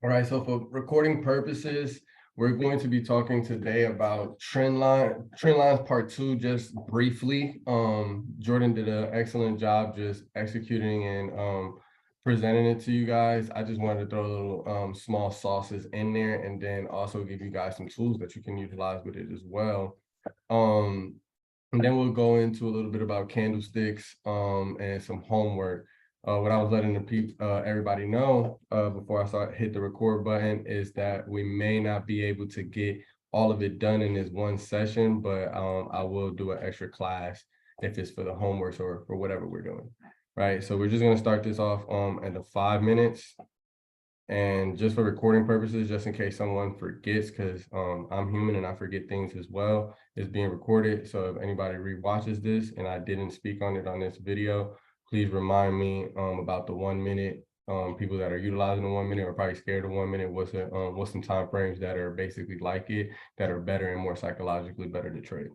All right, so for recording purposes, we're going to be talking today about Trendlines Part 2, just briefly. Jordan did an excellent job just executing and presenting it to you guys. I just wanted to throw a little small sauces in there and then also give you guys some tools that you can utilize with it as well. And then we'll go into a little bit about candlesticks and some homework. What I was letting everybody know before I hit the record button is that we may not be able to get all of it done in this one session, but I will do an extra class if it's for the homeworks or for whatever we're doing. Right. So we're just going to start this off at the 5 minutes. And just for recording purposes, just in case someone forgets, because I'm human and I forget things as well, it's being recorded. So if anybody rewatches this and I didn't speak on it on this video, please remind me about the 1 minute. People that are utilizing the 1 minute are probably scared of 1 minute. What's some time frames that are basically like it, that are better and more psychologically better to trade.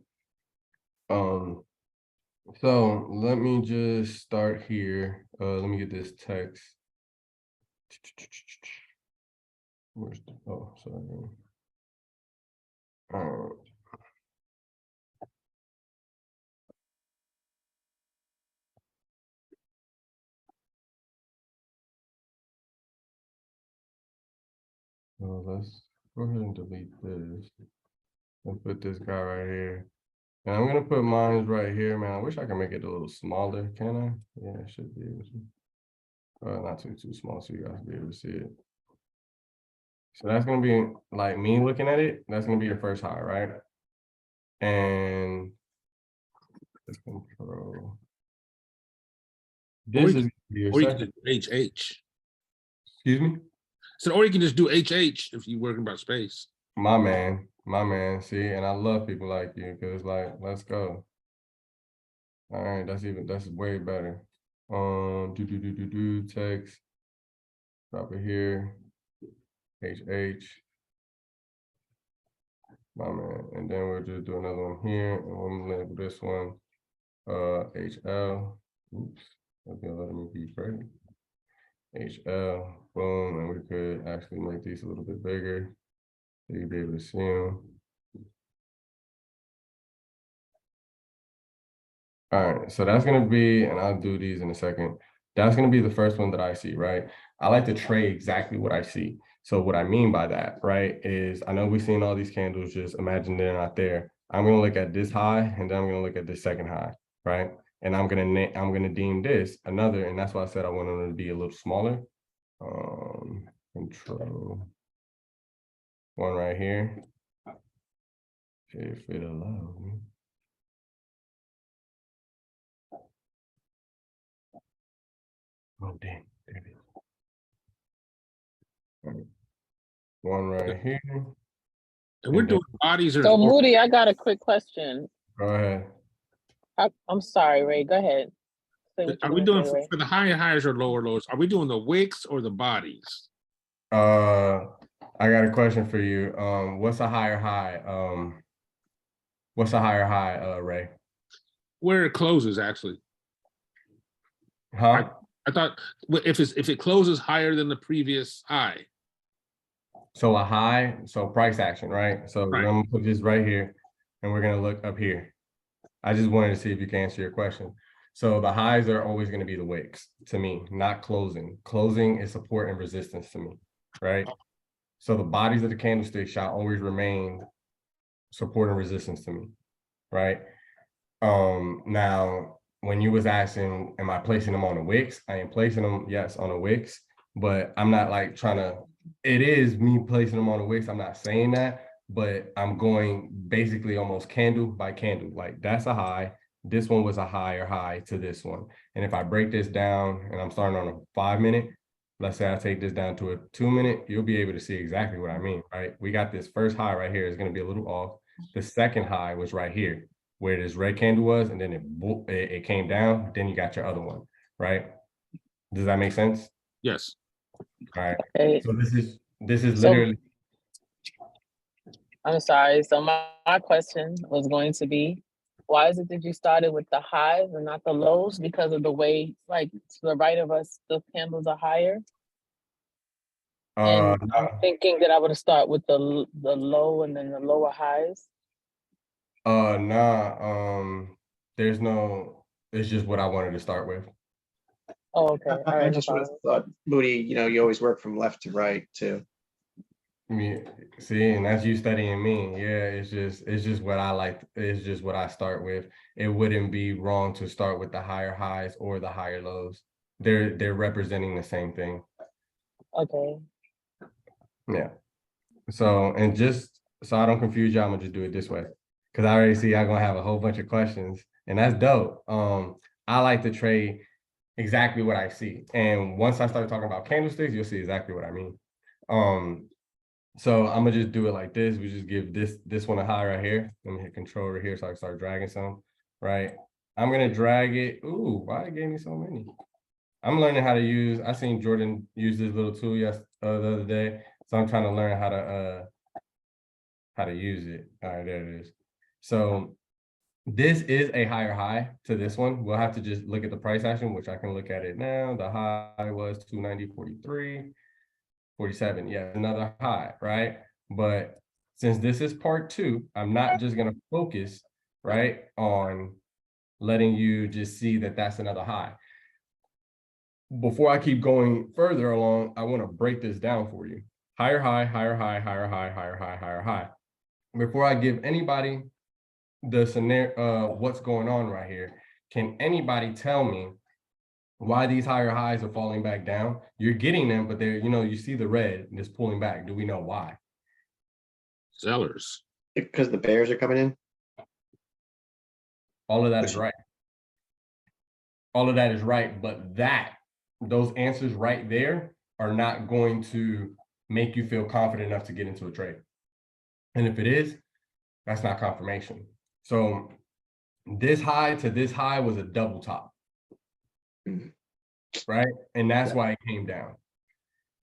So let me just start here. Let me get this text. Where's the, oh, sorry. So let's go ahead and delete this and put this guy right here. And I'm gonna put mine right here, man. I wish I could make it a little smaller. Can I? Yeah, I should be able to. Not too small, so you guys be able to see it. So that's gonna be like me looking at it. That's gonna be your first high, right? And let's control. This is your second. HH. Excuse me. So, or you can just do HH if you're working about space. My man. See, and I love people like you because, like, let's go. All right, that's way better. Text. Drop it here. HH. My man. And then we'll just do another one here. And we'll label this one HL. Oops. That's gonna let me be great. HL. Boom. And we could actually make these a little bit bigger so you'd be able to see them. All right, so that's gonna be, and I'll do these in a second. That's gonna be the first one that I see, right? I like to trade exactly what I see. So what I mean by that, right, is I know we've seen all these candles, just imagine they're not there. I'm gonna look at this high and then I'm gonna look at this second high, right? And I'm gonna deem this another, and that's why I said I want them to be a little smaller. Control one right here. If it allows me. Oh dang, there it is. All right. One right here. And we're doing bodies or So Moody, I got a quick question. Go ahead. I'm sorry, Ray. Go ahead. are we doing for the higher highs or lower lows? Are we doing the wicks or the bodies? I got a question for you. What's a higher high? What's a higher high, Ray? Where it closes, actually. Huh? I thought if it closes higher than the previous high. So a high, so price action, right? So Right. I'm gonna put this right here, and we're gonna look up here. I just wanted to see if you can answer your question. So the highs are always going to be the wicks to me, not closing. Closing is support and resistance to me, right? So the bodies of the candlestick shall always remain support and resistance to me, right? Now, when you was asking, am I placing them on the wicks? I am placing them, yes, on the wicks, but I'm not like trying to, it is me placing them on the wicks. I'm not saying that, but I'm going basically almost candle by candle. Like that's a high. This one was a higher high to this one. And if I break this down and I'm starting on a 5 minute, let's say I take this down to a 2 minute, you'll be able to see exactly what I mean, right? We got this first high right here is going to be a little off. The second high was right here where this red candle was, and then it came down. Then you got your other one, right? Does that make sense? Yes. All right. Okay. So this is literally. I'm sorry. So my question was going to be, why is it that you started with the highs and not the lows? Because of the way, like to the right of us, the candles are higher. And I'm No. thinking that I would start with the low and then the lower highs. Nah. There's no. It's just what I wanted to start with. Oh, okay. All I right, no just would have problem. thought, Moody, you always work from left to right too. See, and that's you studying me. Yeah, it's just what I like. It's just what I start with. It wouldn't be wrong to start with the higher highs or the higher lows. They're representing the same thing. Okay. Yeah. So, and just so I don't confuse y'all, I'm gonna just do it this way. Cause I already see y'all gonna have a whole bunch of questions, and that's dope. I like to trade exactly what I see. And once I start talking about candlesticks, you'll see exactly what I mean. So I'm gonna just do it like this. We just give this one a high right here. Let me hit control over here so I can start dragging some, right? I'm gonna drag it. Ooh, why it gave me so many? I'm learning how to use, I seen Jordan use this little tool the other day. So I'm trying to learn how to use it. All right, there it is. So this is a higher high to this one. We'll have to just look at the price action, which I can look at it now. The high was 290.43. 47, yeah, another high, right? But since this is part two, I'm not just gonna focus, right, on letting you just see that that's another high. Before I keep going further along, I wanna break this down for you. Higher high, higher high, higher high, higher high, higher high. Before I give anybody the scenario, what's going on right here, can anybody tell me why these higher highs are falling back down? You're getting them, but they're, you see the red and it's pulling back. Do we know why? Sellers. Because the bears are coming in. All of that is right. All of that is right, but those answers right there are not going to make you feel confident enough to get into a trade. And if it is, that's not confirmation. So this high to this high was a double top. Right? And that's why it came down.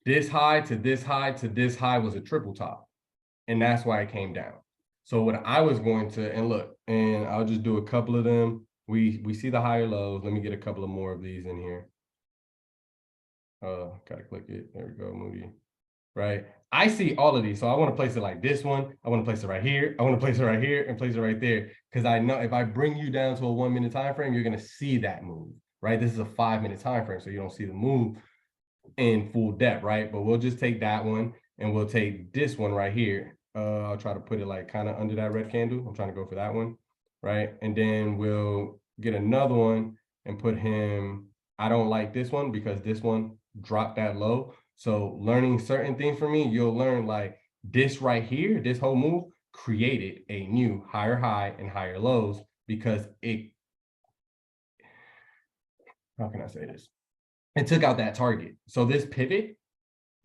This high to this high to this high was a triple top. And that's why it came down. So what I was going to, and look, and I'll just do a couple of them. We see the higher lows. Let me get a couple of more of these in here. Gotta click it. There we go, Moody. Right? I see all of these. So I want to place it like this one. I want to place it right here. I want to place it right here and place it right there. Because I know if I bring you down to a 1 minute time frame, you're going to see that move. Right? This is a 5 minute time frame, so you don't see the move in full depth, right? But we'll just take that one and we'll take this one right here. I'll try to put it like kind of under that red candle. I'm trying to go for that one, right? And then we'll get another one and put him, I don't like this one because this one dropped that low. So learning certain things from me, you'll learn like this right here, this whole move created a new higher high and higher lows because how can I say this? It took out that target. So this pivot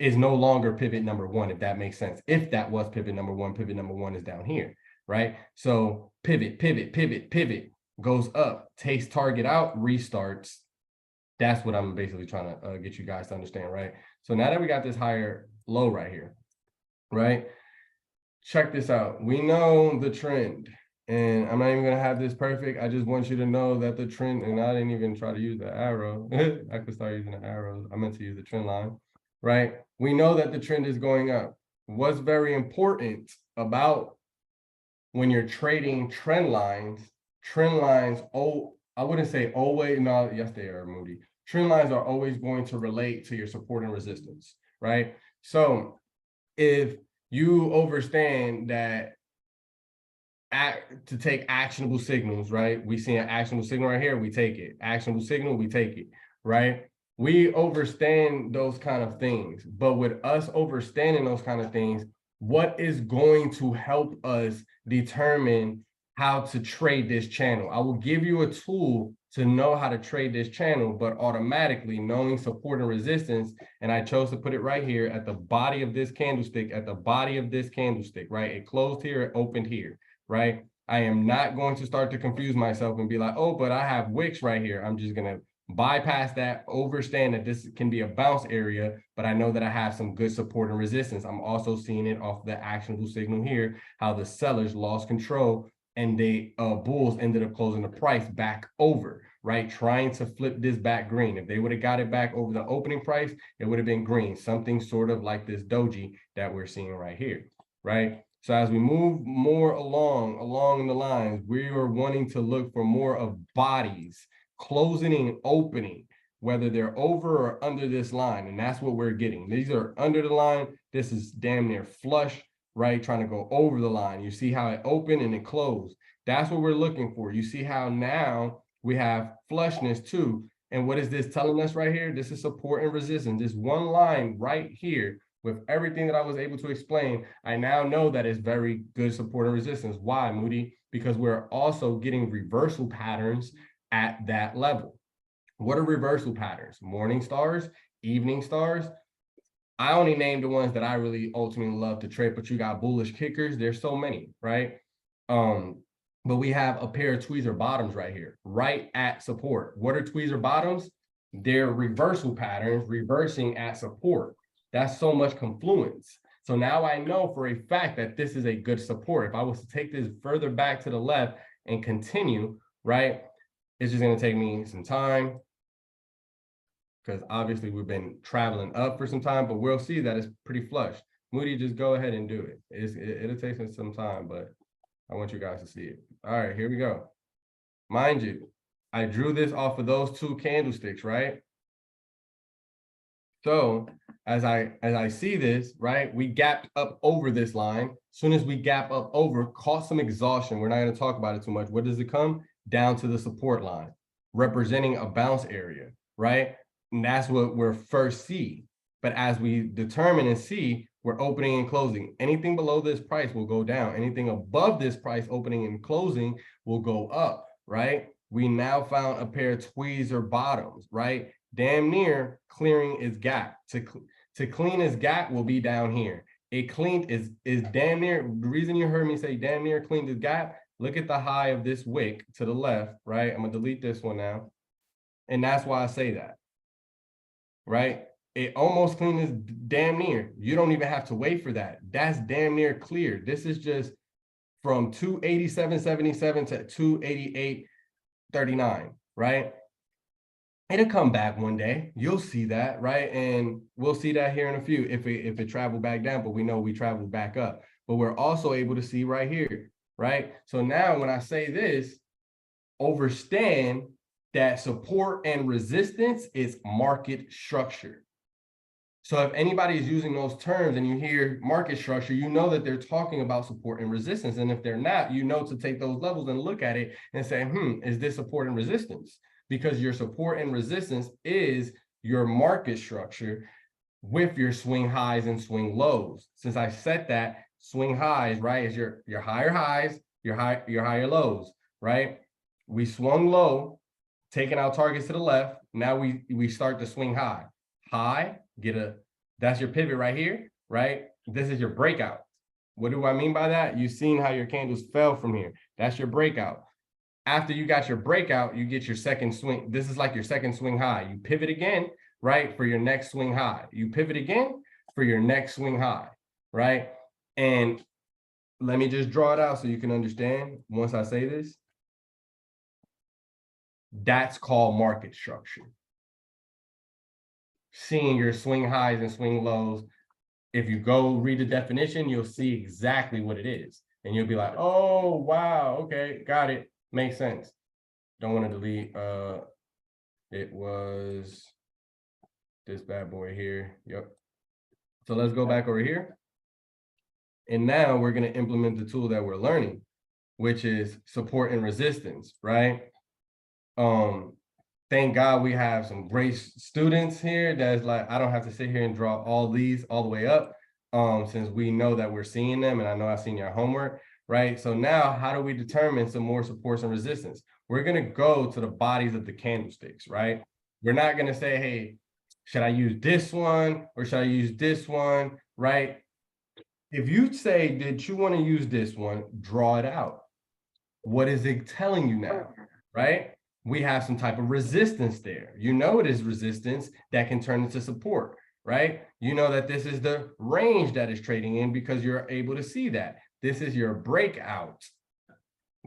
is no longer pivot number one, if that makes sense. If that was pivot number one is down here, right? So pivot, goes up, takes target out, restarts. That's what I'm basically trying to get you guys to understand, right? So now that we got this higher low right here, right? Check this out. We know the trend. And I'm not even going to have this perfect. I just want you to know that the trend, and I didn't even try to use the arrow. I could start using the arrows. I meant to use the trend line, right? We know that the trend is going up. What's very important about when you're trading trend lines, I wouldn't say always, no, yes, they are, Moody. Trend lines are always going to relate to your support and resistance, right? So if you understand that to take actionable signals, right? We see an actionable signal right here, we take it. Actionable signal, we take it, right? We understand those kind of things, but with us understanding those kind of things, what is going to help us determine how to trade this channel? I will give you a tool to know how to trade this channel, but automatically knowing support and resistance, and I chose to put it right here at the body of this candlestick, right? It closed here, it opened here. Right? I am not going to start to confuse myself and be like, oh, but I have wicks right here. I'm just going to bypass that, understand that this can be a bounce area, but I know that I have some good support and resistance. I'm also seeing it off the actionable signal here, how the sellers lost control and they bulls ended up closing the price back over, right? Trying to flip this back green. If they would have got it back over the opening price, it would have been green, something sort of like this doji that we're seeing right here, right? So as we move more along the lines, we are wanting to look for more of bodies, closing and opening, whether they're over or under this line. And that's what we're getting. These are under the line. This is damn near flush, right? Trying to go over the line. You see how it opened and it closed. That's what we're looking for. You see how now we have flushness too. And what is this telling us right here? This is support and resistance. This one line right here, with everything that I was able to explain, I now know that it's very good support and resistance. Why, Moody? Because we're also getting reversal patterns at that level. What are reversal patterns? Morning stars, evening stars. I only named the ones that I really ultimately love to trade, but you got bullish kickers. There's so many, right? But we have a pair of tweezer bottoms right here, right at support. What are tweezer bottoms? They're reversal patterns reversing at support. That's so much confluence. So now I know for a fact that this is a good support. If I was to take this further back to the left and continue, right, it's just going to take me some time, because obviously we've been traveling up for some time, but we'll see that it's pretty flush. Moody, just go ahead and do it. It'll take some time, but I want you guys to see it. All right, here we go. Mind you, I drew this off of those two candlesticks, right? So as I see this, right, we gapped up over this line. As soon as we gap up over, caught some exhaustion. We're not going to talk about it too much. What does it come? Down to the support line, representing a bounce area, right? And that's what we're first see. But as we determine and see, we're opening and closing. Anything below this price will go down. Anything above this price, opening and closing, will go up, right? We now found a pair of tweezer bottoms, right? Damn near clearing its gap. To clean its gap will be down here. It cleaned is damn near. The reason you heard me say damn near cleaned its gap, look at the high of this wick to the left, right? I'm gonna delete this one now. And that's why I say that, right? It almost cleaned is damn near. You don't even have to wait for that. That's damn near clear. This is just from 287.77 to 288.39, right? It'll come back one day. You'll see that, right? And we'll see that here in a few if it traveled back down, but we know we traveled back up. But we're also able to see right here, right? So now when I say this, understand that support and resistance is market structure. So if anybody is using those terms and you hear market structure, you know that they're talking about support and resistance. And if they're not, you know to take those levels and look at it and say, is this support and resistance? Because your support and resistance is your market structure with your swing highs and swing lows. Since I said that, swing highs, right, is your higher highs, your higher lows, right? We swung low, taking our targets to the left. Now we start to swing high. High, that's your pivot right here, right? This is your breakout. What do I mean by that? You've seen how your candles fell from here. That's your breakout. After you got your breakout, you get your second swing. This is like your second swing high. You pivot again, right, for your next swing high. You pivot again for your next swing high, right? And let me just draw it out so you can understand once I say this. That's called market structure. Seeing your swing highs and swing lows. If you go read the definition, you'll see exactly what it is. And you'll be like, oh, wow, okay, got it. Makes sense. Don't want to delete. It was this bad boy here. Yep. So let's go back over here. And now we're going to implement the tool that we're learning, which is support and resistance, right? Thank God we have some great students here that's like, I don't have to sit here and draw all these all the way up, since we know that we're seeing them, and I know I've seen your homework. Right. So now how do we determine some more supports and resistance? We're going to go to the bodies of the candlesticks, right? We're not going to say, hey, should I use this one or should I use this one? Right. If you say that you want to use this one, draw it out. What is it telling you now? Right. We have some type of resistance there. You know, it is resistance that can turn into support. Right. You know that this is the range that is trading in because you're able to see that. This is your breakout,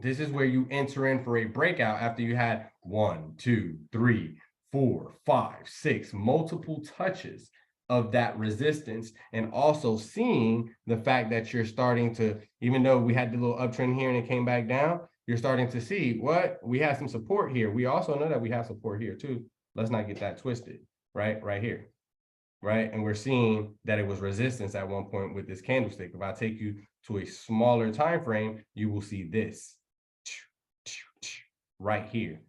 This is where you enter in for a breakout after you had 1, 2, 3, 4, 5, 6, multiple touches of that resistance, and also seeing the fact that you're starting to, even though we had the little uptrend here and it came back down, you're starting to see what we have some support here. We also know that we have support here too. Let's not get that twisted, right? Right here, right? And we're seeing that it was resistance at one point with this candlestick. If I take you to a smaller time frame, you will see this right here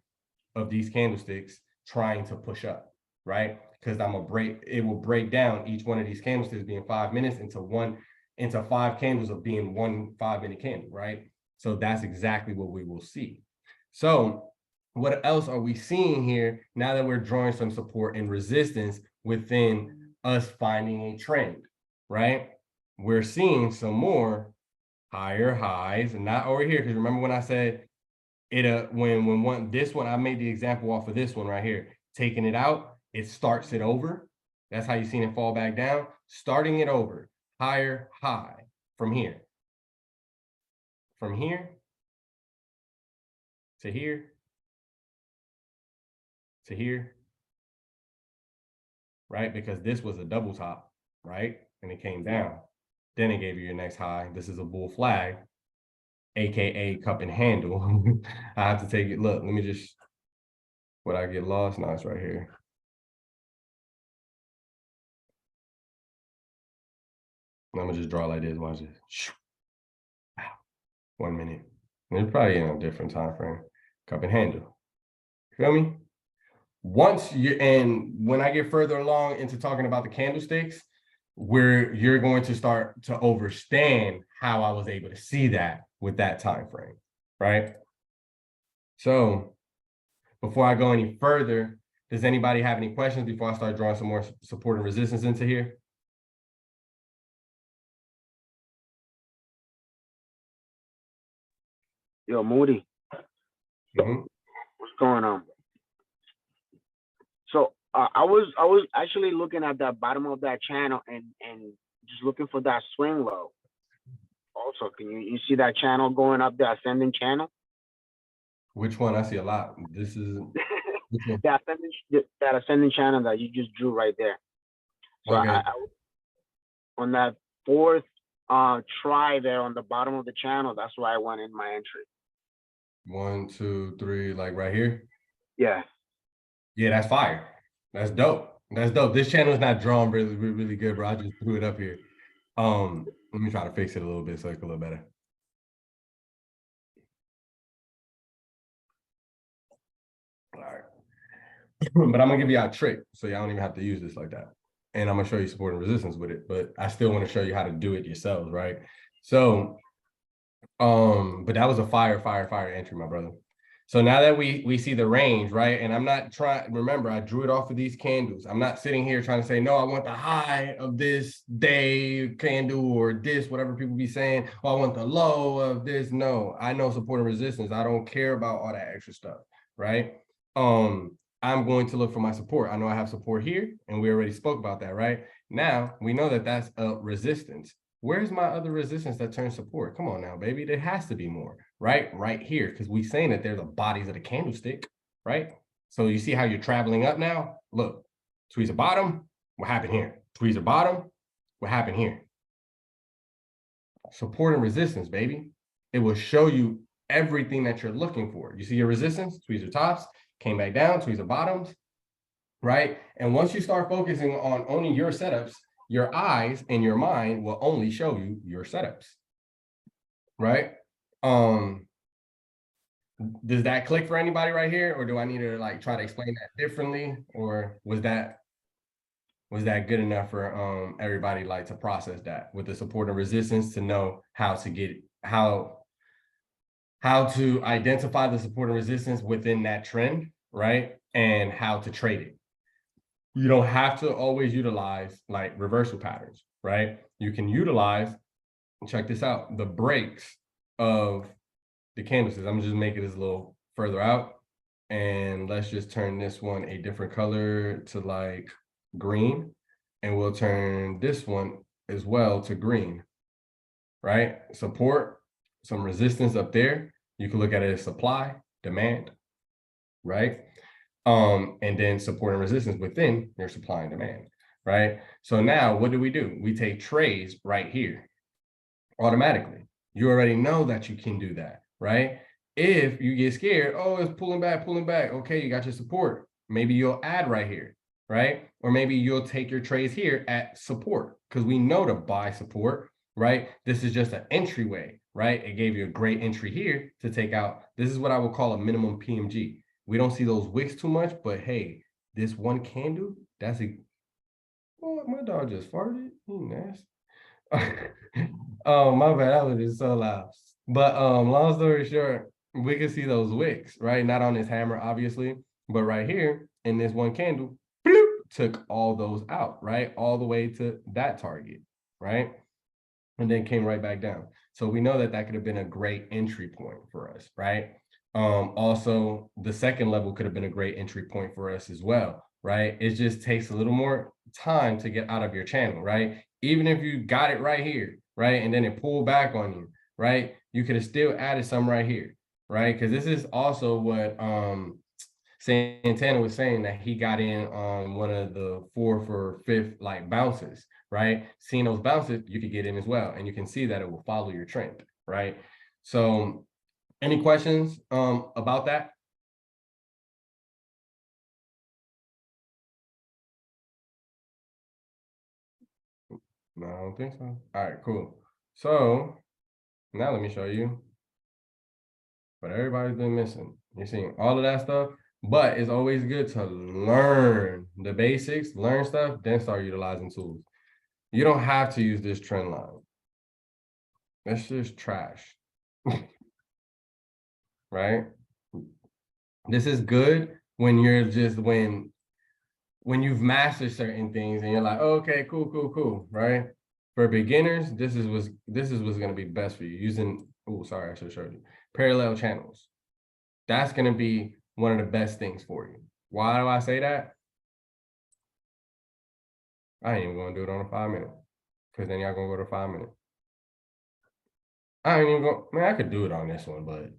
of these candlesticks trying to push up, right? Because it will break down each one of these candlesticks being 5 minutes into 5 candles of being 1 5-minute candle, right? So that's exactly what we will see. So what else are we seeing here now that we're drawing some support and resistance within us finding a trend, right? We're seeing some more higher highs, and not over here, because remember when I said it this one, I made the example off of this one right here, taking it out, it starts it over. That's how you seen it fall back down, starting it over, higher high from here to here to here, right? Because this was a double top, right? And it came down. Then it gave you your next high. This is a bull flag, AKA cup and handle. I have to take it. Look, let me just, would I get lost? No, it's right here. I'm gonna just draw like this. Watch this. 1 minute. And it's probably in a different time frame. Cup and handle. Feel me? When I get further along into talking about the candlesticks, where you're going to start to understand how I was able to see that with that time frame, right? So before I go any further, does anybody have any questions before I start drawing some more support and resistance into here? Yo, Moody, Mhm. what's going on? So I was actually looking at the bottom of that channel and just looking for that swing low. Also, can you see that channel going up, the ascending channel? Which one? I see a lot. This is which one? that ascending channel that you just drew right there. So Okay. I on that fourth try there on the bottom of the channel, that's why I went in my entry. 1, 2, 3, like right here. Yeah. Yeah, that's fire. That's dope. That's dope. This channel is not drawn really good, bro. I just threw it up here. Let me try to fix it a little bit so it can look better. All right. But I'm gonna give you a trick so y'all don't even have to use this like that. And I'm gonna show you support and resistance with it, but I still want to show you how to do it yourselves, right? So, but that was a fire entry, my brother. So now that we see the range, right? And I'm not trying, remember, I drew it off of these candles. I'm not sitting here trying to say, no, I want the high of this day candle or this, whatever people be saying. Oh, I want the low of this. No, I know support and resistance. I don't care about all that extra stuff, right? I'm going to look for my support. I know I have support here, and we already spoke about that, right? Now, we know that that's a resistance. Where's my other resistance that turns support? Come on now, baby. There has to be more, right? Right here, because we're saying that they're the bodies of the candlestick, right? So you see how you're traveling up now? Look, tweezer bottom, what happened here? Tweezer bottom, what happened here? Support and resistance, baby. It will show you everything that you're looking for. You see your resistance, tweezer tops, came back down, tweezer bottoms, right? And once you start focusing on only your setups, your eyes and your mind will only show you your setups, right? Does that click for anybody right here? Or do I need to like try to explain that differently? Or was that good enough for everybody like to process that with the support and resistance to know how to get how to identify the support and resistance within that trend, right? And how to trade it. You don't have to always utilize like reversal patterns, right? You can utilize, check this out, the breaks of the candlesticks. I'm just making this a little further out. And let's just turn this one a different color to like green. And we'll turn this one as well to green, right? Support, some resistance up there. You can look at it as supply, demand, right? And then support and resistance within your supply and demand, right? So now what do? We take trays right here automatically. You already know that you can do that, right? If you get scared, oh, it's pulling back. Okay, you got your support. Maybe you'll add right here, right? Or maybe you'll take your trays here at support because we know to buy support, right? This is just an entryway, right? It gave you a great entry here to take out. This is what I would call a minimum PMG. We don't see those wicks too much, but hey, this one candle, that's a, oh, my dog just farted. He nasty. Oh, my bad, that was just so loud. But long story short, we can see those wicks, right? Not on this hammer, obviously, but right here in this one candle, bloop, took all those out, right? All the way to that target, right? And then came right back down. So we know that that could have been a great entry point for us, right? Also, the second level could have been a great entry point for us as well, right? It just takes a little more time to get out of your channel, right? Even if you got it right here, right? And then it pulled back on you, right? You could have still added some right here, right? Because this is also what Santana was saying, that he got in on one of the 4th or 5th like bounces, right? Seeing those bounces, you could get in as well. And you can see that it will follow your trend, right? So any questions about that? No, I don't think so. All right, cool. So now let me show you what everybody's been missing. You're seeing all of that stuff, but it's always good to learn the basics, learn stuff, then start utilizing tools. You don't have to use this trend line. That's just trash. Right? This is good when you're just when you've mastered certain things and you're like, oh, okay, cool, right? For beginners, this is what's gonna be best for you using, oh, sorry, I should have showed you, parallel channels. That's gonna be one of the best things for you. Why do I say that? I ain't even gonna do it on a 5-minute, because then y'all gonna go to 5 minutes. I ain't even go, man, I could do it on this one, but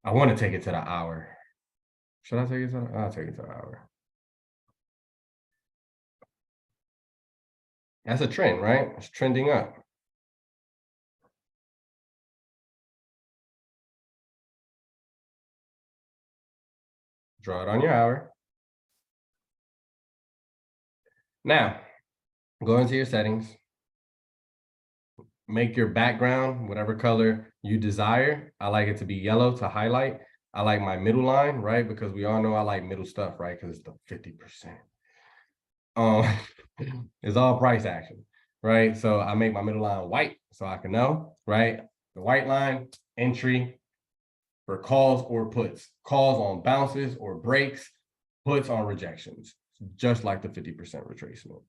I want to take it to the hour. Should I take it to the, I'll take it to the hour. That's a trend, right? It's trending up. Draw it on your hour. Now, go into your settings. Make your background whatever color you desire. I like it to be yellow to highlight. I like my middle line, right? Because we all know I like middle stuff, right? Because it's the 50%. It's all price action, right? So I make my middle line white so I can know, right? The white line, entry for calls or puts, calls on bounces or breaks, puts on rejections, just like the 50% retracement.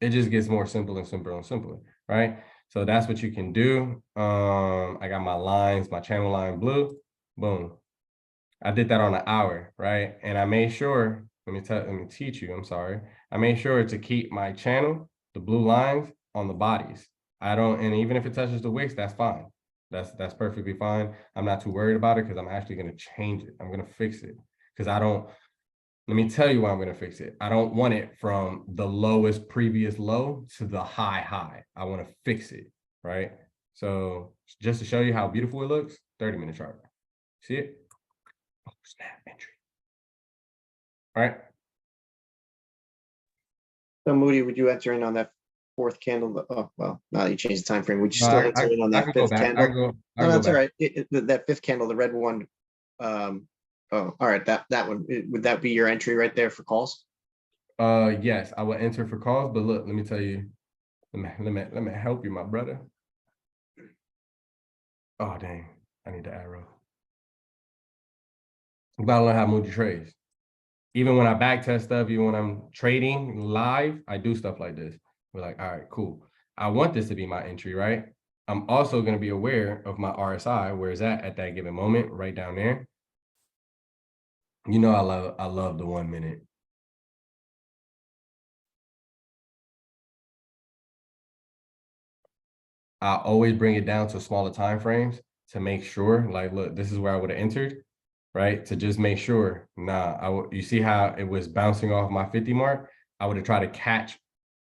It just gets more simple and simpler and simpler, right? So that's what you can do. I got my lines, my channel line blue, boom. I did that on an hour, right? And I made sure, let me teach you, I'm sorry. I made sure to keep my channel, the blue lines, on the bodies. And even if it touches the wicks, that's fine. That's perfectly fine. I'm not too worried about it because I'm actually gonna change it. I'm gonna fix it. Because let me tell you why I'm gonna fix it. I don't want it from the lowest previous low to the high. I wanna fix it, right? So just to show you how beautiful it looks, 30-minute chart. See it? Oh, snap, entry. All right. So Moody, would you enter in on that 4th candle? Oh, well, now you changed the time frame. Would you still enter in on that 5th candle? No, that's all right. That 5th candle, the red one. Oh, all right. That one, would that be your entry right there for calls? Yes, I will enter for calls, but look, let me tell you, let me help you, my brother. Oh, dang, I need the arrow. You gotta learn how Moody trades. Even when I back test stuff, even when I'm trading live, I do stuff like this. We're like, all right, cool. I want this to be my entry, right? I'm also gonna be aware of my RSI, where it's at that given moment, right down there. You know, I love the 1 minute. I always bring it down to smaller time frames to make sure, like, look, this is where I would have entered, right? To just make sure, you see how it was bouncing off my 50 mark? I would have tried to catch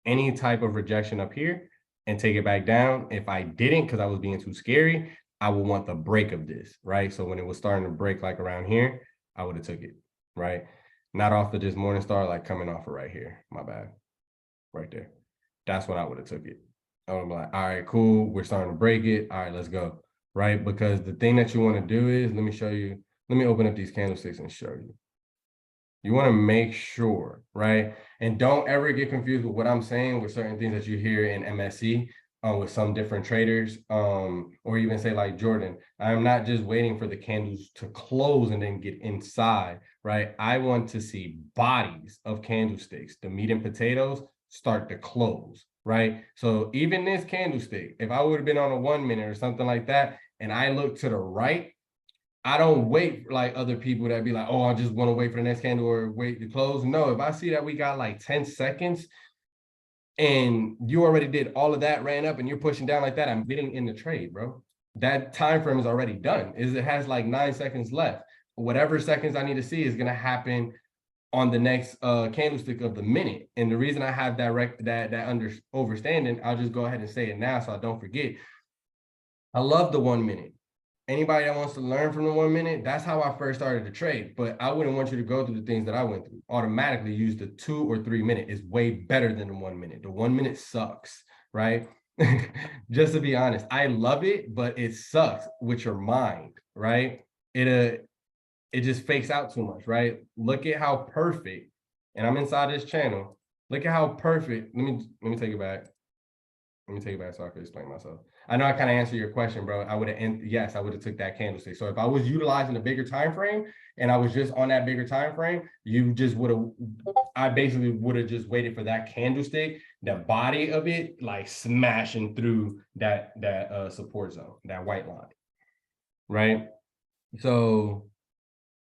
any type of rejection up here and take it back down. If I didn't, because I was being too scary, I would want the break of this, right? So when it was starting to break like around here, I would have took it, right? Not off of this morning star, like coming off of right here, my bad, right there. That's when I would have took it. I would be like, all right, cool, we're starting to break it. All right, let's go, right? Because the thing that you want to do is, let me show you, let me open up these candlesticks and show you. You want to make sure, right? And don't ever get confused with what I'm saying with certain things that you hear in MSC with some different traders, or even say like Jordan, I'm not just waiting for the candles to close and then get inside, right? I want to see bodies of candlesticks, the meat and potatoes, start to close, right? So even this candlestick, if I would have been on a 1 minute or something like that, and I look to the right, I don't wait like other people that be like, oh, I just want to wait for the next candle or wait to close. No, if I see that we got like 10 seconds and you already did all of that, ran up and you're pushing down like that, I'm getting in the trade, bro. That time frame is already done. It has like 9 seconds left. Whatever seconds I need to see is going to happen on the next candlestick of the minute. And the reason I have that understanding, I'll just go ahead and say it now so I don't forget. I love the 1 minute. Anybody that wants to learn from the 1 minute, that's how I first started to trade. But I wouldn't want you to go through the things that I went through. Automatically use the 2 or 3 minute is way better than the 1 minute. The 1 minute sucks, right? Just to be honest, I love it, but it sucks with your mind, right? It just fakes out too much, right? Look at how perfect, and I'm inside this channel. Look at how perfect. Let me take it back. Let me take it back so I can explain myself. I know I kind of answered your question, bro. I would have took that candlestick. So if I was utilizing a bigger time frame and I was just on that bigger time frame, I basically would have just waited for that candlestick, the body of it, like smashing through that support zone, that white line, right? So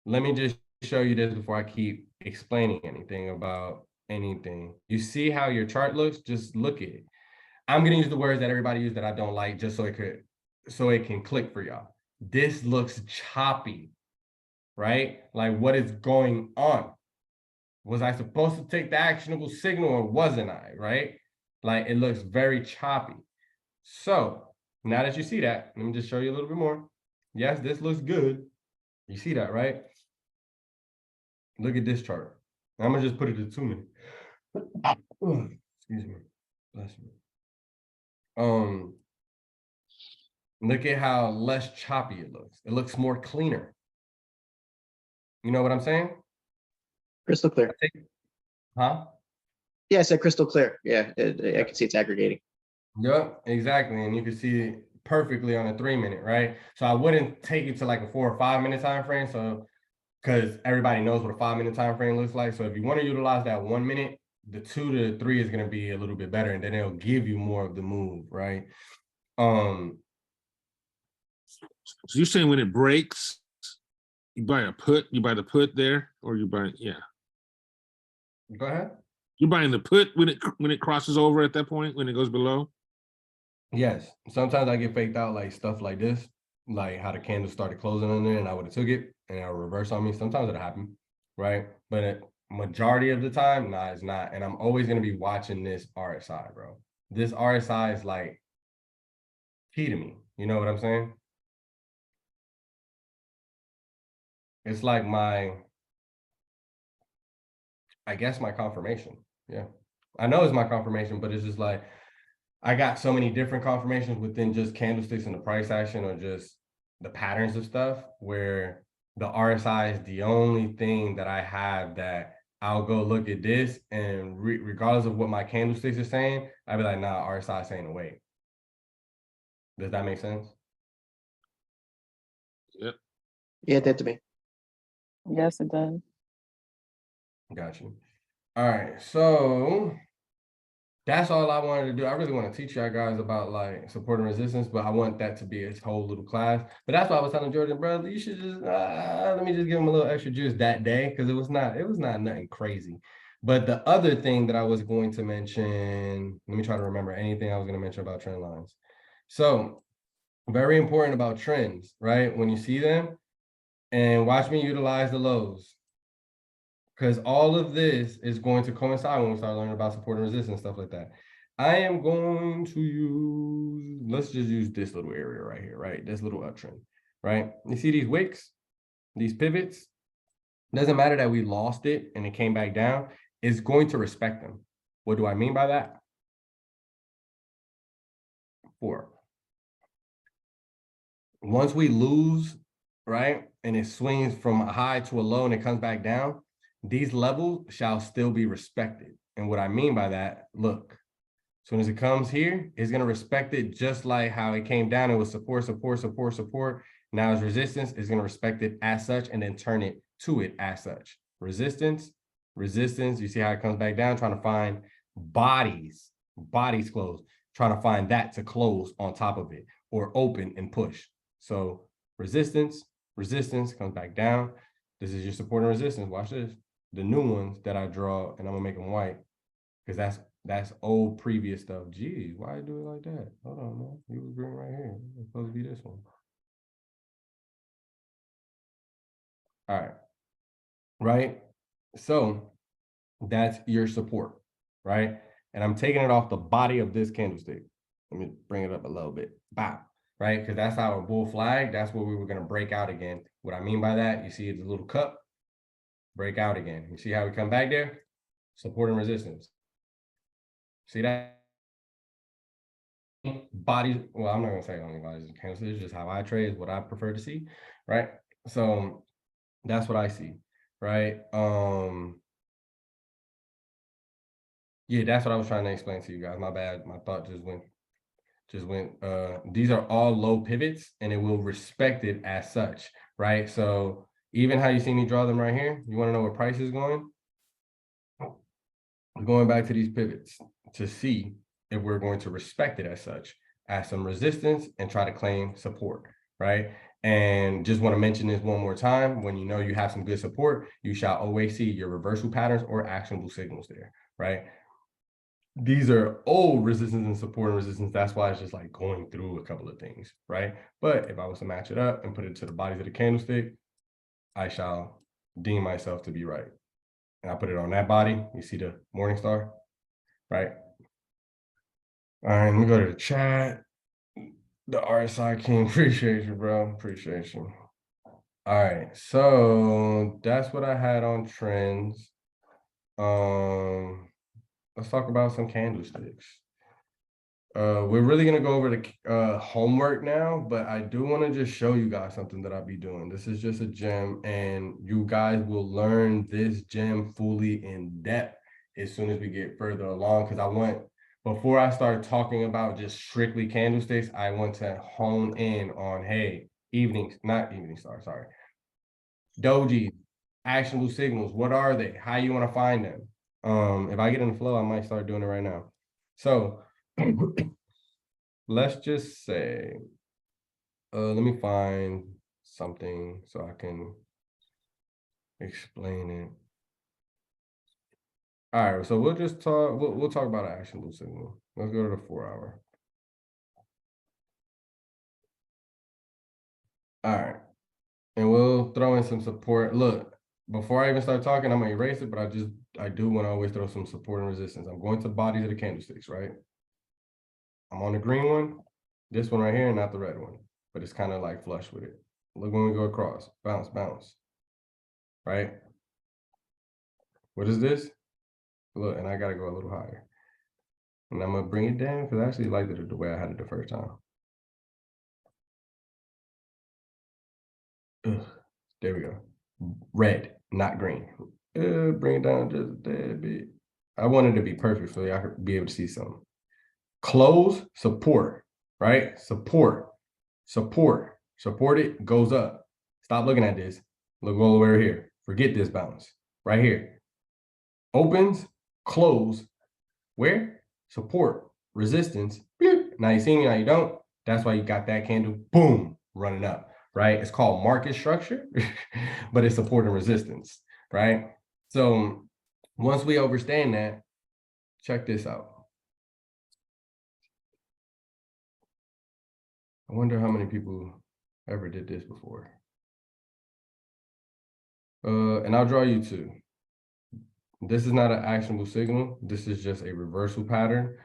let me just show you this before I keep explaining anything about anything. You see how your chart looks? Just look at it. I'm going to use the words that everybody uses that I don't like just so it can click for y'all. This looks choppy, right? Like, what is going on? Was I supposed to take the actionable signal or wasn't I, right? Like, it looks very choppy. So now that you see that, let me just show you a little bit more. Yes, this looks good. You see that, right? Look at this chart. I'm going to just put it to 2 minutes. Excuse me. Bless me. Look at how less choppy it looks. It looks more cleaner. You know what I'm saying? Crystal clear. Huh? Yeah, I said crystal clear. Yeah, I can see it's aggregating. Yep, exactly. And you can see it perfectly on a 3 minute, right? So I wouldn't take it to like a 4 or 5 minute time frame. So because everybody knows what a 5 minute time frame looks like. So if you want to utilize that 1 minute, the 2 to 3 is going to be a little bit better, and then it'll give you more of the move, right? So you're saying when it breaks, you buy the put there, or you buy, yeah. Go ahead. You're buying the put when it crosses over at that point, when it goes below? Yes. Sometimes I get faked out like stuff like this, like how the candle started closing on there and I would have took it and it'll reverse on me. Sometimes it'll happen, right? But majority of the time, nah, it's not. And I'm always going to be watching this RSI, bro. This RSI is like key to me. You know what I'm saying? It's like I guess my confirmation. Yeah. I know it's my confirmation, but it's just like, I got so many different confirmations within just candlesticks and the price action or just the patterns of stuff where the RSI is the only thing that I have that I'll go look at this and regardless of what my candlesticks are saying, I'd be like, nah, RSI is saying to wait. Does that make sense? Yep. Yeah, it did to me. Yes, it does. Got you. All right, so that's all I wanted to do. I really want to teach y'all guys about like support and resistance, but I want that to be its whole little class. But that's why I was telling Jordan, bro, you should just let me just give him a little extra juice that day because it was not nothing crazy. But the other thing that I was going to mention, let me try to remember anything I was going to mention about trend lines. So very important about trends, right? When you see them, and watch me utilize the lows. Because all of this is going to coincide when we start learning about support and resistance, stuff like that. I am going to use, let's just use this little area right here, right? This little uptrend, right? You see these wicks, these pivots? Doesn't matter that we lost it and it came back down, it's going to respect them. What do I mean by that? 4. Once we lose, right, and it swings from a high to a low and it comes back down, these levels shall still be respected. And what I mean by that, look, as soon as it comes here, it's going to respect it just like how it came down. It was support, support, support, support. Now it's resistance. It's going to respect it as such and then turn it to it as such. Resistance, resistance. You see how it comes back down, trying to find bodies closed, trying to find that to close on top of it or open and push. So resistance, resistance comes back down. This is your support and resistance. Watch this. The new ones that I draw, and I'm gonna make them white because that's old previous stuff. Geez, why do it like that? Hold on, man. You was green right here. It's supposed to be this one. All right. Right. So that's your support, right? And I'm taking it off the body of this candlestick. Let me bring it up a little bit. Bow. Right? Because that's our bull flag. That's where we were going to break out again. What I mean by that, you see the little cup, break out again. You see how we come back there? Support and resistance. See that? Bodies, well, I'm not going to say only bodies and candles. It's just how I trade, is what I prefer to see, right? So that's what I see, right? Yeah, that's what I was trying to explain to you guys. My bad. My thought just went. These are all low pivots and it will respect it as such, right? So even how you see me draw them right here, you want to know where price is going? I'm going back to these pivots to see if we're going to respect it as such, as some resistance and try to claim support, right? And just want to mention this one more time. When you know you have some good support, you shall always see your reversal patterns or actionable signals there, right? These are old resistance and support and resistance. That's why it's just like going through a couple of things, right? But if I was to match it up and put it to the bodies of the candlestick, I shall deem myself to be right. And I put it on that body. You see the morning star, right? All right, let me go to the chat. The RSI King, appreciate you, bro. Appreciate you. All right, so that's what I had on trends. Let's talk about some candlesticks. We're really gonna go over the homework now, but I do want to just show you guys something that I'll be doing. This is just a gem, and you guys will learn this gem fully in depth as soon as we get further along. Because before I start talking about just strictly candlesticks, I want to hone in on, hey, not evening star, sorry. Dojis, actionable signals, what are they? How you want to find them? If I get in the flow, I might start doing it right now. So let's just say, let me find something so I can explain it. All right, so we'll just talk, we'll talk about an actionable signal. Let's go to the 4-hour. All right, and we'll throw in some support. Look, before I even start talking, I'm gonna erase it, but I do want to always throw some support and resistance. I'm going to the bodies of the candlesticks, right? I'm on the green one, this one right here, not the red one, but it's kind of like flush with it. Look when we go across, bounce, bounce, right? What is this? Look, and I gotta go a little higher. And I'm gonna bring it down because I actually liked it the way I had it the first time. Ugh, there we go. Red, not green. Bring it down just a tad bit. I wanted to be perfect so y'all could be able to see something. Close, support, right? Support, support, support it, goes up. Stop looking at this. Look all the way over here. Forget this bounce. Right here. Opens, close. Where? Support, resistance. Now you see me, now you don't. That's why you got that candle, boom, running up, right? It's called market structure, but it's support and resistance, right? So once we understand that, check this out. I wonder how many people ever did this before. And I'll draw you two. This is not an actionable signal. This is just a reversal pattern,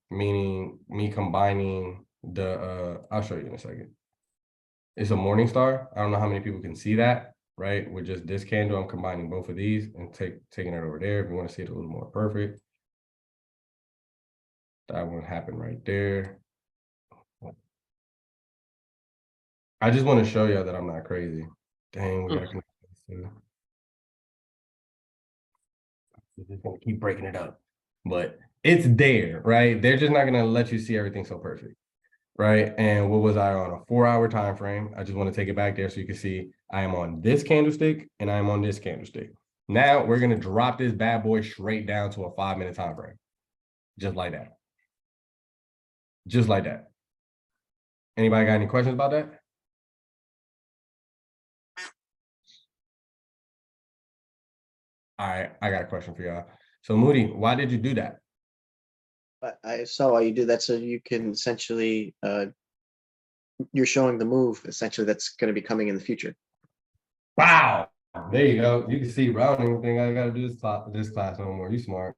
meaning me combining the, I'll show you in a second. It's a morning star. I don't know how many people can see that, right? With just this candle, I'm combining both of these and taking it over there. If you want to see it a little more perfect. That one happened right there. I just want to show y'all that I'm not crazy. Dang, we gotta connect this too. We're just gonna keep breaking it up, but it's there, right? They're just not gonna let you see everything so perfect, right? And what was I on a 4-hour time frame? I just want to take it back there so you can see I am on this candlestick and I am on this candlestick. Now we're gonna drop this bad boy straight down to a 5-minute time frame, just like that, just like that. Anybody got any questions about that? All right, I got a question for y'all. So Moody, why did you do that? I saw why you do that, so you can essentially, you're showing the move essentially that's going to be coming in the future. Wow, there you go. You can see, bro. I don't even think I got to do this class no more. You smart.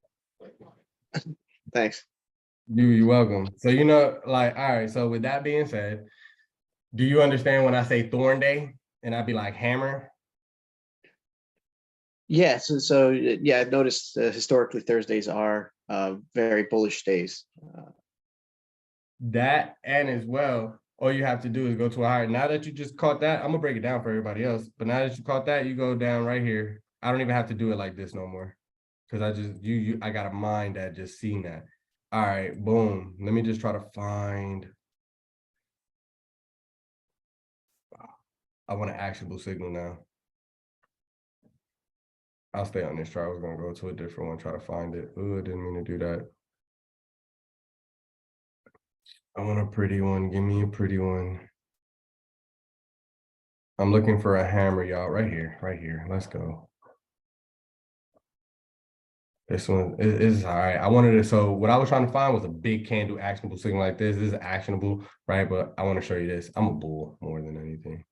Thanks. You're welcome. So you know, like, all right. So with that being said, do you understand when I say Thorn Day and I'd be like hammer? Yeah, so yeah, I've noticed historically Thursdays are very bullish days. That and as well, all you have to do is go to a higher. Now that you just caught that, I'm gonna break it down for everybody else. But now that you caught that, you go down right here. I don't even have to do it like this no more, because I just I got a mind that just seen that. All right, boom. Let me just try to find. I want an actionable signal now. I'll stay on this chart. I was gonna go to a different one, try to find it. Oh, I didn't mean to do that. I want a pretty one. Give me a pretty one. I'm looking for a hammer, y'all. Right here, right here. Let's go. This one is all right. I wanted to, so what I was trying to find was a big candle actionable signal like this. This is actionable, right? But I want to show you this. I'm a bull more than anything.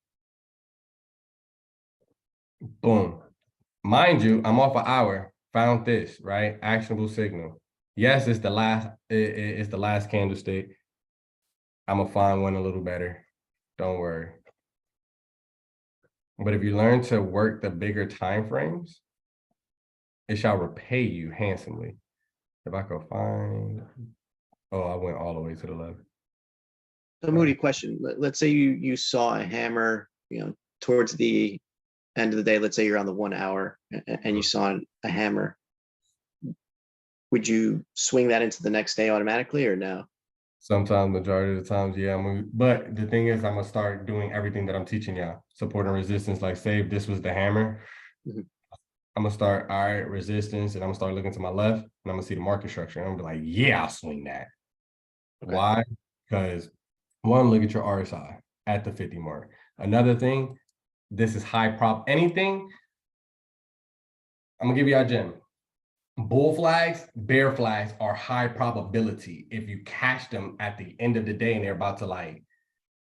Boom. Mind you, I'm off an hour. Found this, right? Actionable signal. Yes, it's the last, it's the last candlestick. I'm gonna find one a little better. Don't worry. But if you learn to work the bigger time frames, it shall repay you handsomely. If I could find, oh, I went all the way to the left. So Moody, question, let's say you saw a hammer, towards the end of the day, let's say you're on the 1 hour and you saw a hammer. Would you swing that into the next day automatically or no? Sometimes, majority of the times, yeah. But the thing is, I'm gonna start doing everything that I'm teaching y'all. Support and resistance, like say if this was the hammer, I'm gonna start, all right, resistance, and I'm gonna start looking to my left, and I'm gonna see the market structure. And I'm gonna be like, yeah, I'll swing that. Okay. Why? Because one, look at your RSI at the 50 mark. Another thing, this is high prop. Anything, I'm gonna give you a gem. Bull flags, bear flags are high probability. If you catch them at the end of the day and they're about to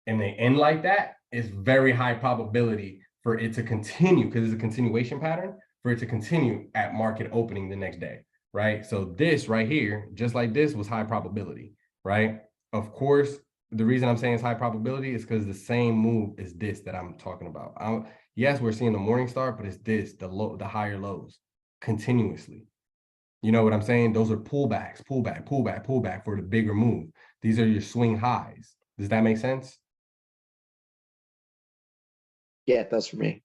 and they end like that, it's very high probability for it to continue, because it's a continuation pattern, for it to continue at market opening the next day, right? So this right here, just like this, was high probability, right? Of course, the reason I'm saying it's high probability is because the same move is this that I'm talking about. Yes, we're seeing the morning star, but it's this, the higher lows continuously. You know what I'm saying? Those are pullbacks, pullback, pullback, pullback for the bigger move. These are your swing highs. Does that make sense? Yeah, it does for me.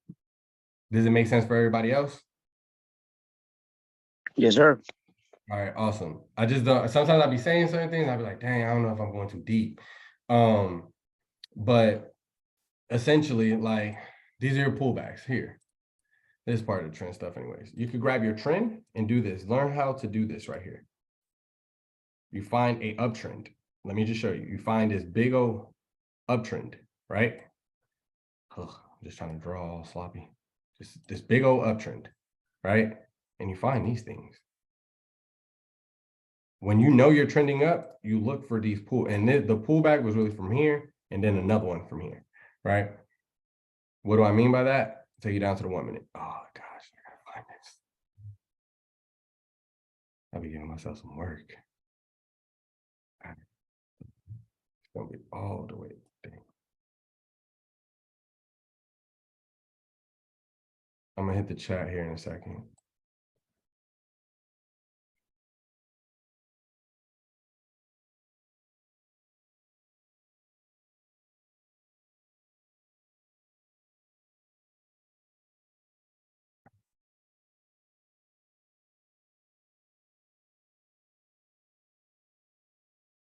Does it make sense for everybody else? Yes, sir. All right, awesome. I just don't, sometimes I'll be saying certain things, I'll be like, dang, I don't know if I'm going too deep. But essentially, like, these are your pullbacks here. This is part of the trend stuff anyways. You could grab your trend and do this. Learn how to do this right here. You find a uptrend. Let me just show you. You find this big old uptrend, right? Ugh, I'm just trying to draw all sloppy. Just this big old uptrend, right? And you find these things. when you know you're trending up, you look for these and the pullback was really from here and then another one from here, right? What do I mean by that? Take you down to the 1 minute. Oh gosh, I gotta find this. I'll be giving myself some work. It's gonna be all the way there. I'm gonna hit the chat here in a second.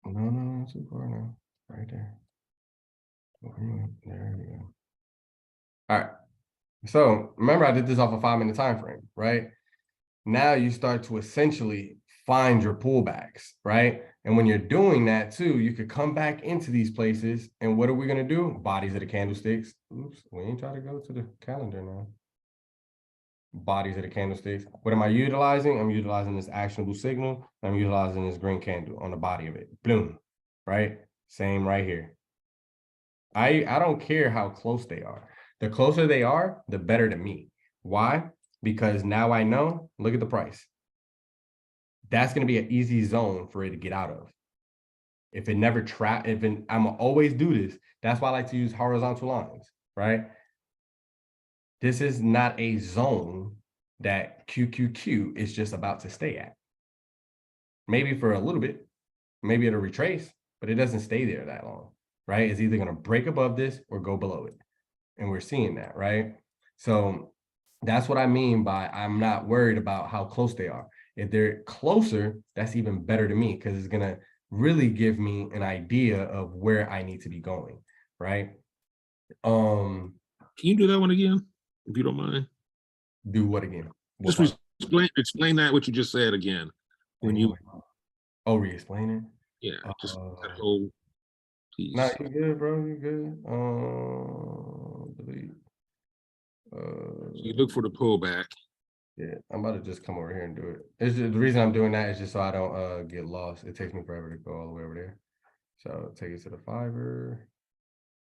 No, not too far now. Right there. There we go. All right. So remember, I did this off a 5 minute time frame, right? Now you start to essentially find your pullbacks, right? And when you're doing that too, you could come back into these places. And what are we gonna do? Bodies of the candlesticks. Oops, we ain't trying to go to the calendar now. Bodies of the candlesticks. What am I utilizing? I'm utilizing this actionable signal. I'm utilizing this green candle on the body of it. Boom, right? Same right here. I don't care how close they are. The closer they are, the better to me. Why? Because now I know, look at the price. That's going to be an easy zone for it to get out of. If it never I'm gonna always do this. That's why I like to use horizontal lines, right? This is not a zone that QQQ is just about to stay at. Maybe for a little bit, maybe it'll retrace, but it doesn't stay there that long, right? It's either gonna break above this or go below it. And we're seeing that, right? So that's what I mean by I'm not worried about how close they are. If they're closer, that's even better to me because it's gonna really give me an idea of where I need to be going, right? Can you do that one again, if you don't mind? Do what again? Just explain that what you just said again. When you re-explain it? Yeah, just that whole piece. No, you good, bro. You good. Delete. So you look for the pullback. Yeah, I'm about to just come over here and do it. It's just, the reason I'm doing that is just so I don't get lost. It takes me forever to go all the way over there. So take it to the Fiverr.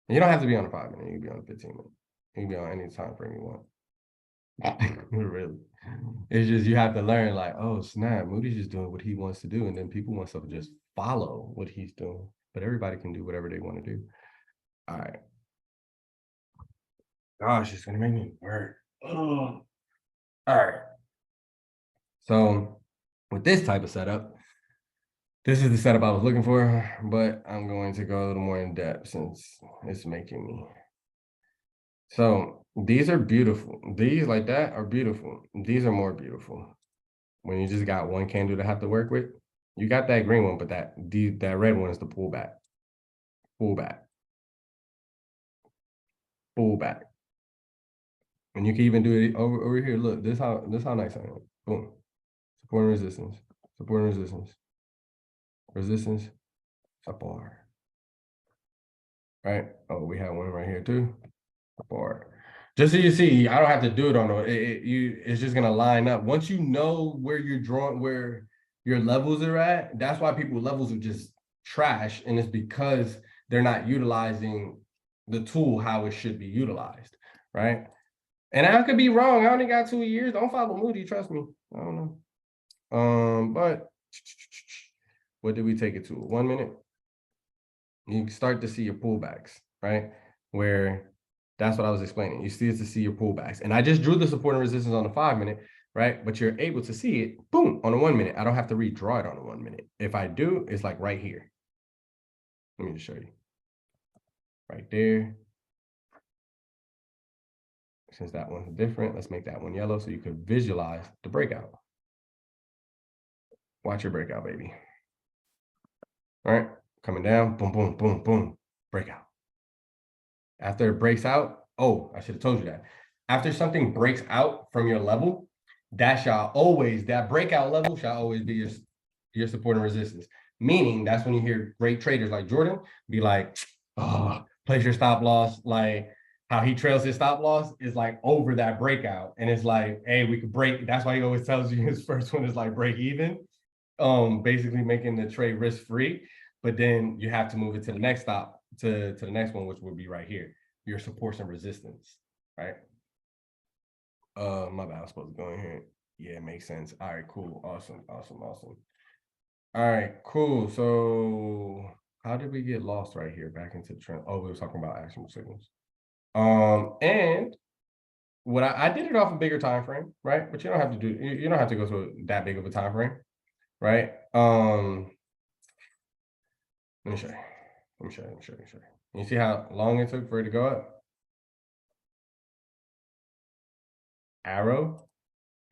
And you don't have to be on the 5 minute. You can be on the 15 minute. You can be on any time frame you want. Really. It's just you have to learn like, oh snap, Moody's just doing what he wants to do, and then people want to just follow what he's doing. But everybody can do whatever they want to do. All right. Gosh, it's gonna make me work. Oh. All right. So with this type of setup, this is the setup I was looking for, but I'm going to go a little more in depth since it's making me. So these are beautiful. These like that are beautiful. These are more beautiful. When you just got one candle to have to work with, you got that green one, but that red one is the pullback. Pullback. Pullback. And you can even do it over here. Look, this how nice I am. Boom. Support and resistance. Support and resistance. Resistance. Support. Right. Oh, we have one right here too. Support. Just so you see, I don't have to do it on it's just gonna line up. Once you know where you're drawing, where your levels are at, that's why people levels are just trash, and it's because they're not utilizing the tool how it should be utilized, right? And I could be wrong. I only got 2 years. Don't follow Moody, trust me. I don't know. But what did we take it to? 1 minute. You start to see your pullbacks, right? Where that's what I was explaining. You see it to see your pullbacks. And I just drew the support and resistance on the 5 minute, right? But you're able to see it, boom, on the 1 minute. I don't have to redraw it on the 1 minute. If I do, it's like right here. Let me just show you. Right there. Since that one's different, let's make that one yellow so you could visualize the breakout. Watch your breakout, baby. All right, coming down, boom, boom, boom, boom, breakout. After it breaks out, oh, I should have told you that. After something breaks out from your level, that breakout level shall always be your support and resistance. Meaning that's when you hear great traders like Jordan be like, oh, place your stop loss, like how he trails his stop loss is like over that breakout. And it's like, hey, we could break. That's why he always tells you his first one is like break even. basically making the trade risk-free, but then you have to move it to the next stop, to the next one, which would be right here, your supports and resistance, right? My bad, I was supposed to go in here. Yeah, it makes sense. All right, cool, awesome. All right, cool. So how did we get lost right here back into the trend? Oh, we were talking about actionable signals. And what I did it off a bigger time frame, right? But you don't have to do, you don't have to go to that big of a time frame, right? Let me show you. Let me show you. You see how long it took for it to go up? Arrow,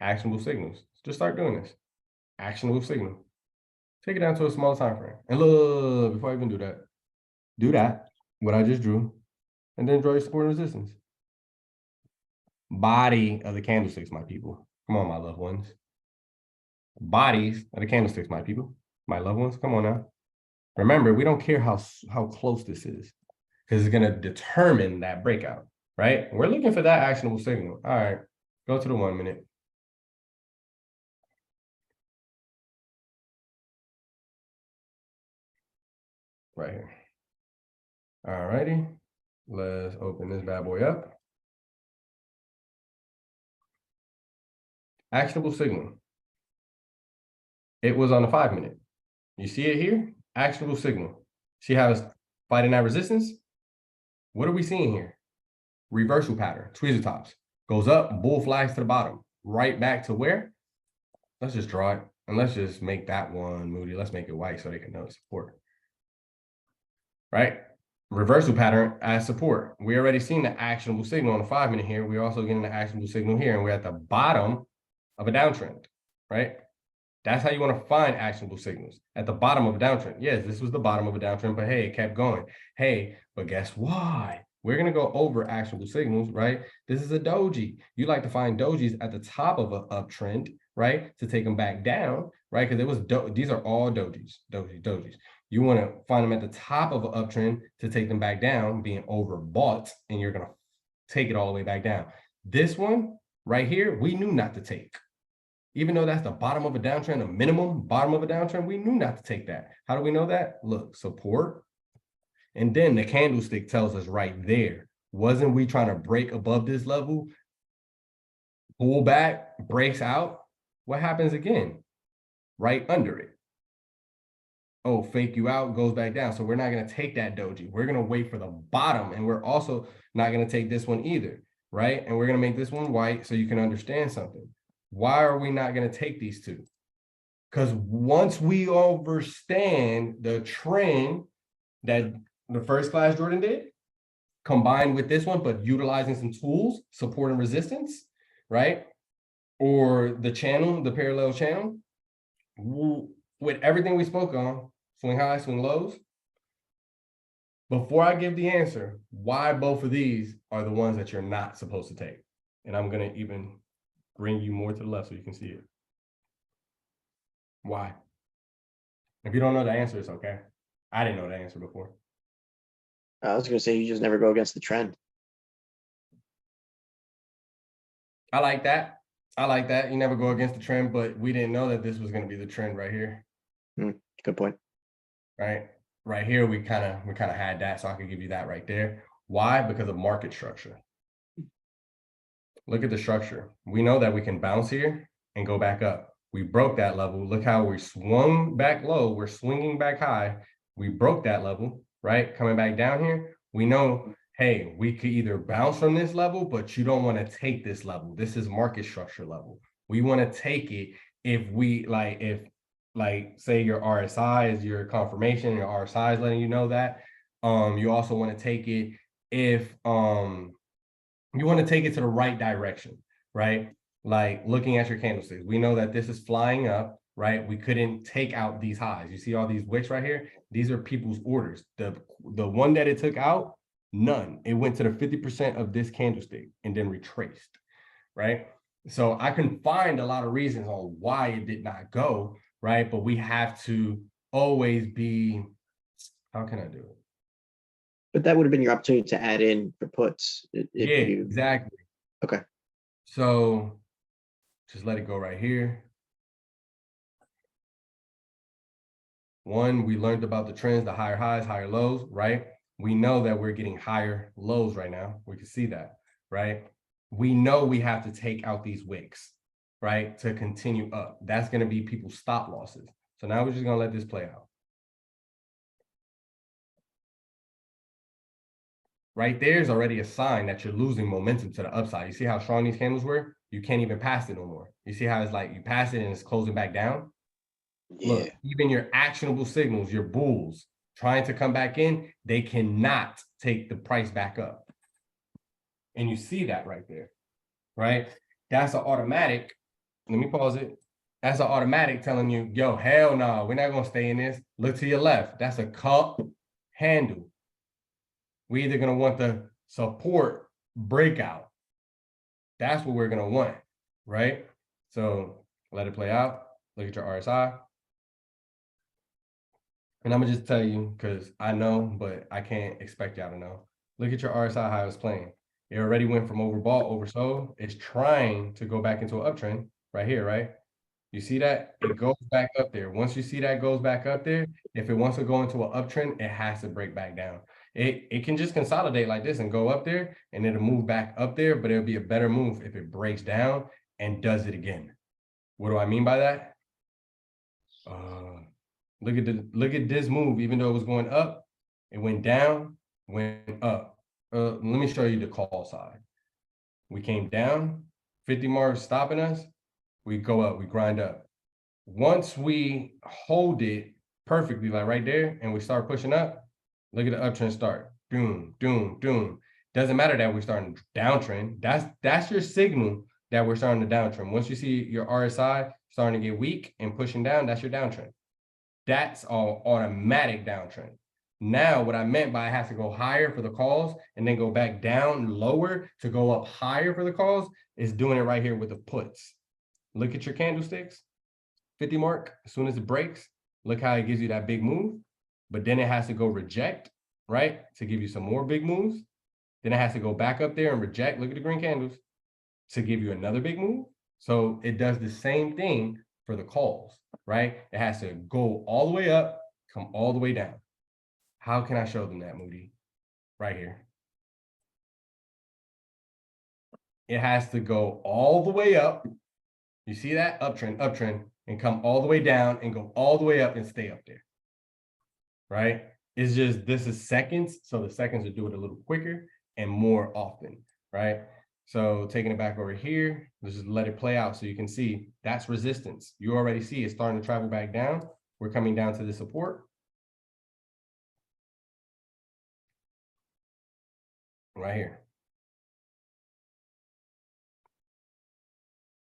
actionable signals. Just start doing this. Actionable signal. Take it down to a small time frame. And look, before I even do that, what I just drew, and then draw your support and resistance. Body of the candlesticks, my people. Come on, my loved ones. Bodies of the candlesticks, my people. My loved ones, come on now. Remember, we don't care how close this is, because it's going to determine that breakout, right? We're looking for that actionable signal. All right, go to the 1 minute. Right here. All righty, let's open this bad boy up. Actionable signal. It was on the 5 minute. You see it here? Actionable signal. See how it's fighting that resistance? What are we seeing here? Reversal pattern, tweezer tops. Goes up, bull flags to the bottom. Right back to where? Let's just draw it. And let's just make that one, Moody. Let's make it white so they can know it's support. Right? Reversal pattern as support. We already seen the actionable signal on the 5 minute here. We're also getting the actionable signal here, and we're at the bottom of a downtrend, right? That's how you want to find actionable signals, at the bottom of a downtrend. Yes, this was the bottom of a downtrend, but hey, it kept going. Hey, but guess why? We're going to go over actionable signals, right? This is a doji. You like to find dojis at the top of an uptrend, right? To take them back down, right? Because it was these are all dojis. You want to find them at the top of an uptrend to take them back down, being overbought, and you're going to take it all the way back down. This one right here, we knew not to take. Even though that's the bottom of a downtrend, the minimum bottom of a downtrend, we knew not to take that. How do we know that? Look, support. And then the candlestick tells us right there, wasn't we trying to break above this level? Pull back, breaks out. What happens again? Right under it. Oh, fake you out, goes back down. So we're not going to take that doji. We're going to wait for the bottom. And we're also not going to take this one either, right? And we're going to make this one white so you can understand something. Why are we not going to take these two? Because once we understand the trend that the first class Jordan did, combined with this one, but utilizing some tools, support and resistance, right? Or the channel, the parallel channel, with everything we spoke on, swing highs, swing lows. Before I give the answer, why both of these are the ones that you're not supposed to take. And I'm going to even bring you more to the left so you can see it. Why? If you don't know the answer, it's okay. I didn't know the answer before. I was going to say, you just never go against the trend. I like that. You never go against the trend, but we didn't know that this was going to be the trend right here. Good point. Right here, we kind of had that, so I could give you that right there. Why? Because of market structure. Look at the structure. We know that we can bounce here and go back up. We broke that level. Look how we swung back low. We're swinging back high. We broke that level, right? Coming back down here. We know, hey, we could either bounce from this level, but you don't want to take this level. This is market structure level. We want to take it if say your RSI is your confirmation, your RSI is letting you know that. You also want to take it if you want to take it to the right direction, right? Like looking at your candlesticks, we know that this is flying up, right? We couldn't take out these highs. You see all these wicks right here? These are people's orders. The one that it took out, none. It went to the 50% of this candlestick and then retraced, right? So I can find a lot of reasons on why it did not go, right? But we have to always be, how can I do it? But that would have been your opportunity to add in for puts. Exactly. Okay. So just let it go right here. One, we learned about the trends, the higher highs, higher lows, right? We know that we're getting higher lows right now. We can see that, right? We know we have to take out these wicks, right, to continue up. That's going to be people's stop losses. So now we're just going to let this play out. Right there is already a sign that you're losing momentum to the upside. You see how strong these candles were? You can't even pass it no more. You see how it's like you pass it and it's closing back down? Yeah. Look, even your actionable signals, your bulls trying to come back in, they cannot take the price back up. And you see that right there, right? That's an automatic. Let me pause it. That's an automatic telling you, yo, hell no, we're not going to stay in this. Look to your left. That's a cup handle. We're either going to want the support breakout. That's what we're going to want, right? So let it play out. Look at your RSI. And I'm going to just tell you, because I know, but I can't expect y'all to know. Look at your RSI, how it's playing. It already went from overbought, oversold. It's trying to go back into an uptrend right here, right? You see that? It goes back up there. Once you see that goes back up there, if it wants to go into an uptrend, it has to break back down. It can just consolidate like this and go up there, and it'll move back up there, but it'll be a better move if it breaks down and does it again. What do I mean by that? Look at this move. Even though it was going up, it went down, went up. Let me show you the call side. We came down, 50 marks stopping us. We go up, we grind up. Once we hold it perfectly, like right there, and we start pushing up, look at the uptrend start. Doom, doom, doom. Doesn't matter that we're starting to downtrend. That's your signal that we're starting to downtrend. Once you see your RSI starting to get weak and pushing down, that's your downtrend. That's all automatic downtrend. Now, what I meant by I have to go higher for the calls and then go back down lower to go up higher for the calls is doing it right here with the puts. Look at your candlesticks, 50 mark. As soon as it breaks, look how it gives you that big move. But then it has to go reject, right, to give you some more big moves. Then it has to go back up there and reject. Look at the green candles to give you another big move. So it does the same thing for the calls, right? It has to go all the way up, come all the way down. How can I show them that, Moody? Right here. It has to go all the way up. You see that? Uptrend, uptrend, and come all the way down and go all the way up and stay up there. Right? It's just, this is seconds. So the seconds will do it a little quicker and more often, right? So taking it back over here, let's just let it play out so you can see that's resistance. You already see it's starting to travel back down. We're coming down to the support. Right here.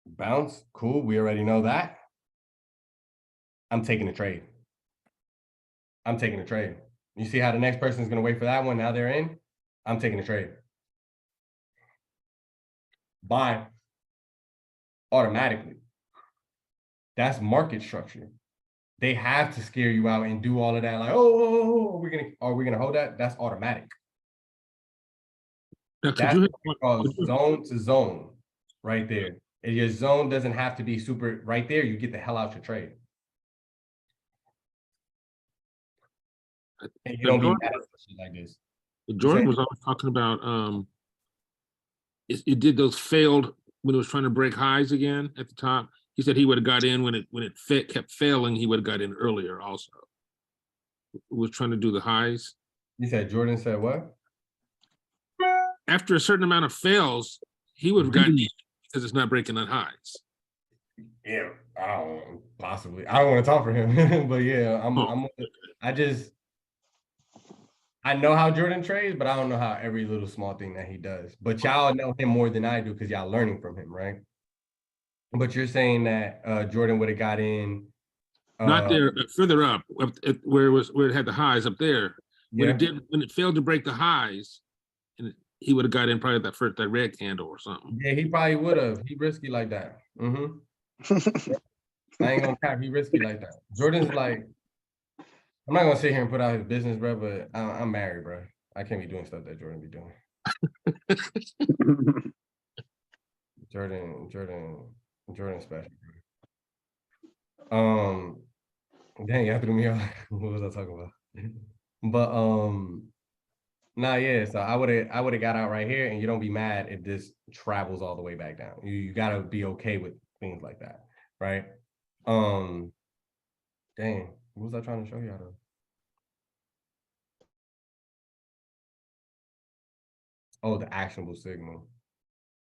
Bounce, cool, we already know that. I'm taking a trade. I'm taking a trade. You see how the next person is going to wait for that one, now they're in? I'm taking a trade. Buy automatically. That's market structure. They have to scare you out and do all of that, like, oh, are we gonna hold that? That's automatic. Now, That's called zone to zone right there. And your zone doesn't have to be super right there. You get the hell out your trade. And you don't be mad at shit like this. Jordan was always talking about it did those failed when it was trying to break highs again at the top. He said he would have got in when it kept failing. He would have got in earlier also. It was trying to do the highs. You said Jordan said what? After a certain amount of fails, he would have gotten in because it's not breaking on highs. Yeah, I don't know, possibly. I don't want to talk for him, but yeah, I know how Jordan trades, but I don't know how every little small thing that he does. But y'all know him more than I do because y'all learning from him, right? But you're saying that Jordan would have got in not there, but further up, where it had the highs up there. When it failed to break the highs, and he would have got in probably that red candle or something. Yeah, he probably would have. He risky like that. I ain't gonna cap. He risky like that. Jordan's like, I'm not gonna sit here and put out his business, bro. But I'm married, bro. I can't be doing stuff that Jordan be doing. Jordan special. Dang, you threw me off. What was I talking about? But nah, yeah. So I would have got out right here, and you don't be mad if this travels all the way back down. You gotta be okay with things like that, right? Dang, what was I trying to show you how to? Oh, the actionable signal.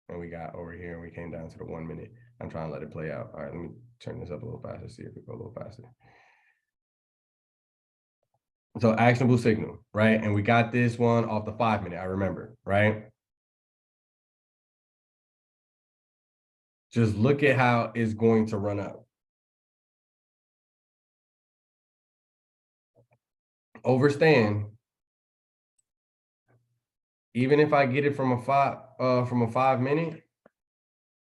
And we got over here and we came down to the 1 minute. I'm trying to let it play out. All right, let me turn this up a little faster, see if it go a little faster. So actionable signal, right? And we got this one off the 5 minute, I remember, right? Just look at how it's going to run up. Overstand. Even if I get it from a 5 minute,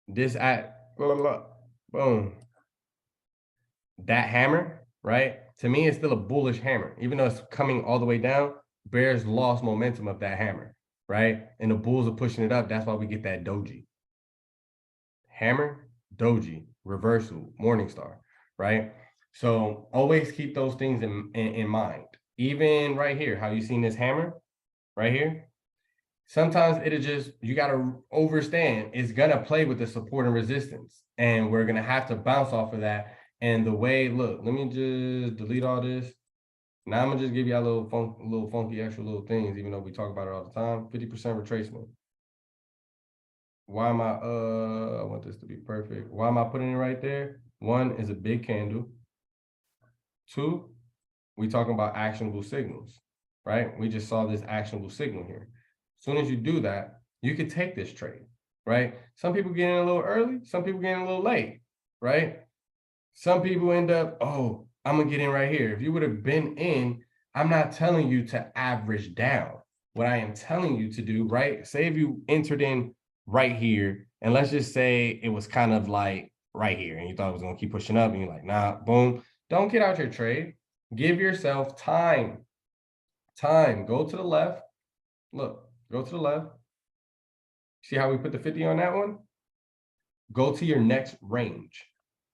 this at blah, blah, blah, boom. That hammer, right? To me, it's still a bullish hammer, even though it's coming all the way down. Bears lost momentum of that hammer, right? And the bulls are pushing it up. That's why we get that doji. Hammer, doji, reversal, morning star, right? So always keep those things in mind. Even right here, how you seen this hammer right here? Sometimes it'll just, you got to overstand, it's going to play with the support and resistance. And we're going to have to bounce off of that. And the way, look, let me just delete all this. Now I'm gonna just give you a little funky extra little things, even though we talk about it all the time. 50% retracement. Why am I want this to be perfect. Why am I putting it right there? 1 is a big candle. 2, we talking about actionable signals, right? We just saw this actionable signal here. As soon as you do that, you could take this trade, right? Some people get in a little early, some people get in a little late, right? Some people end up, oh, I'm gonna get in right here. If you would have been in, I'm not telling you to average down. What I am telling you to do, right? Say if you entered in right here, and let's just say it was kind of like right here, and you thought it was gonna keep pushing up, and you're like, nah, boom. Don't get out your trade. Give yourself time. Time. Go to the left. Look, go to the left. See how we put the 50 on that one? Go to your next range,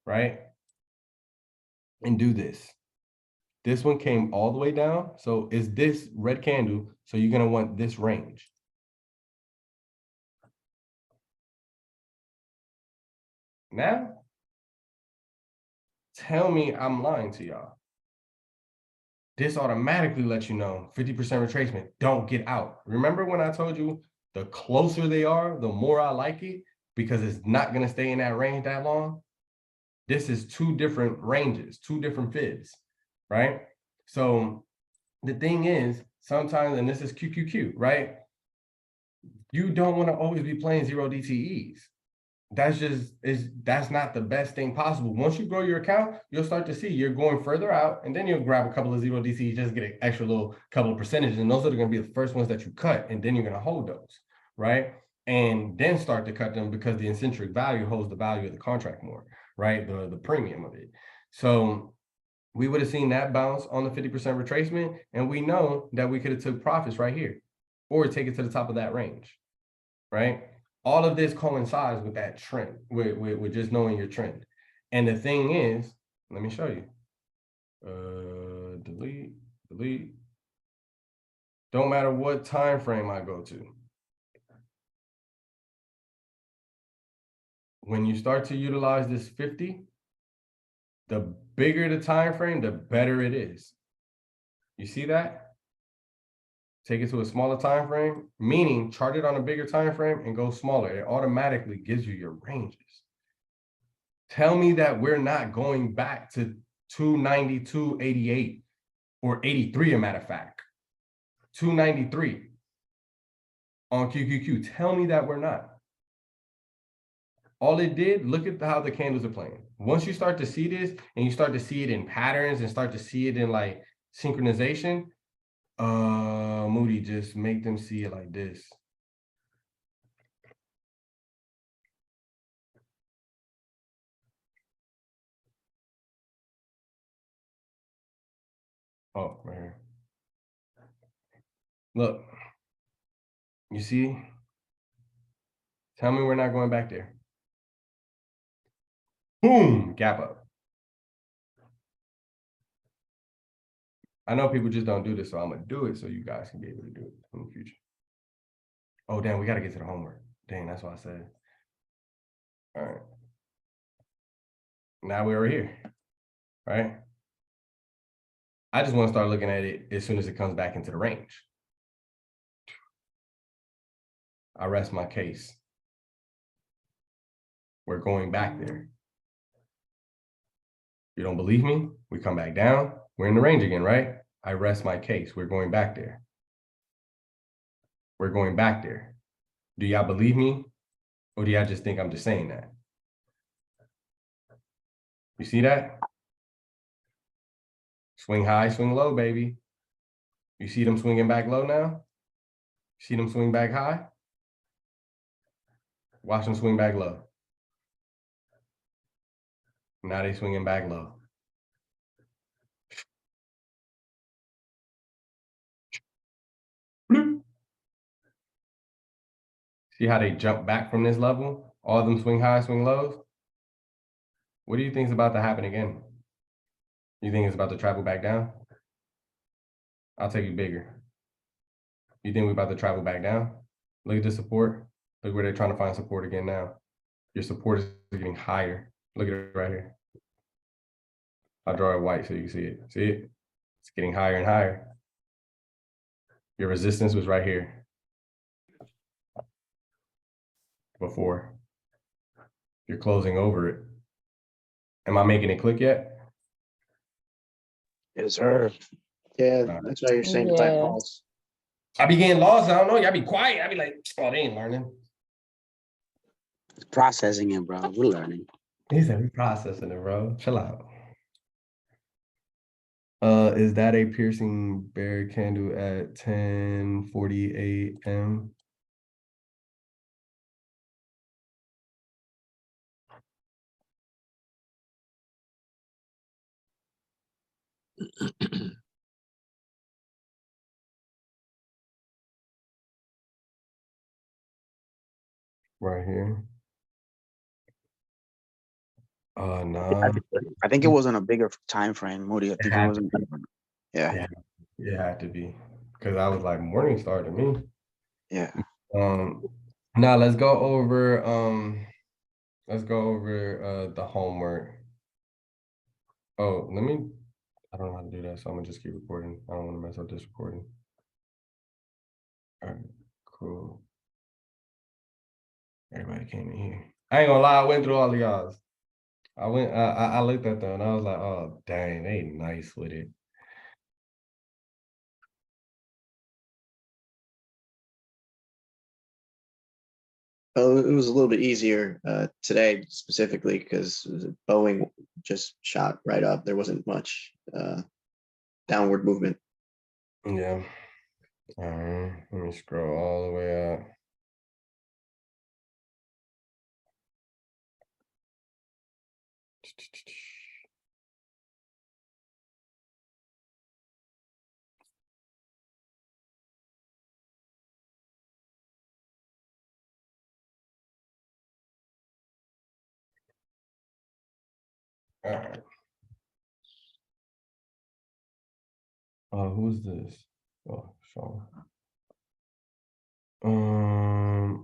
right? And do this. This one came all the way down. So is this red candle? So you're going to want this range. Now, tell me I'm lying to y'all. This automatically lets you know 50% retracement. Don't get out. Remember when I told you the closer they are, the more I like it because it's not going to stay in that range that long? This is 2 different ranges, 2 different fibs, right? So the thing is, sometimes, and this is QQQ, right? You don't want to always be playing 0 DTEs. That's not the best thing possible. Once you grow your account, you'll start to see you're going further out, and then you'll grab a couple of 0 DTEs, just get an extra little couple of percentages, and those are going to be the first ones that you cut, and then you're going to hold those, right? And then start to cut them because the intrinsic value holds the value of the contract more, right? The premium of it. So we would have seen that bounce on the 50% retracement, and we know that we could have took profits right here, or take it to the top of that range, right? All of this coincides with that trend, with just knowing your trend. And the thing is, let me show you. Delete. Don't matter what time frame I go to. When you start to utilize this 50, the bigger the time frame, the better it is. You see that? Take it to a smaller time frame, meaning chart it on a bigger time frame and go smaller. It automatically gives you your ranges. Tell me that we're not going back to 292, 88, or 83, a matter of fact. 293 on QQQ. Tell me that we're not. All it did, look at how the candles are playing. Once you start to see this and you start to see it in patterns and start to see it in like synchronization, Moody, just make them see it like this. Oh, right here. Look, you see? Tell me we're not going back there. Boom, gap up. I know people just don't do this, so I'm gonna do it so you guys can be able to do it in the future. Oh, damn, we gotta get to the homework. Dang, that's what I said. All right. Now we're over here, right? I just want to start looking at it as soon as it comes back into the range. I rest my case. We're going back there. You don't believe me? We come back down. We're in the range again, right? I rest my case. We're going back there. We're going back there. Do y'all believe me? Or do y'all just think I'm just saying that? You see that? Swing high, swing low, baby. You see them swinging back low now? You see them swing back high? Watch them swing back low. Now they swinging back low. See how they jump back from this level? All of them swing high, swing lows. What do you think is about to happen again? You think it's about to travel back down? I'll take it bigger. You think we're about to travel back down? Look at the support. Look where they're trying to find support again now. Your support is getting higher. Look at it right here. I'll draw it white so you can see it. See it? It's getting higher and higher. Your resistance was right here before. You're closing over it. Am I making it click yet? Yes, sir. Yeah, that's why you're saying to buy Yeah. calls. I be getting lost. I don't know. Y'all be quiet. I be like, oh, they ain't learning. Processing it, bro. We're learning. He said we processing it, bro. Chill out. Is that a piercing bear candle at 10:48 m? Right here. No. I think it was on a bigger time frame, Moody. I think it had wasn't. Yeah, Yeah, it had to be. Because I was like, morning star to me. yeah. Now let's go over the homework. Oh, I don't know how to do that, so I'm gonna just keep recording. I don't want to mess up this recording. All right, cool. Everybody came in here. I ain't gonna lie, I went through all of y'all's. I looked at them and I was like, oh dang, they nice with it. Oh, it was a little bit easier today specifically because Boeing just shot right up. There wasn't much downward movement. Yeah. All right, let me scroll all the way up. All right. Who's this? Oh, Sean.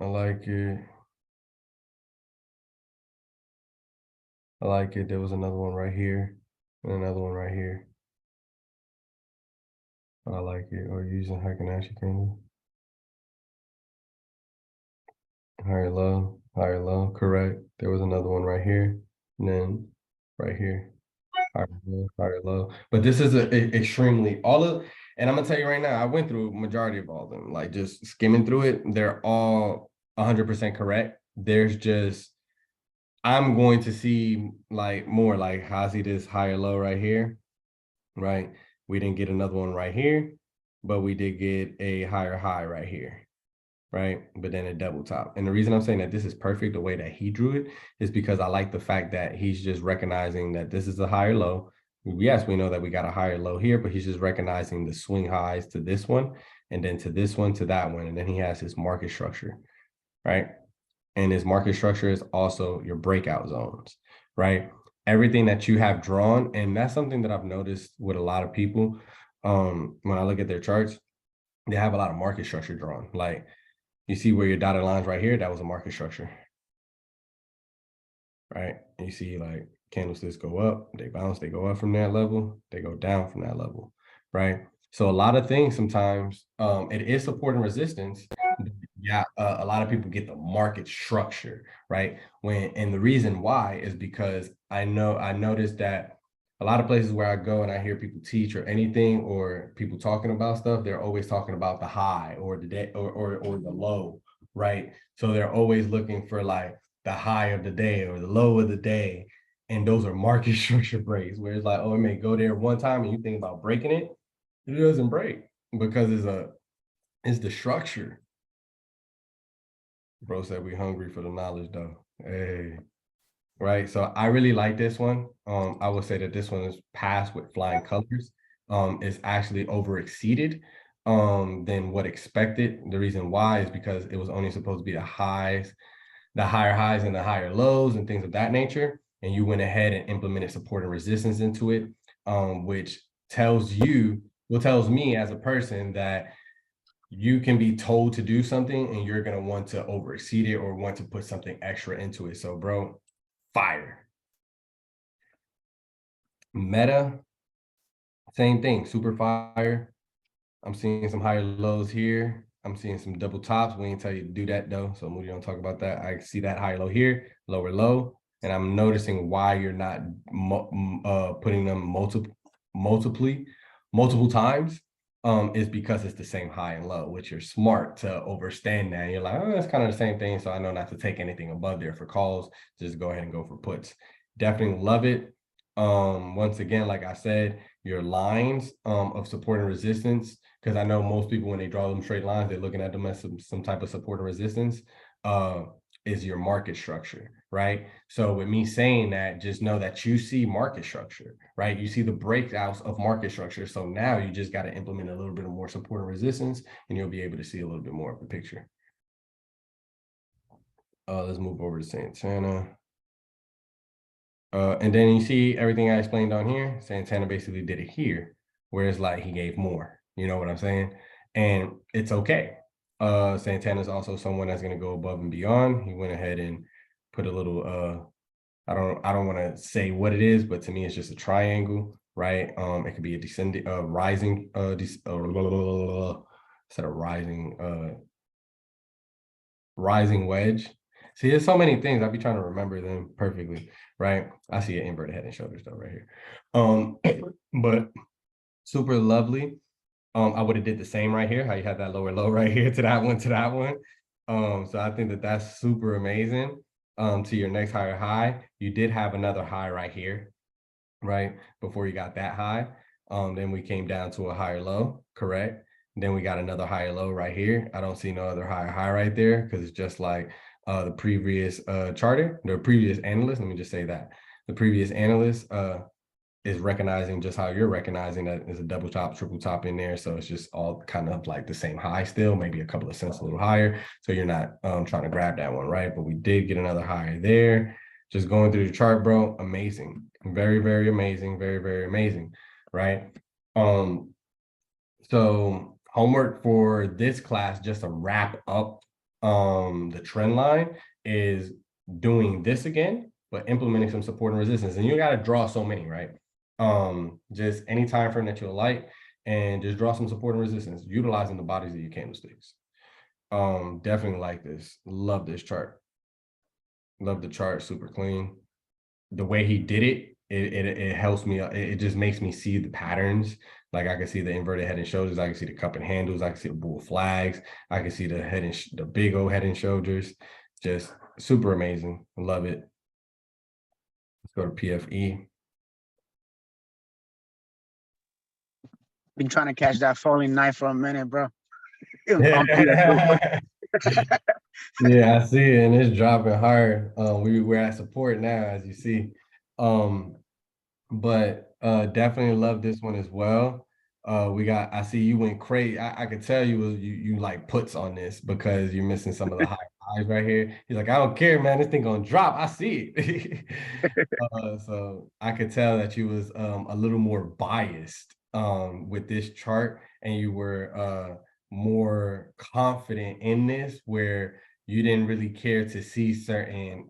I like it. I like it. There was another one right here and another one right here. I like it. Or using Heikenashe candle. Higher low, correct. There was another one right here, and then right here. Higher low. But this is extremely and I'm gonna tell you right now, I went through majority of all of them, like just skimming through it. They're all 100% correct. There's just, I'm going to see like more like how I see this higher low right here, right? We didn't get another one right here, but we did get a higher high right here, right? But then a double top. And the reason I'm saying that this is perfect the way that he drew it is because I like the fact that he's just recognizing that this is a higher low. Yes, we know that we got a higher low here, but he's just recognizing the swing highs to this one, and then to this one, to that one. And then he has his market structure, right? And his market structure is also your breakout zones, right? Everything that you have drawn, and that's something that I've noticed with a lot of people. when I look at their charts, they have a lot of market structure drawn. Like you see where your dotted lines right here, that was a market structure. Right? And you see like candlesticks go up, they bounce, they go up from that level, they go down from that level, right? So a lot of things sometimes it is support and resistance. Yeah, a lot of people get the market structure, right? And the reason why is because I noticed that a lot of places where I go and I hear people teach or anything or people talking about stuff, they're always talking about the high or the day or the low, right? So they're always looking for like the high of the day or the low of the day. And those are market structure breaks where it's like, oh, it may go there one time and you think about breaking it, it doesn't break because it's the structure. Bro said we hungry for the knowledge though. Hey, right. So I really like this one. I would say that this one is passed with flying colors. It's actually over exceeded than what expected. The reason why is because it was only supposed to be the higher highs and the higher lows and things of that nature. And you went ahead and implemented support and resistance into it, which tells me as a person that you can be told to do something and you're going to want to over exceed it or want to put something extra into it. So bro, fire. Meta, same thing, super fire. I'm seeing some higher lows here. I'm seeing some double tops. We ain't tell you to do that though. So Moody don't talk about that. I see that high low here, lower low. And I'm noticing why you're not putting them multiple times. Is because it's the same high and low, which you're smart to overstand that. You're like, oh, it's kind of the same thing. So I know not to take anything above there for calls. Just go ahead and go for puts. Definitely love it. Once again, like I said, your lines of support and resistance, because I know most people when they draw them straight lines, they're looking at them as some type of support and resistance, is your market structure, right? So with me saying that, just know that you see market structure, right? You see the breakouts of market structure. So now you just got to implement a little bit of more support and resistance, and you'll be able to see a little bit more of the picture. Let's move over to Santana. And then you see everything I explained on here. Santana basically did it here, whereas like he gave more, you know what I'm saying? And it's okay. Santana is also someone that's going to go above and beyond. He went ahead and put a little, I don't want to say what it is, but to me, it's just a triangle, right? It could be a descending, rising, instead of rising wedge. See, there's so many things. I'll be trying to remember them perfectly, right? I see an inverted head and shoulders though right here. But super lovely. I would have did the same right here, how you had that lower low right here to that one. So I think that that's super amazing. To your next higher high, you did have another high right here, right? Before you got that high. Then we came down to a higher low, correct? Then we got another higher low right here. I don't see no other higher high right there because it's just like the previous charter, the previous analyst. Let me just say that the previous analyst is recognizing just how you're recognizing that there's a double top, triple top in there. So it's just all kind of like the same high still, maybe a couple of cents a little higher. So you're not trying to grab that one, right? But we did get another higher there. Just going through the chart, bro, amazing. Very, very amazing. Very, very amazing, right? So homework for this class, just to wrap up the trend line, is doing this again, but implementing some support and resistance. And you got to draw so many, right? Just any time frame that you like, and just draw some support and resistance, utilizing the bodies of your candlesticks. Definitely like this. Love this chart. Love the chart, super clean. The way he did it, it helps me. It just makes me see the patterns. Like I can see the inverted head and shoulders. I can see the cup and handles. I can see the bull flags. I can see the head and the big old head and shoulders. Just super amazing. Love it. Let's go to PFE. Been trying to catch that falling knife for a minute, bro. Yeah, yeah, I see it, and it's dropping hard. We're at support now, as you see. But definitely love this one as well. I see you went crazy. I could tell you like puts on this because you're missing some of the high highs right here. He's like, I don't care, man. This thing gonna drop. I see it. So I could tell that you was a little more biased with this chart, and you were more confident in this, where you didn't really care to see certain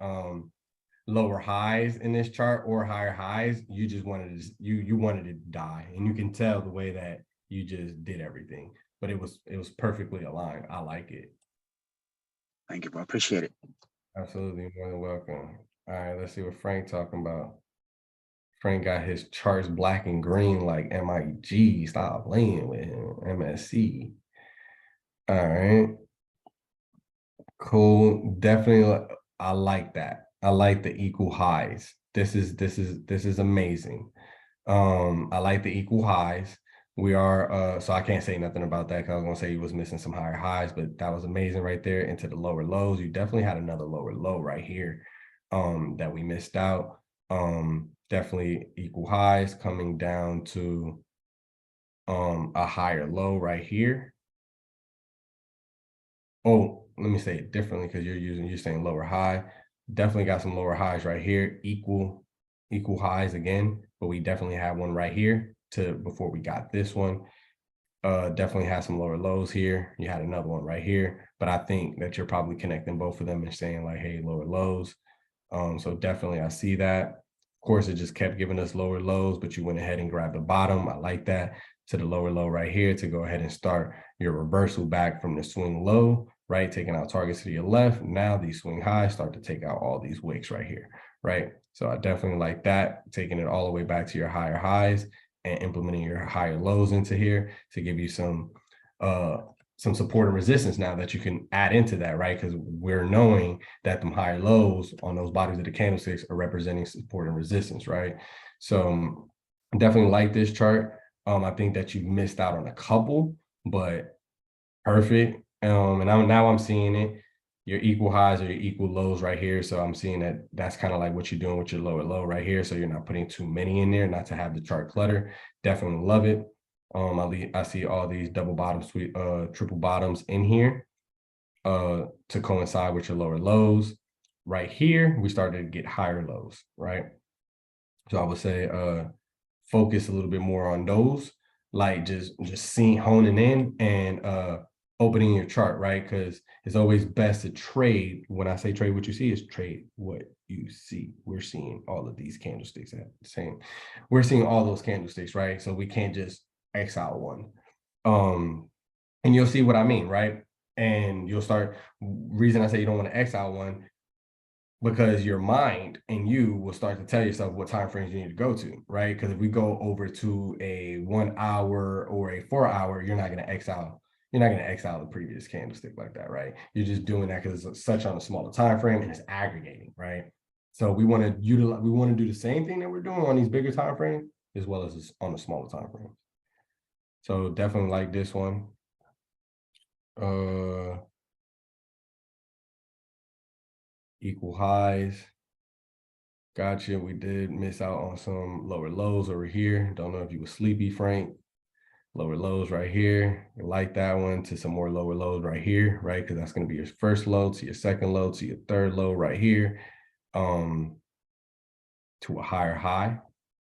lower highs in this chart or higher highs. You just wanted to you wanted to die, and you can tell the way that you just did everything, but it was perfectly aligned. I like it. Thank you, bro. Appreciate it. Absolutely, more than welcome. All right, let's see what Frank talking about. Frank got his charts black and green like MIG. Stop playing with him. MSC. All right. Cool. Definitely, I like that. I like the equal highs. This is amazing. I like the equal highs. We are so I can't say nothing about that, because I was gonna say he was missing some higher highs, but that was amazing right there. Into the lower lows, you definitely had another lower low right here that we missed out. Definitely equal highs coming down to a higher low right here. Oh, let me say it differently, because you're saying lower high. Definitely got some lower highs right here, equal highs again, but we definitely had one right here before we got this one. Definitely had some lower lows here. You had another one right here, but I think that you're probably connecting both of them and saying like, hey, lower lows. So definitely I see that. Of course, it just kept giving us lower lows, but you went ahead and grabbed the bottom. I like that, to the lower low right here, to go ahead and start your reversal back from the swing low, right? Taking out targets to your left. Now these swing highs start to take out all these wicks right here, right? So I definitely like that, taking it all the way back to your higher highs and implementing your higher lows into here to give you some support and resistance now that you can add into that, right? Because we're knowing that them higher lows on those bodies of the candlesticks are representing support and resistance, right? So definitely like this chart. I think that you missed out on a couple, but perfect. And now I'm seeing it. Your equal highs or your equal lows right here. So I'm seeing that that's kind of like what you're doing with your lower low right here. So you're not putting too many in there, not to have the chart clutter. Definitely love it. I see all these double bottoms, triple bottoms in here to coincide with your lower lows. Right here, we started to get higher lows, right? So I would say focus a little bit more on those, like just honing in and opening your chart, right? Because it's always best to trade. When I say trade what you see, is trade what you see. We're seeing all of these candlesticks at the same. We're seeing all those candlesticks, right? So we can't just X out one. And you'll see what I mean, right? And you'll start. Reason I say you don't want to X out one, because your mind and you will start to tell yourself what time frames you need to go to, right? Because if we go over to a 1 hour or a 4 hour, you're not going to X out. You're not going to X out the previous candlestick like that, right? You're just doing that because it's such on a smaller time frame and it's aggregating, right? So we want to utilize. We want to do the same thing that we're doing on these bigger time frames as well as on the smaller time frames. So definitely like this one. Equal highs. Gotcha. We did miss out on some lower lows over here. Don't know if you were sleepy, Frank. Lower lows right here. You like that one, to some more lower lows right here, right? Because that's going to be your first low to your second low to your third low right here, to a higher high,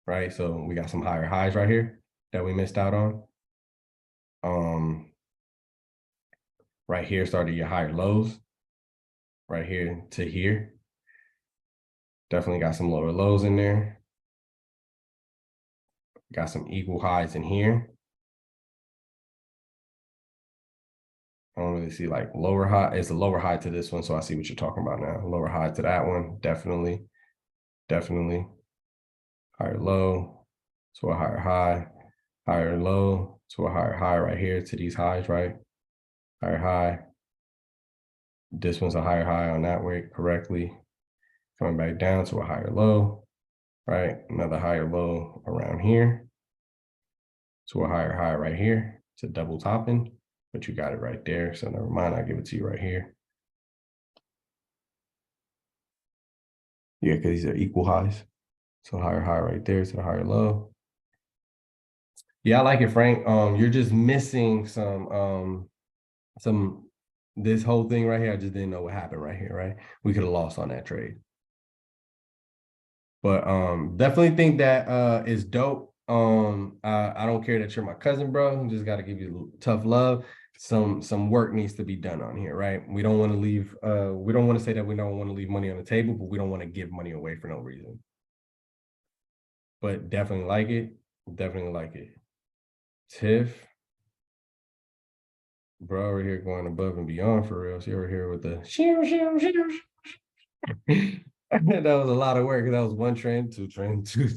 right? So we got some higher highs right here that we missed out on. Right here started your higher lows, right here to here. Definitely got some lower lows in there. Got some equal highs in here. I don't really see like lower high. It's a lower high to this one, so I see what you're talking about now. Lower high to that one, definitely. Higher low to a higher high. Higher low to a higher high right here to these highs, right? Higher high. This one's a higher high on that way correctly. Coming back down to a higher low, right? Another higher low around here to a higher high right here to double topping, but you got it right there. So never mind, I'll give it to you right here. Yeah, because these are equal highs. So higher high right there to the higher low. Yeah, I like it, Frank. You're just missing some this whole thing right here. I just didn't know what happened right here, right? We could have lost on that trade. But definitely think that is dope. I don't care that you're my cousin, bro. I just got to give you tough love. Some work needs to be done on here, right? We don't want to leave, we don't want to say that we don't want to leave money on the table, but we don't want to give money away for no reason. But definitely like it. Definitely like it. Tiff. Bro, over here going above and beyond for real. So you're over here with the that was a lot of work. That was one trend, two trend, two.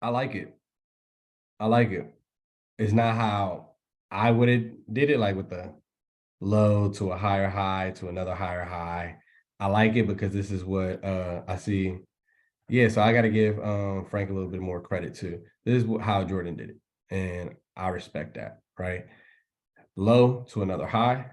I like it. I like it. It's not how I would have did it, like with the low to a higher high to another higher high. I like it because this is what I see. Yeah, so I got to give Frank a little bit more credit too. This is how Jordan did it, and I respect that, right? Low to another high,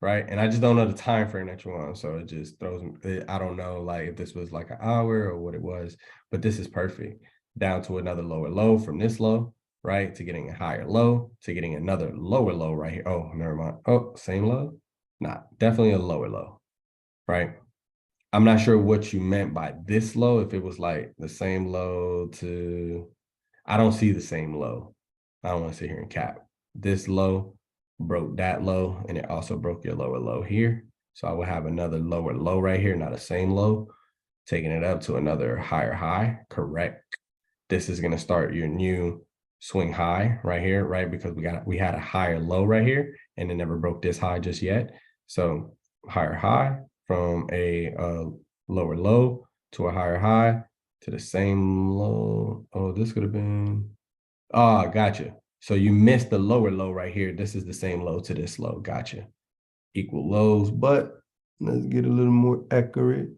right? And I just don't know the time frame that you're on, so it just throws me. I don't know, like if this was like an hour or what it was, but this is perfect. Down to another lower low from this low, right? To getting a higher low, to getting another lower low right here. Oh, never mind. Oh, same low? Nah, definitely a lower low, right? I'm not sure what you meant by this low, if it was like the same low to, I don't see the same low. I don't want to sit here and cap. This low broke that low, and it also broke your lower low here. So I will have another lower low right here, not the same low, taking it up to another higher high, correct. This is going to start your new swing high right here, right? Because we had a higher low right here, and it never broke this high just yet. So higher high from a lower low to a higher high to the same low. Oh, this could have been, oh, gotcha. So you missed the lower low right here. This is the same low to this low. Gotcha. Equal lows, but let's get a little more accurate.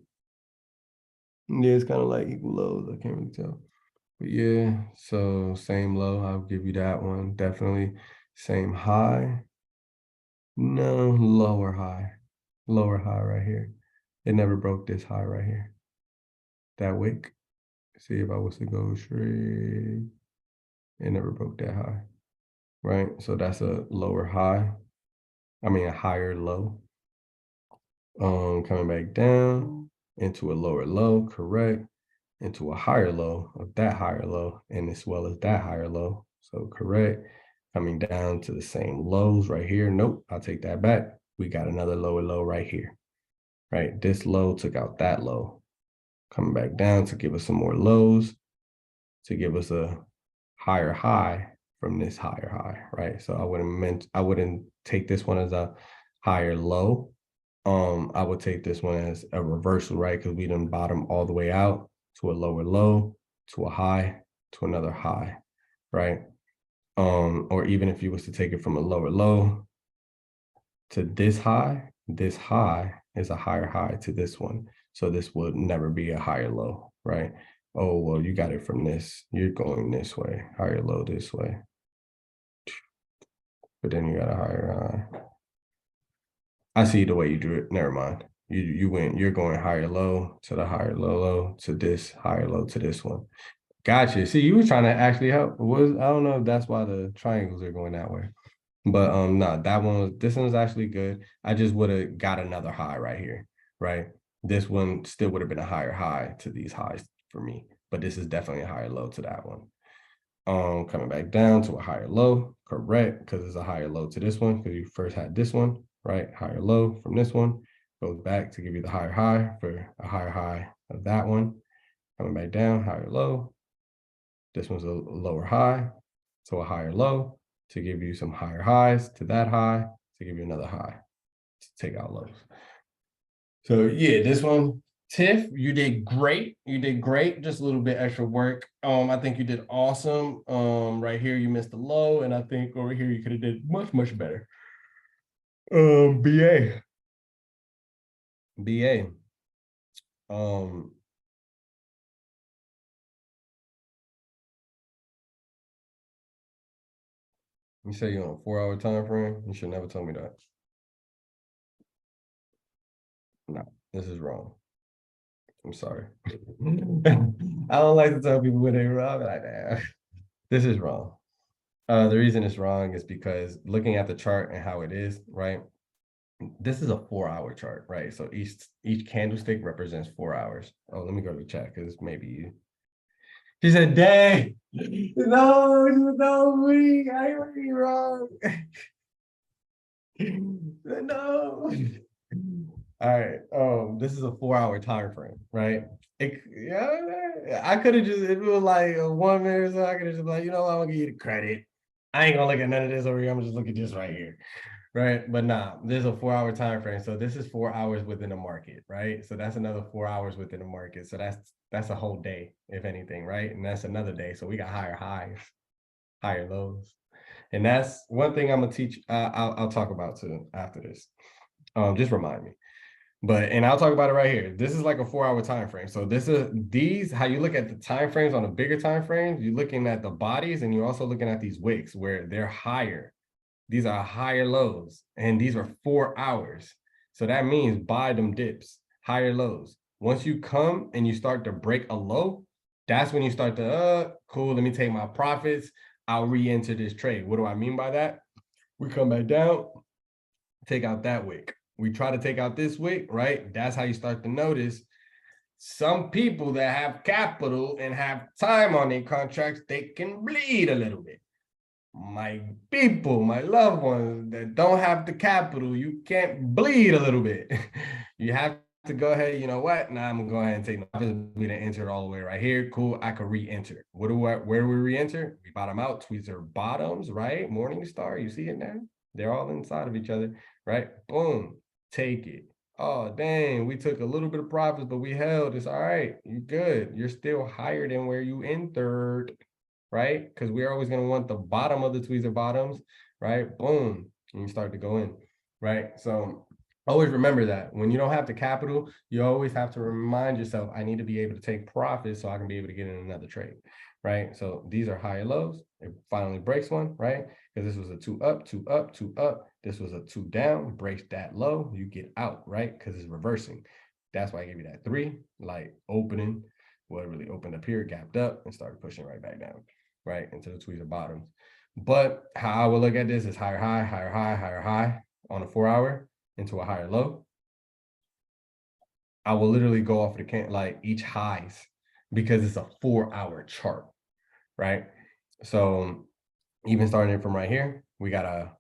Yeah, it's kind of like equal lows. I can't really tell. But yeah, so same low. I'll give you that one. Definitely. Same high. No, lower high. Lower high right here. It never broke this high right here. That wick. See if I was to go straight. It never broke that high. Right? So that's a lower high. I mean a higher low. Coming back down into a lower low, correct. Into a higher low of that higher low, and as well as that higher low. So correct. Coming down to the same lows right here. Nope, I'll take that back. We got another lower low right here. Right? This low took out that low. Coming back down to give us some more lows, to give us a higher high from this higher high, right? So I wouldn't take this one as a higher low. I would take this one as a reversal, right? Because we done bottom all the way out to a lower low, to a high, to another high, right? Or even if you was to take it from a lower low to this high is a higher high to this one. So this would never be a higher low, right? Oh, well, you got it from this. You're going this way, higher low this way. But then you got a higher high. I see the way you drew it. Never mind. You're going higher low to the higher low to this higher low to this one. Gotcha. See, you were trying to actually help. I don't know if that's why the triangles are going that way. But no, this one was actually good. I just would have got another high right here, right? This one still would have been a higher high to these highs for me, but this is definitely a higher low to that one. Coming back down to a higher low, correct, because it's a higher low to this one, because you first had this one, right? Higher low from this one, goes back to give you the higher high for a higher high of that one. Coming back down, higher low. This one's a lower high to a higher low to give you some higher highs to that high to give you another high to take out lows. So yeah, this one, Tiff, you did great. You did great. Just a little bit extra work. I think you did awesome. Right here you missed the low, and I think over here you could have did much better. BA. You say you're on a 4-hour time frame? You should never tell me that. No, this is wrong. I'm sorry. I don't like to tell people when they're wrong. Like, nah, this is wrong. The reason it's wrong is because looking at the chart and how it is, right? this is a 4-hour chart, right? So each candlestick represents 4 hours. Oh, let me go to chat because maybe you. She said, "Dang, no, me, I heard you wrong." No. All right. This is a 4-hour time frame, right? Yeah, I could have just, if it was like a 1 minute or so, I could have just like, you know, I'm gonna give you the credit. I ain't gonna look at none of this over here. I'm just looking at this right here. Right. But nah, this is a 4-hour time frame. So this is 4 hours within the market, right? So that's another 4 hours within the market. So that's a whole day, if anything, right? And that's another day. So we got higher highs, higher lows. And that's one thing I'm gonna teach. I'll talk about too after this. Just remind me. And I'll talk about it right here. This is like a 4-hour time frame. So how you look at the time frames on a bigger time frame, you're looking at the bodies and you're also looking at these wicks where they're higher. These are higher lows, and these are 4 hours. So that means buy them dips, higher lows. Once you come and you start to break a low, that's when you start to, cool, let me take my profits. I'll re-enter this trade. What do I mean by that? We come back down, take out that wick. We try to take out this wick, right? That's how you start to notice some people that have capital and have time on their contracts, they can bleed a little bit. My people, my loved ones that don't have the capital, you can't bleed a little bit. You have to go ahead, you know what? Now I'm gonna go ahead and take me to enter it all the way right here. Cool, I could re-enter. Where do we re-enter? We bottom out, tweets are bottoms, right? Morningstar, you see it now? They're all inside of each other, right? Boom, take it. Oh, dang, we took a little bit of profits, but we held. It's all right, you good. You're still higher than where you entered. Right? Because we're always going to want the bottom of the tweezer bottoms, right? Boom, and you start to go in, right? So always remember that when you don't have the capital, you always have to remind yourself, I need to be able to take profits so I can be able to get in another trade, right? So these are higher lows. It finally breaks one, right? Because this was a 2 up, 2 up, 2 up. This was a 2 down, breaks that low, you get out, right? Because it's reversing. That's why I gave you that 3, like opening, well, it really opened up here, gapped up, and started pushing right back down, right, into the tweezer bottoms. But how I would look at this is higher high, higher high, higher high on a 4-hour into a higher low. I will literally go off of like each highs because it's a 4-hour chart, right? So even starting from right here, we got a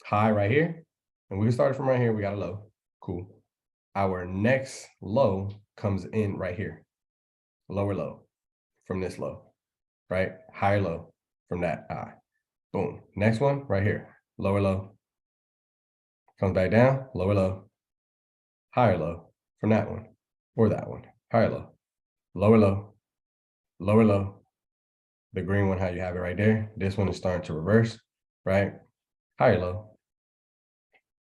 high right here, and we started from right here, we got a low. Cool. Our next low comes in right here, lower low from this low, right? Higher low from that high. Boom. Next one right here, lower low. Comes back down, lower low, higher low from that one or that one, higher low, lower low, lower low. The green one, how you have it right there. This one is starting to reverse, right? Higher low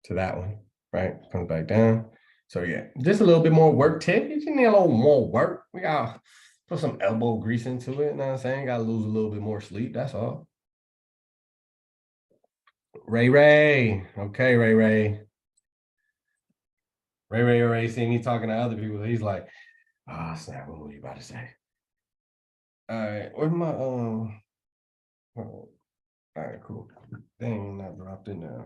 to that one, right? Comes back down. So yeah, just a little bit more work tip. You just need a little more work. We got put some elbow grease into it. You know what I'm saying? Got to lose a little bit more sleep. That's all. Ray. Okay, Ray. Ray, see me talking to other people. He's like, snap, what were you about to say? All right, where's my, all right, cool. Dang, not dropped in now.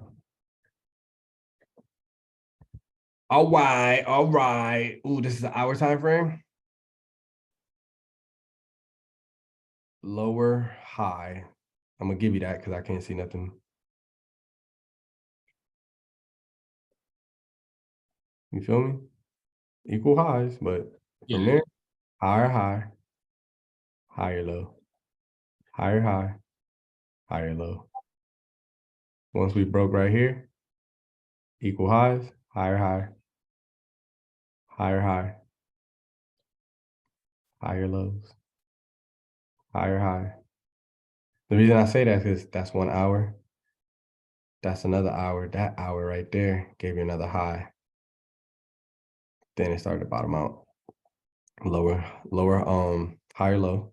All right. Ooh, this is the hour time frame. Lower, high. I'm gonna give you that because I can't see nothing. You feel me? Equal highs, but from there, higher high, higher low, higher high, higher low. Once we broke right here, equal highs, higher high, higher high, higher lows, higher high. The reason I say that is because that's 1 hour. That's another hour. That hour right there gave you another high. Then it started to bottom out. Lower, higher low.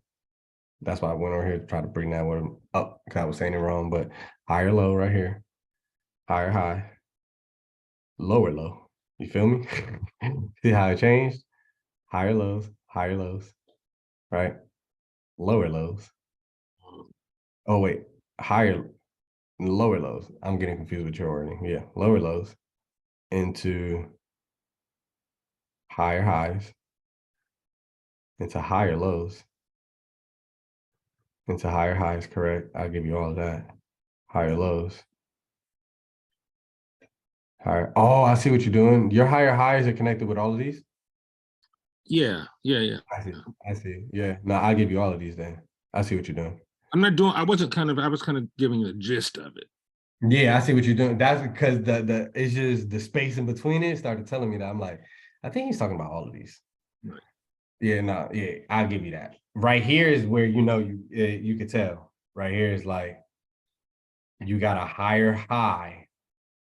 That's why I went over here to try to bring that one up because I was saying it wrong, but higher low right here, higher high, lower low. You feel me? See how it changed? Higher lows, right? Lower lows. Oh, wait, higher, lower lows. I'm getting confused with your wording. Yeah, lower lows, into higher highs, into higher lows, into higher highs, correct? I'll give you all of that. Higher lows. Higher. Oh, I see what you're doing. Your higher highs are connected with all of these? Yeah. I see. I see. Yeah. No, I'll give you all of these then. I see what you're doing. I was kind of giving the gist of it. Yeah, I see what you're doing. That's because the it's just the space in between it started telling me that. I'm like, I think he's talking about all of these. Right. Yeah, no, yeah, I'll give you that. Right here is where you could tell. Right here is like you got a higher high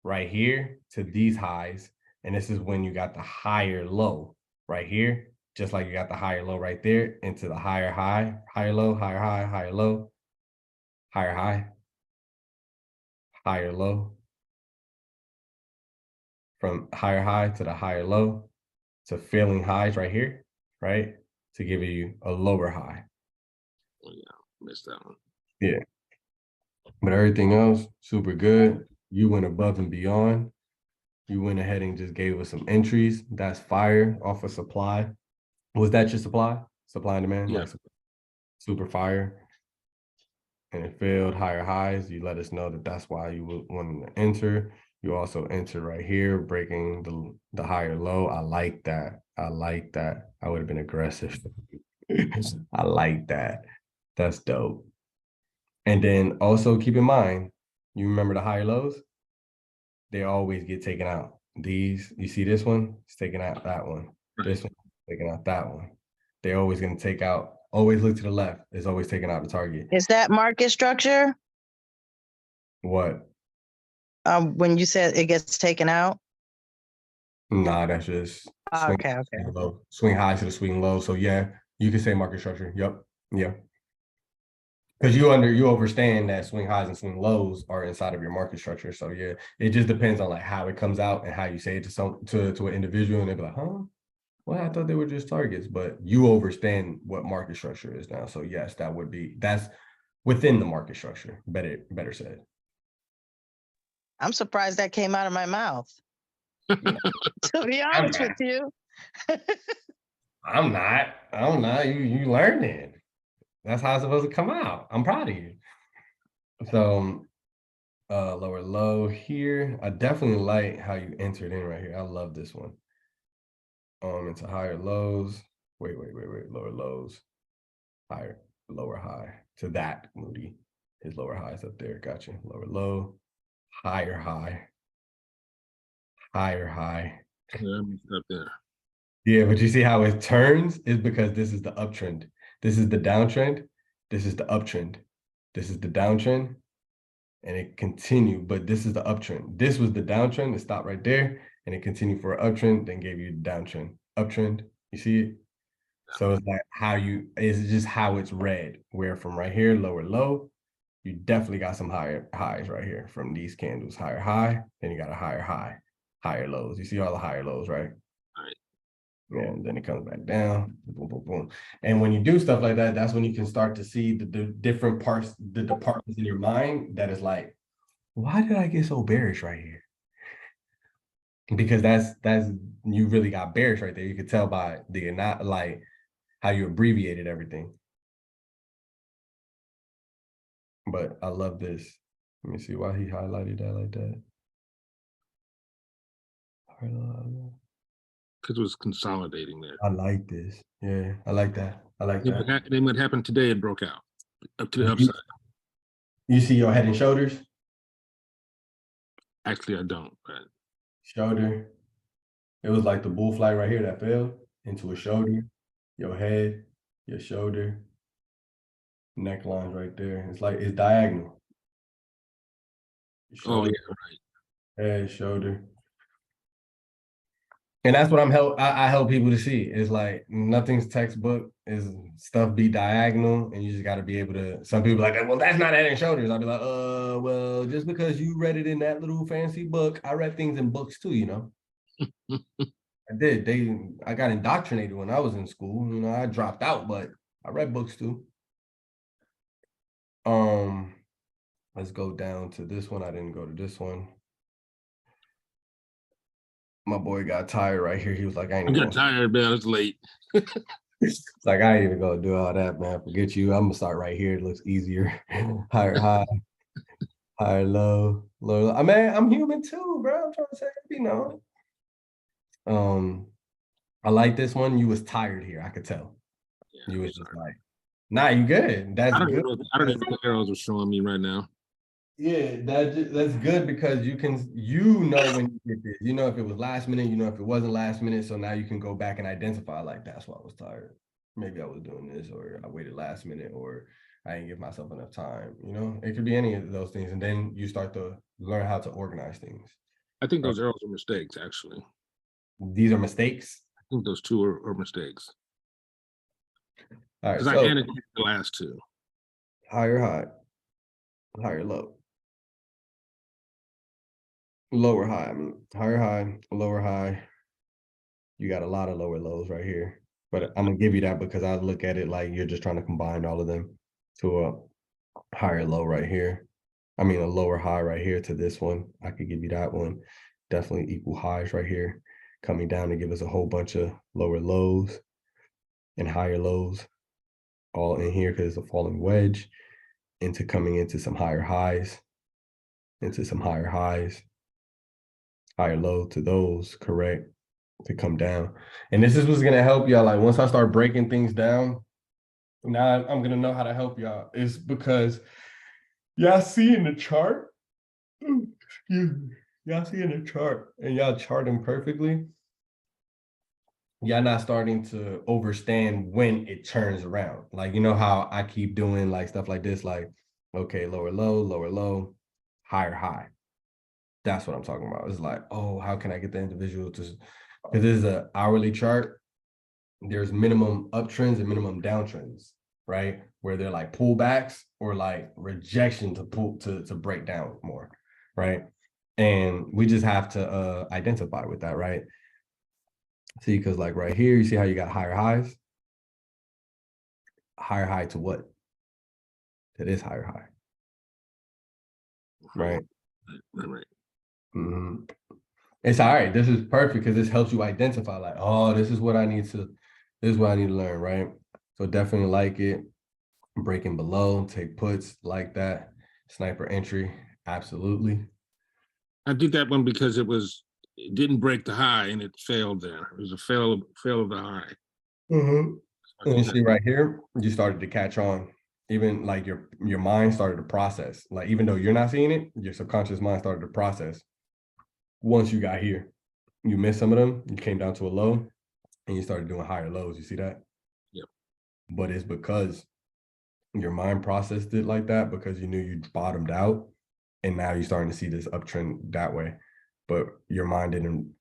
right here to these highs, and this is when you got the higher low right here, just like you got the higher low right there into the higher high, higher low, higher high, higher low, higher high, higher low, from higher high to the higher low to failing highs right here, right? To give you a lower high. Oh, yeah, missed that one. Yeah. But everything else, super good. You went above and beyond. You went ahead and just gave us some entries. That's fire off of supply. Was that your supply? Supply and demand? Yeah. Like super fire. And it failed higher highs. You let us know that that's why you wanted to enter. You also enter right here, breaking the higher low. I like that. I like that. I would have been aggressive. I like that. That's dope. And then also keep in mind, you remember the higher lows? They always get taken out. These, you see this one? It's taking out that one. Right. This one, taking out that one. They're always going to take out, always look to the left. It's always taking out the target. Is that market structure? What? When you said it gets taken out? Nah, that's just swing, Okay. low, swing high to the swing low. So yeah, you can say market structure. Yep. Yeah. Because you understand that swing highs and swing lows are inside of your market structure. So yeah, it just depends on like how it comes out and how you say it to an individual, and they'll be like, huh? Well, I thought they were just targets, but you understand what market structure is now. So yes, that's within the market structure. Better said. I'm surprised that came out of my mouth. To be honest with you. I'm not. You learned it. That's how it's supposed to come out. I'm proud of you. So lower low here. I definitely like how you entered in right here. I love this one. Into higher lows. Wait. Lower lows. Higher, lower high. To that, Moody. His lower highs up there. Gotcha. Lower low. Higher high. Higher high. Yeah, up there. Yeah, but you see how it turns is because this is the uptrend. This is the downtrend. This is the uptrend. This is the downtrend. And it continued, but this is the uptrend. This was the downtrend. It stopped right there, and it continued for an uptrend, then gave you the downtrend. Uptrend. You see it? So it's like it's just how it's read. Where from right here, lower low, you definitely got some higher highs right here from these candles. Higher high, then you got a higher high, higher lows. You see all the higher lows, right? Right. Yeah, and then it comes back down, boom, boom, boom. And when you do stuff like that, that's when you can start to see the different parts, the departments in your mind that is like, why did I get so bearish right here? Because that's you really got bearish right there. You could tell by the not like how you abbreviated everything. But I love this. Let me see why he highlighted that like that. Because it was consolidating there. I like this. Yeah, I like that. I like that. Then what happened today, it broke out up to the upside. You see your head and shoulders? Actually, I don't, but Shoulder. It was like the bull flag right here that fell into a shoulder, your head, your shoulder, necklines right there. It's like it's diagonal. Shoulder, yeah, right. head, shoulder. And that's what I help people to see. It's like nothing's textbook. Is stuff be diagonal, and you just got to be able to. Some people are like, well, that's not head and shoulders. I'll be like, well, just because you read it in that little fancy book, I read things in books too, you know. I did. I got indoctrinated when I was in school. You know, I dropped out, but I read books too. Let's go down to this one. I didn't go to this one. my boy got tired right here. He was like, I ain't I'm even getting tired, man. It's late. it's like, I ain't even gonna do all that, man. Forget you. I'm gonna start right here. It looks easier. Higher high, higher low, lower low. I mean, I'm human too, bro. I'm trying to say, you know. I like this one. You was tired here. I could tell. Yeah, You was just like, nah, you good. That's I don't good. even know. I don't even know what the arrows are showing me right now. Yeah, that's good because you know when you get this. You know if it was last minute, you know if it wasn't last minute. So now you can go back and identify like that's why I was tired. Maybe I was doing this, or I waited last minute, or I didn't give myself enough time. You know, it could be any of those things. And then you start to learn how to organize things. I think those arrows are mistakes, actually. These are mistakes. I think those two are mistakes. All right, Because I so annotated the last two. higher high, higher low. Lower high, I mean, higher high, lower high. You got a lot of lower lows right here, but I'm gonna give you that because I look at it like you're just trying to combine all of them to a higher low right here. I mean, a lower high right here to this one. I could give you that one. Definitely equal highs right here, coming down to give us a whole bunch of lower lows and higher lows all in here because it's a falling wedge into coming into some higher highs, into some higher highs. Higher low to those, correct, to come down. And this is what's gonna help y'all. Like once I start breaking things down, now I'm gonna know how to help y'all. It's because y'all see in the chart, excuse me, y'all see in the chart and y'all charting perfectly. Y'all not starting to understand when it turns around. Like, you know how I keep doing like stuff like this, like, okay, lower low, higher high. That's what I'm talking about. It's like, oh, how can I get the individual to, because this is an hourly chart. There's minimum uptrends and minimum downtrends, right? Where they're like pullbacks or like rejection to pull to break down more, right? And we just have to identify with that, right? See, because like right here, you see how you got higher highs? Higher high to what? To this higher high, right? Right. Mhm. It's all right. This is perfect because this helps you identify like, oh, this is what I need to learn, right? So definitely like it. Breaking below, take puts like that. Sniper entry, absolutely. I did that one because it didn't break the high and it failed there. It was a fail of the high. And you see right here, you started to catch on. Even like your mind started to process. Like even though you're not seeing it, your subconscious mind started to process. Once you got here, you missed some of them. You came down to a low, and you started doing higher lows. You see that? Yep. But it's because your mind processed it like that because you knew you bottomed out, and now you're starting to see this uptrend that way. But your mind didn't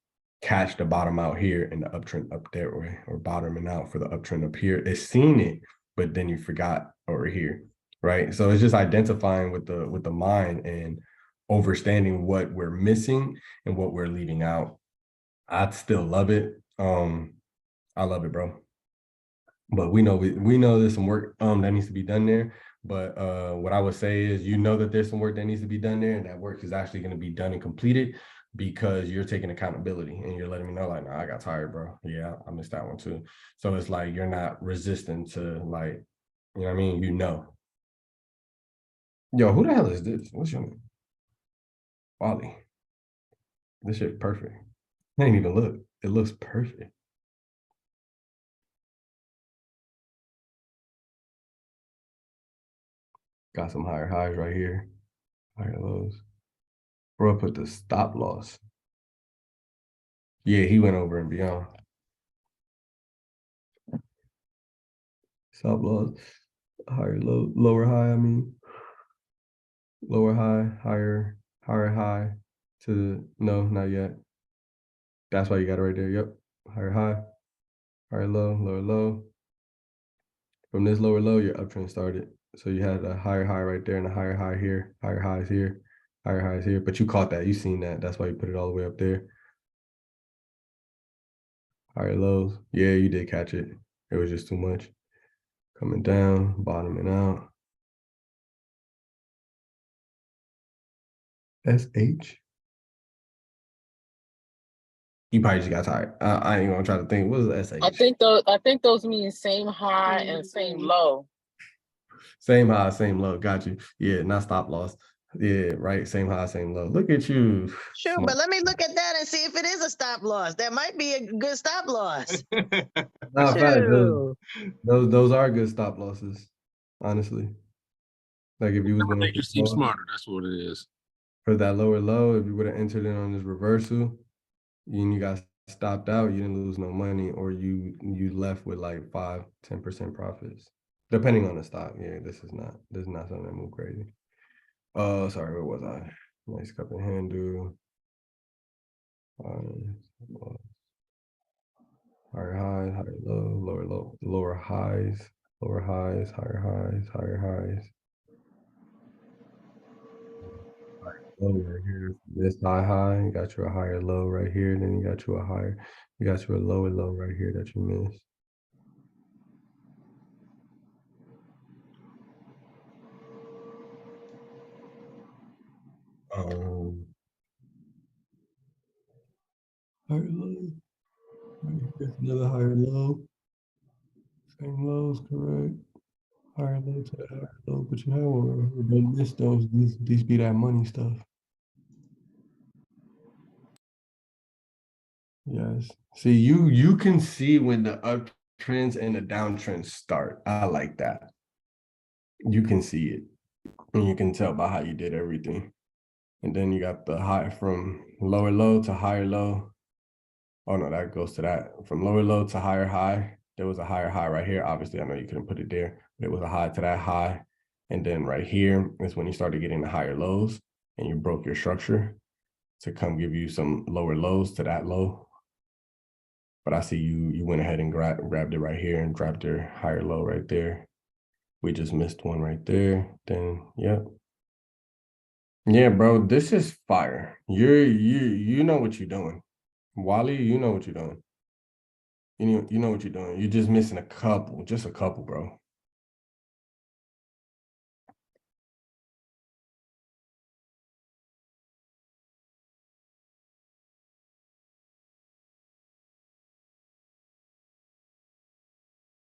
catch the bottom out here and the uptrend up that way, or bottoming out for the uptrend up here. It's seen it, but then you forgot over here, right? So it's just identifying with the mind and understanding what we're missing and what we're leaving out. I still love it. I love it, bro. But we know there's some work that needs to be done there. But what I would say is, you know that there's some work that needs to be done there, and that work is actually going to be done and completed because you're taking accountability and you're letting me know, like, nah, I got tired, bro. Yeah, I missed that one too. So it's like you're not resistant to, like, you know what I mean? You know. Yo, who the hell is this? What's your name? Wally. This shit perfect. I didn't even look. It looks perfect. Got some higher highs right here. Higher lows. Bro, put the stop loss. Yeah, he went over and beyond. Stop loss. Higher low, lower high, I mean. Lower high, higher high to no, not yet. That's why you got it right there. Yep. Higher high, higher low, lower low. From this lower low, your uptrend started. So you had a higher high right there and a higher high here, higher highs here, higher highs here. But you caught that. You seen that. That's why you put it all the way up there. Higher lows. Yeah, you did catch it. It was just too much. Coming down, bottoming out. SH. You probably just got tired. I ain't gonna try to think. What was the SH? I think those mean same high and same low. Same high, same low. Got you. Yeah, not stop loss. Yeah, right. Same high, same low. Look at you. Sure, Smart. but let me look at that and see if it is a stop loss. That might be a good stop loss. Nah, fact, Shoot. those are good stop losses. Honestly, like if you was going Make you seem smarter. That's what it is. for that lower low, if you would have entered in on this reversal, and you got stopped out, you didn't lose no money, or you left with like 5-10% profits, depending on the stock. Yeah, this is not something that moved crazy. Sorry, where was I? Nice cup and handle. Higher highs, higher low, lower low, lower highs, higher highs, higher highs. Low right here, this high, you got you a higher low right here, then you got you a lower low right here that you missed. Higher low, right here's another higher low. Same lows, correct. Higher low to the higher low, but you have one. Don't miss those. These be that money stuff. Yes. See, you can see when the uptrends and the downtrends start. I like that. You can see it. And you can tell by how you did everything. And then you got the high from lower low to higher low. Oh no, that goes to that. From lower low to higher high. There was a higher high right here. Obviously, I know you couldn't put it there, but it was a high to that high. And then right here is when you started getting the higher lows and you broke your structure to come give you some lower lows to that low. But I see you went ahead and grabbed it right here and grabbed your higher low right there. We just missed one right there. Then, yep. Yeah, bro, this is fire. You know what you're doing. Wally, you know what you're doing. You know what you're doing. You're just missing just a couple, bro.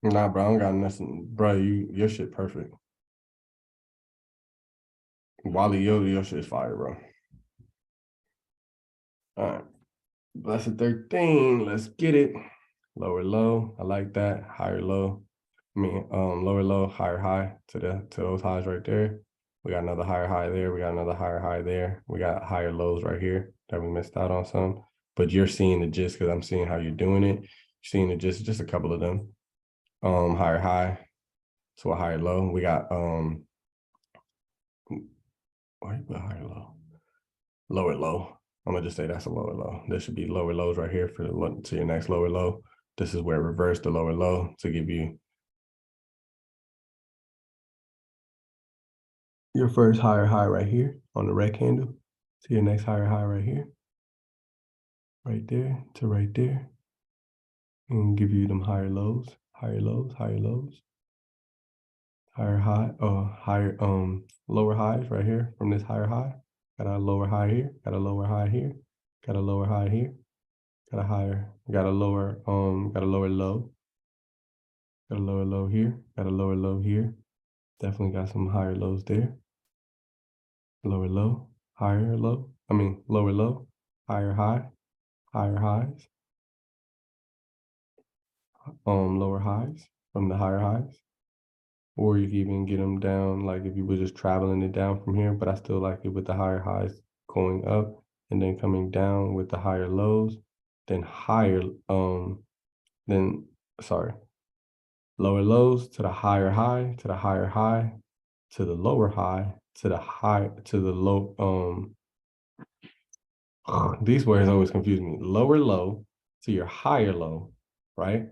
Nah, bro, I don't got nothing. Bro, your shit perfect. Wally, your shit's fire, bro. All right. Blessed 13. Let's get it. Lower low. I like that. Higher low. I mean, lower low, higher high to those highs right there. We got another higher high there. We got another higher high there. We got higher lows right here that we missed out on some. But you're seeing the gist because I'm seeing how you're doing it. You're seeing the gist, just a couple of them. Higher high to a higher low. We got why you put higher low? Lower low. I'm gonna just say that's a lower low. There should be lower lows right here to your next lower low. This is where it reversed the lower low to give you your first higher high right here on the red candle to your next higher high right here. Right there to right there. And give you them higher lows, higher lows, higher lows. Higher high, higher, lower highs right here from this higher high. Got a lower high here, got a lower high here, got a lower high here, got a higher, got a lower low, got a lower low here, got a lower low here. Definitely got some higher lows there. Lower low, higher low. I mean, lower low, higher high, higher highs. Lower highs from the higher highs. Or you can even get them down, like if you were just traveling it down from here, but I still like it with the higher highs going up and then coming down with the higher lows, then lower lows to the higher high, to the higher high, to the lower high, to the high, to the low, these words always confuse me. Lower low to your higher low, right?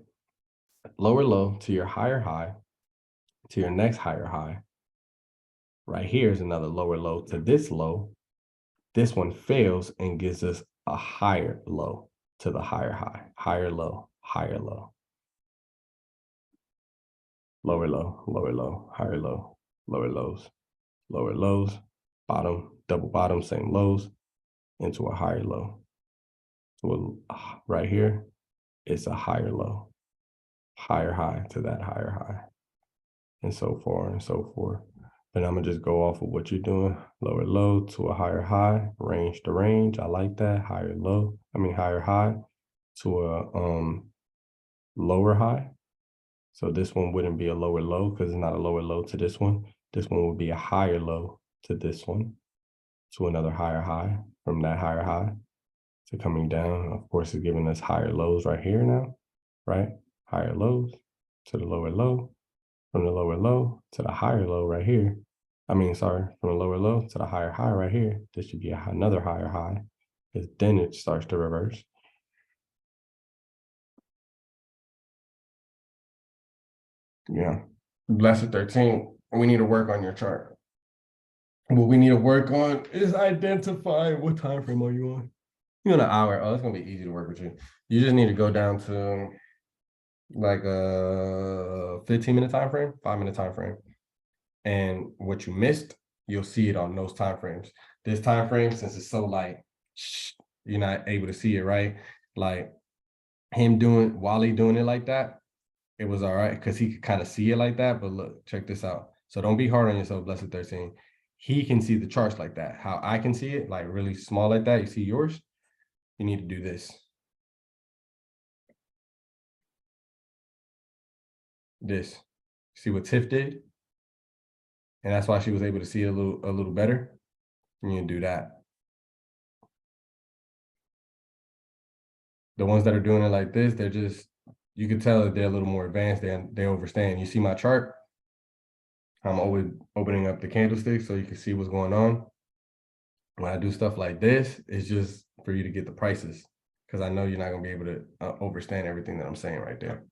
Lower low to your higher high, to your next higher high. Right here is another lower low to this low. This one fails and gives us a higher low to the higher high, higher low, higher low. Lower low, lower low, higher low, lower lows, bottom, double bottom, same lows, into a higher low. right here, it's a higher low, higher high to that higher high, and so forth and so forth. But I'm gonna just go off of what you're doing. Lower low to a higher high, range to range. I like that. Higher low, higher high to a lower high. So this one wouldn't be a lower low because it's not a lower low to this one. This one would be a higher low to this one, to another higher high from that higher high to coming down. Of course, it's giving us higher lows right here now, right? Higher lows to the lower low, from the lower low to the higher low right here. From the lower low to the higher high right here. This should be another higher high, because then it starts to reverse. Yeah, Blessed 13, we need to work on your chart. What we need to work on is identifying what time frame are you on? You're on an hour. Oh, it's gonna be easy to work with you. You just need to go down to like a 15-minute time frame, 5-minute time frame. And what you missed, you'll see it on those time frames. This time frame, since it's so light, you're not able to see it, right? Like Wally doing it like that, it was all right because he could kind of see it like that. But look, check this out. So don't be hard on yourself, Blessed 13. He can see the charts like that. How I can see it, like really small like that. You see yours? You need to do this. This. See what Tiff did? And that's why she was able to see it a little better. You need to do that. The ones that are doing it like this, they're just, you can tell that they're a little more advanced. They overstand. You see my chart? I'm always opening up the candlestick so you can see what's going on. When I do stuff like this, it's just for you to get the prices, because I know you're not going to be able to understand everything that I'm saying right there.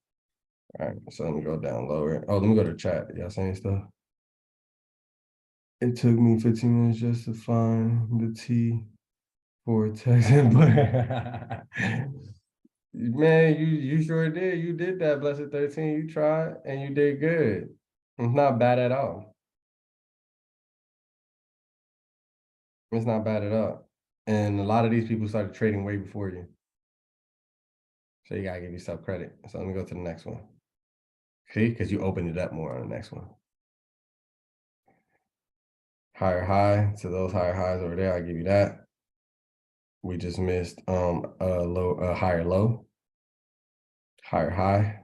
All right, so let me go down lower. Oh, let me go to chat. Y'all saying stuff? It took me 15 minutes just to find the T for text. Man, you sure did. You did that, Blessed 13. You tried and you did good. It's not bad at all. It's not bad at all. And a lot of these people started trading way before you. So you gotta give yourself credit. So let me go to the next one. See, because you opened it up more on the next one. Higher high to those higher highs over there, I'll give you that. We just missed a higher low, higher high,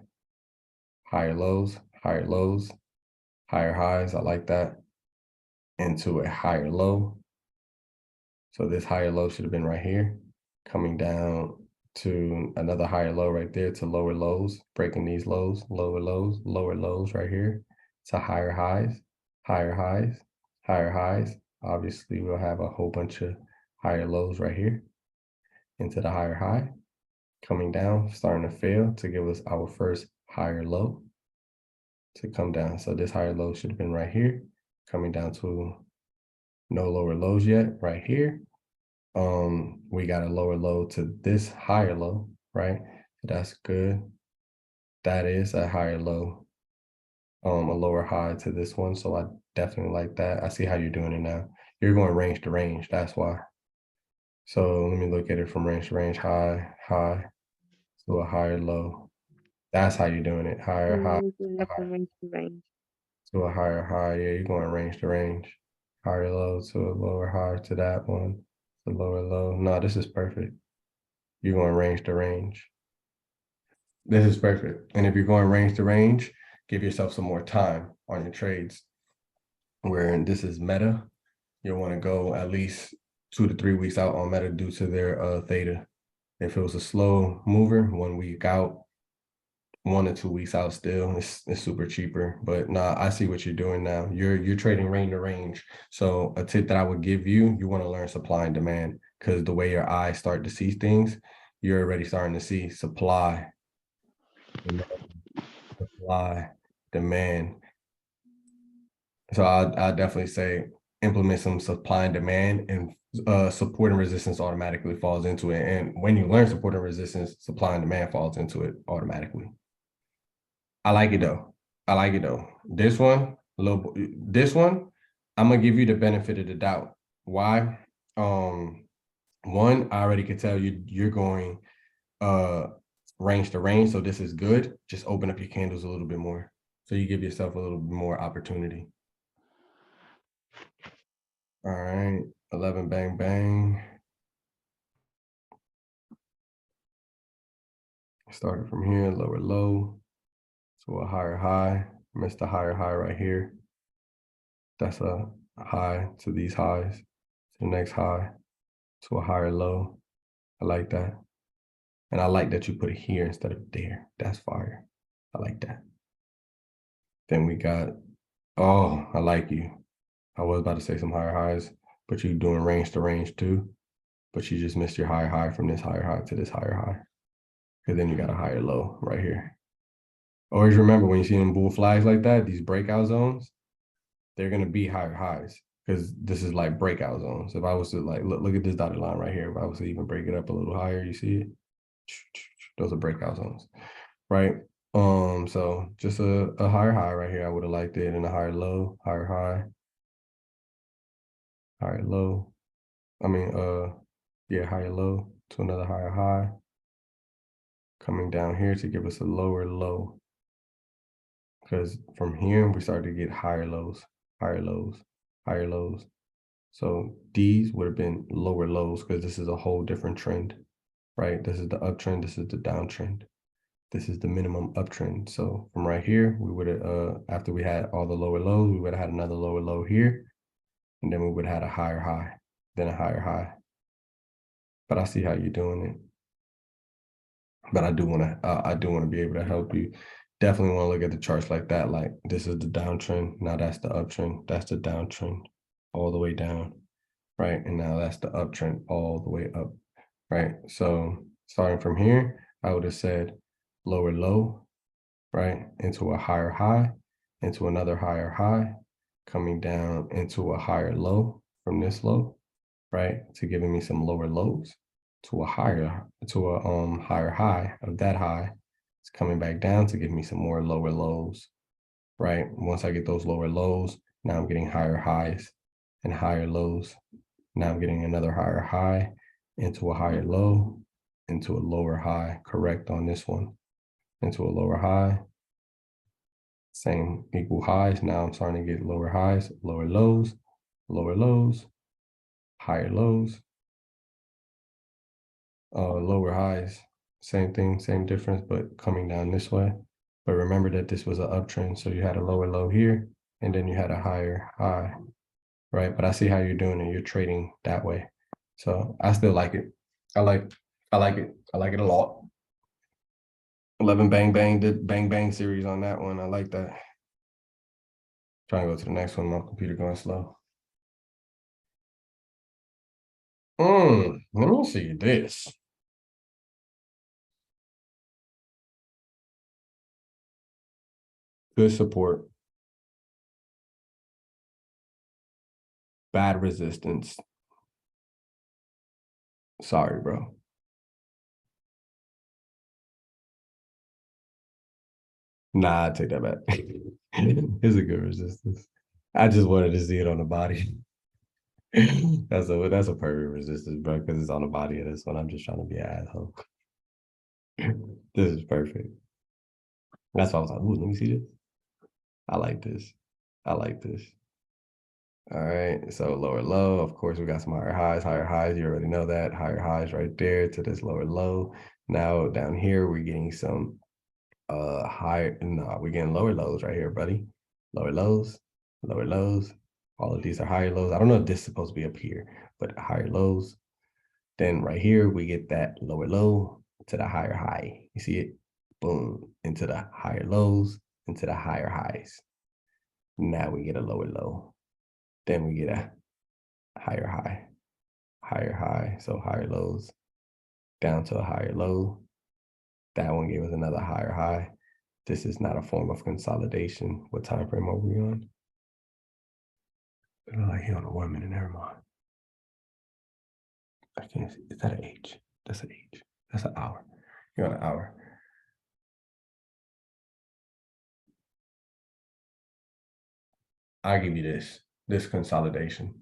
higher lows, higher lows, higher highs. I like that. Into a higher low. So this higher low should have been right here, coming down to another higher low right there to lower lows, breaking these lows, lower lows right here to higher highs, higher highs, higher highs. Obviously, we'll have a whole bunch of higher lows right here into the higher high, coming down, starting to fail to give us our first higher low to come down. So this higher low should have been right here, coming down to no lower lows yet, right here. We got a lower low to this higher low, right? So that's good. That is a higher low, a lower high to this one. So I definitely like that. I see how you're doing it now. You're going range to range, that's why. So let me look at it from range to range, high to a higher low. That's how you're doing it. Higher high to a higher high. Yeah, you're going range to range. Higher low to a lower high to that one. The lower low. No, this is perfect. You're going range to range. This is perfect. And if you're going range to range, give yourself some more time on your trades. Where this is meta, you'll want to go at least 2 to 3 weeks out on meta due to their theta. If it was a slow mover, 1 week out, 1 to 2 weeks out still, it's super cheaper. But nah, I see what you're doing now. You're trading range to range. So a tip that I would give you, you want to learn supply and demand, because the way your eyes start to see things, you're already starting to see supply, demand. So I'll definitely say implement some supply and demand, and support and resistance automatically falls into it. And when you learn support and resistance, supply and demand falls into it automatically. I like it though. This one, I'm gonna give you the benefit of the doubt. Why? One, I already could tell you're going range to range, so this is good. Just open up your candles a little bit more, so you give yourself a little bit more opportunity. All right, 11 bang bang. Started from here, lower low to a higher high. Missed the higher high right here. That's a high to these highs, to the next high, to a higher low. I like that. And I like that you put it here instead of there. That's fire. I like that. Then we got, oh, I like you. I was about to say some higher highs, but you're doing range to range too. But you just missed your higher high from this higher high to this higher high. Because then you got a higher low right here. Always remember when you see them bull flags like that, these breakout zones, they're going to be higher highs because this is like breakout zones. If I was to like, look at this dotted line right here. If I was to even break it up a little higher, you see it? Those are breakout zones, right? So just a higher high right here. I would have liked it, and a higher low, higher high, higher low. I mean, yeah, higher low to another higher high. Coming down here to give us a lower low. Because from here, we started to get higher lows, higher lows, higher lows. So these would have been lower lows because this is a whole different trend, right? This is the uptrend, this is the downtrend. This is the minimum uptrend. So from right here, we would have, after we had all the lower lows, we would have had another lower low here. And then we would have had a higher high, then a higher high. But I see how you're doing it. But I do want to be able to help you. Definitely want to look at the charts like that. Like this is the downtrend. Now that's the uptrend. That's the downtrend all the way down, right? And now that's the uptrend all the way up, right? So starting from here, I would have said lower low, right? Into a higher high, into another higher high, coming down into a higher low from this low, right? To giving me some lower lows to a higher high of that high. It's coming back down to give me some more lower lows, right? Once I get those lower lows, now I'm getting higher highs and higher lows. Now I'm getting another higher high into a higher low, into a lower high, correct on this one, into a lower high, same equal highs. Now I'm starting to get lower highs, lower lows, higher lows, lower highs, same thing, same difference, but coming down this way. But remember that this was an uptrend, so you had a lower low here, and then you had a higher high, right? But I see how you're doing it. You're trading that way, so I still like it. I like it. I like it a lot. 11 bang bang, did bang bang series on that one. I like that. Trying to go to the next one. My computer going slow. Let me see this. Good support. Bad resistance. Sorry, bro. Nah, I take that back. It's a good resistance. I just wanted to see it on the body. That's a perfect resistance, bro, because it's on the body of this one. I'm just trying to be an asshole. This is perfect. That's why I was like, ooh, let me see this. I like this. I like this. All right, so lower low, of course, we got some higher highs. You already know that. Higher highs right there to this lower low. Now down here, we're getting some we're getting lower lows right here, buddy. Lower lows, lower lows. All of these are higher lows. I don't know if this is supposed to be up here, but higher lows. Then right here, we get that lower low to the higher high. You see it? Boom, into the higher lows, into the higher highs. Now we get a lower low. Then we get a higher high, so higher lows down to a higher low. That one gave us another higher high. This is not a form of consolidation. What time frame are we on? It looks like you're on a 1 minute, never mind. I can't see. Is that an H? That's an H. That's an hour. You're on an hour. I'll give you this consolidation.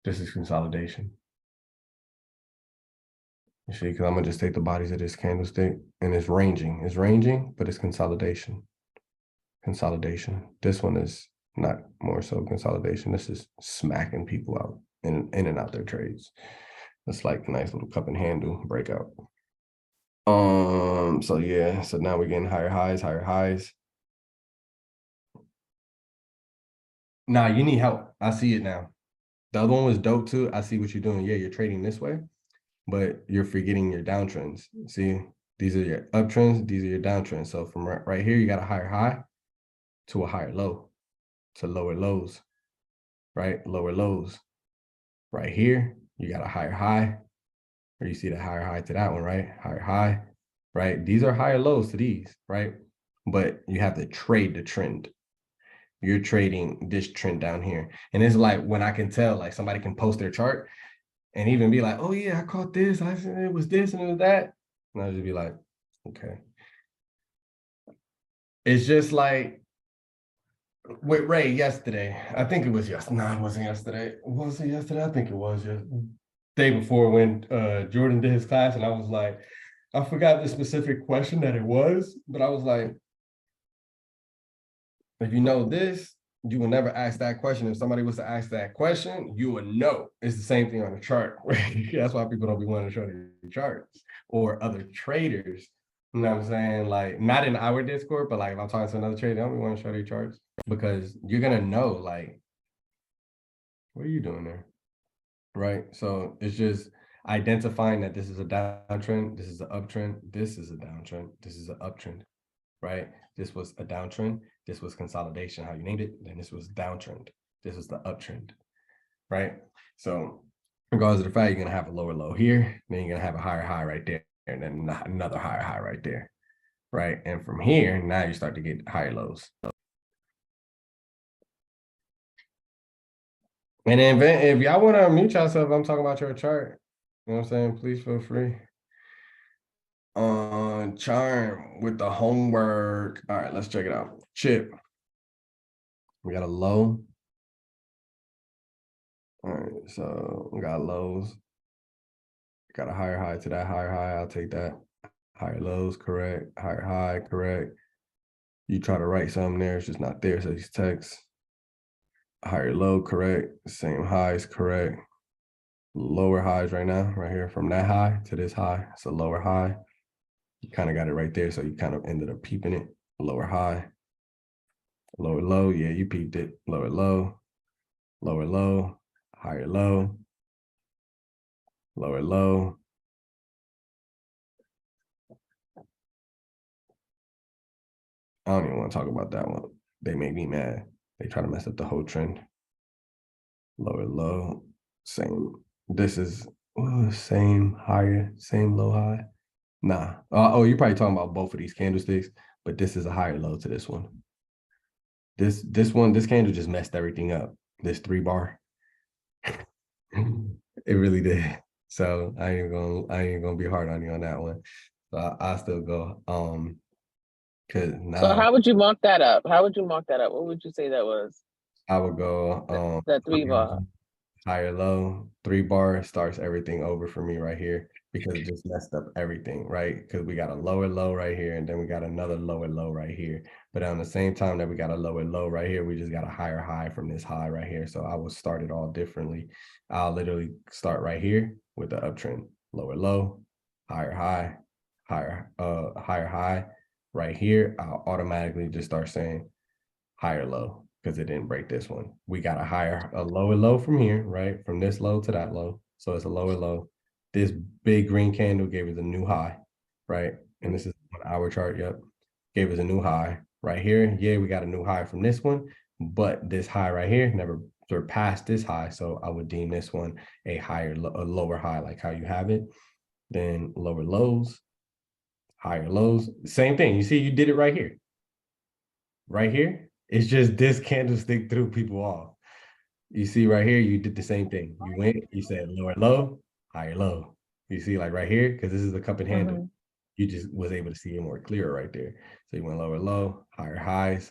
This is consolidation. You see, because I'm gonna just take the bodies of this candlestick and it's ranging, but it's consolidation. Consolidation. This one is not more so consolidation. This is smacking people out in and out their trades. It's like a nice little cup and handle breakout. So yeah, so now we're getting higher highs. Nah, you need help. I see it now. The other one was dope too. I see what you're doing. Yeah, you're trading this way, but you're forgetting your downtrends. See, these are your uptrends, these are your downtrends. So from right here, you got a higher high to a higher low, to lower lows, right? Lower lows. Right here, you got a higher high, or you see the higher high to that one, right? Higher high, right? These are higher lows to these, right? But you have to trade the trend. You're trading this trend down here. And it's like when I can tell, like somebody can post their chart and even be like, oh yeah, I caught this. I said it was this and it was that. And I'll just be like, okay. It's just like with Ray yesterday. I think it was yesterday. No, it wasn't yesterday. Was it yesterday? I think it was day before when Jordan did his class. And I was like, I forgot the specific question that it was, but I was like, if you know this, you will never ask that question. If somebody was to ask that question, you would know. It's the same thing on the chart. That's why people don't be wanting to show their charts or other traders. You know what I'm saying? Like, not in our Discord, but like if I'm talking to another trader, they don't want to show their charts because you're going to know, like, what are you doing there? Right? So it's just identifying that this is a downtrend, this is an uptrend, this is a downtrend, this is an uptrend, right? This was a downtrend. This was consolidation, how you named it. Then this was downtrend. This was the uptrend, right? So regardless of the fact, you're going to have a lower low here. Then you're going to have a higher high right there. And then another higher high right there, right? And from here, now you start to get higher lows. And then if y'all want to unmute yourself, I'm talking about your chart. You know what I'm saying? Please feel free. On charm with the homework. All right, let's check it out. Chip. We got a low. All right, so we got lows. Got a higher high to that higher high. I'll take that. Higher lows, correct. Higher high, correct. You try to write something there, it's just not there. So these text. Higher low, correct. Same highs, correct. Lower highs right now, right here from that high to this high. It's a lower high. You kind of got it right there. So you kind of ended up peeping it. Lower high, lower low. Yeah, you peeped it. Lower low, higher low, lower low. I don't even want to talk about that one. They make me mad. They try to mess up the whole trend. Lower low, same. This is same higher, same low high. Nah. Oh, you're probably talking about both of these candlesticks, but this is a higher low to this one. This candle just messed everything up. This 3-bar. It really did. So I ain't gonna be hard on you on that one. So I'll still go. Cause now, so how would you mark that up? What would you say that was? I would go that 3-bar. Higher low, 3-bar starts everything over for me right here because it just messed up everything, right? Because we got a lower low right here and then we got another lower low right here. But on the same time that we got a lower low right here, we just got a higher high from this high right here. So I will start it all differently. I'll literally start right here with the uptrend, lower low, higher high, higher high. Right here, I'll automatically just start saying higher low because it didn't break this one. We got a lower low from here, right? From this low to that low. So it's a lower low. This big green candle gave us a new high, right? And this is on our chart, yep. Gave us a new high right here. Yeah, we got a new high from this one, but this high right here never surpassed this high. So I would deem this one a lower high, like how you have it. Then lower lows, higher lows, same thing. You see, you did it right here. Right here, it's just this candlestick threw people off. You see right here, you did the same thing. You went, you said lower low, higher low. You see like right here, because this is the cup and handle. You just was able to see it more clearer right there. So you went lower low, higher highs,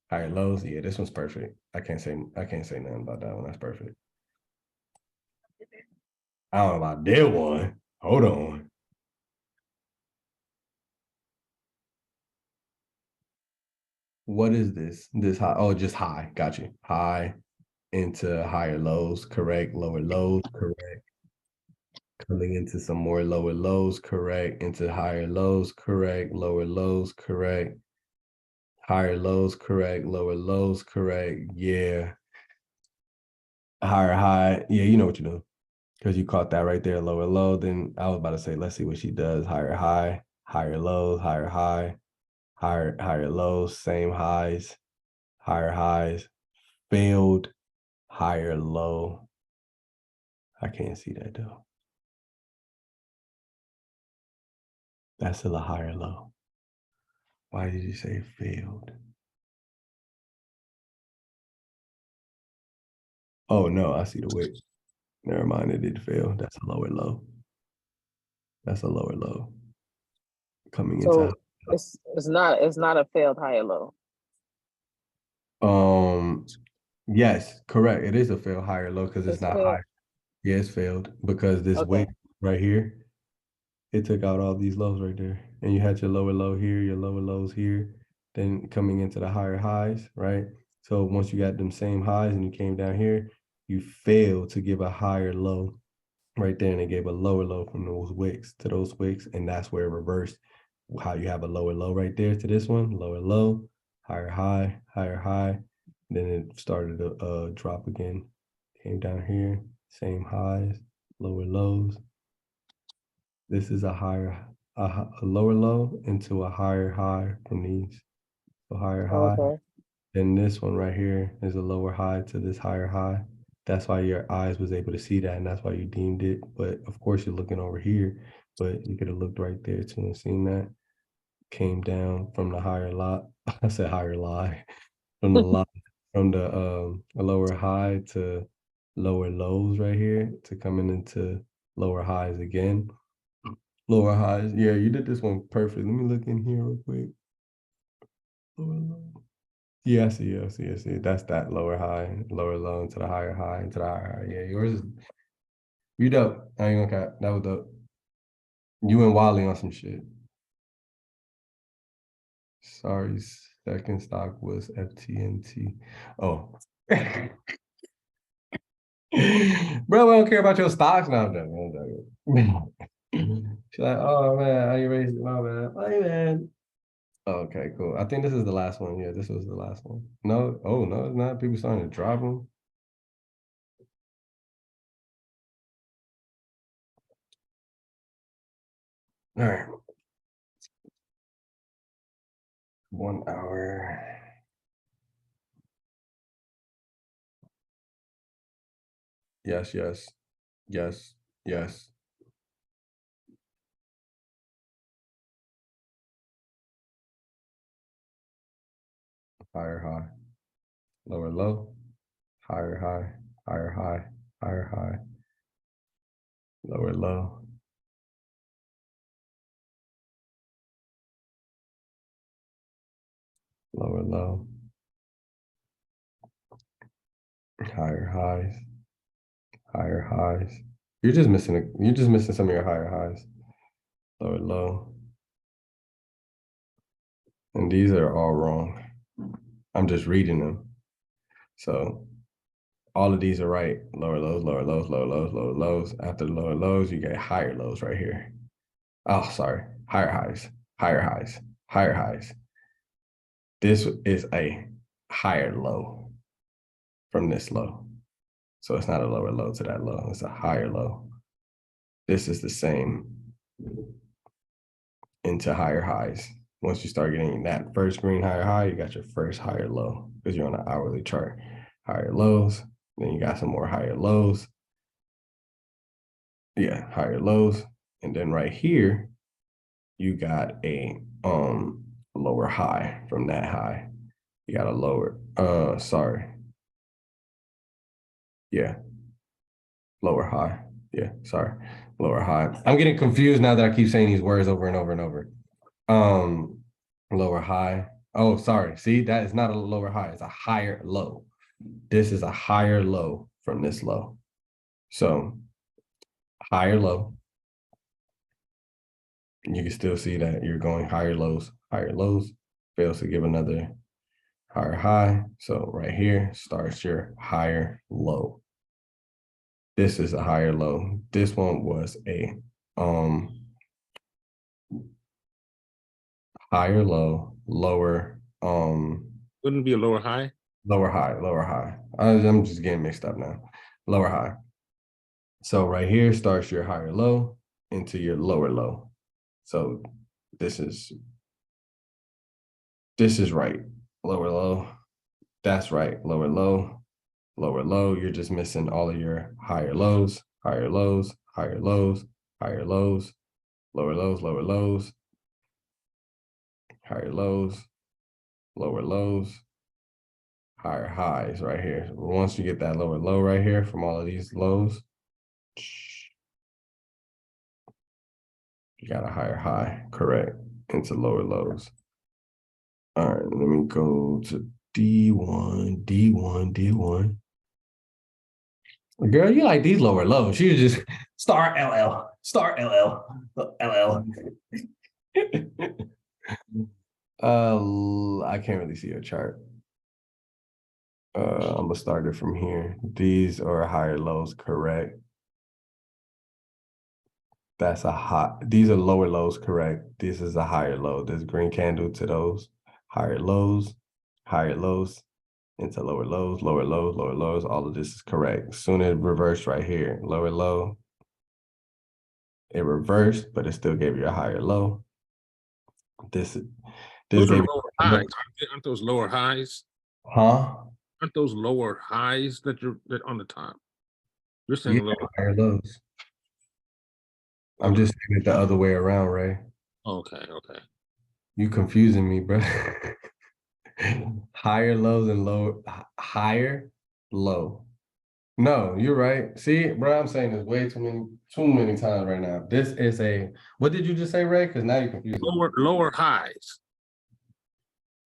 higher lows. Yeah, this one's perfect. I can't say nothing about that one. That's perfect. I don't know about that one. Hold on. What is this? This high? Oh, just high. Got you. High into higher lows, correct. Lower lows, correct. Coming into some more lower lows, correct. Into higher lows, correct. Lower lows, correct. Higher lows, correct. Lower lows, correct. Yeah. Higher high. Yeah, you know what you're doing. Because you caught that right there, lower low. Then I was about to say, let's see what she does. Higher high, higher lows, higher high, higher lows, same highs, higher highs, failed, higher low. I can't see that though. That's still a higher low. Why did you say it failed? Oh no, I see the wick. Never mind, it did fail. That's a lower low. That's a lower low. Coming So into it's not a failed higher low. yes, correct. It is a failed higher low because it's It's not failed. high. Yeah, it's failed because this Okay. wick right here, it took out all these lows right there. And you had your lower low here, your lower lows here, then coming into the higher highs, right? So once you got them same highs and you came down here, you failed to give a higher low right there, and it gave a lower low from those wicks to those wicks, and that's where it reversed how you have a lower low right there to this one, lower low, higher high, higher high, then it started to drop again, came down here, same highs, lower lows. This is a higher, a lower low into a higher high from these, so higher high. Okay. Then this one right here is a lower high to this higher high. That's why your eyes was able to see that, and that's why you deemed it. But of course, you're looking over here, but you could have looked right there too and seen that. Came down from the higher lot. I said higher lie. From the lot, from the a lower high to lower lows right here to coming into lower highs again. Lower highs. Yeah, you did this one perfect. Let me look in here real quick. Lower low. Yeah, I see, I see, I see. That's that lower high, lower low into the higher high, into the higher high. Yeah, yours is, you dope. I ain't gonna cap. That was dope. You and Wally on some shit. Sorry, second stock was FTNT. Oh. Bro, I don't care about your stocks now. I'm joking. She's like, oh man, how you raised it? My bad. My bad. Okay, cool. I think this is the last one. Yeah, this was the last one. No, oh no, it's not. People starting to drop them. All right. 1 hour. Yes, yes, yes, yes. Higher high, lower low, higher high, higher high, higher high, lower low. Lower low, higher highs, higher highs. You're just missing some of your higher highs. Lower low. And these are all wrong. I'm just reading them. So all of these are right. Lower lows, lower lows, lower lows, lower lows. After the lower lows, you get higher lows right here. Oh, sorry. Higher highs, higher highs, higher highs. This is a higher low from this low. So it's not a lower low to that low. It's a higher low. This is the same into higher highs. Once you start getting that first green higher high, you got your first higher low because you're on an hourly chart. Higher lows, then you got some more higher lows. Yeah, higher lows. And then right here, you got a lower high from that high. You got a lower, sorry. Yeah, lower high. Yeah, sorry, lower high. I'm getting confused now that I keep saying these words over and over and over. Lower high. Oh, sorry. See, that is not a lower high. It's a higher low. This is a higher low from this low. So higher low. And you can still see that you're going higher lows, fails to give another higher high. So right here starts your higher low. This is a higher low. This one was a higher low, lower Wouldn't it be a lower high? lower high. I'm just getting mixed up now. Lower high. So right here starts your higher low into your lower low. So this is right. Lower low. That's right. Lower low. Lower low. You're just missing all of your higher lows, higher lows, higher lows, higher lows, lower lows, lower lows, higher lows, lower lows, higher highs right here. Once you get that lower low right here from all of these lows, you got a higher high, correct, into lower lows. All right, let me go to D1, D1, D1. Girl, you like these lower lows. You just star LL, LL. I can't really see your chart. I'm gonna start it from here. These are higher lows, correct. That's a high. These are lower lows, correct. This is a higher low. This green candle to those higher lows, into lower lows, lower lows, lower lows. All of this is correct. Soon it reversed right here, lower low. It reversed, but it still gave you a higher low. This Those are gave lower highs. Aren't those lower highs? huh? Aren't those lower highs that on the top? You're saying Yeah, lower. higher lows. I'm just saying it the other way around, Ray. Okay. You confusing me, bro. Higher lows and low, higher, low. No, you're right. See, bro, I'm saying this way too many times right now. This is what did you just say, Ray? Because now you're confusing me. Lower highs.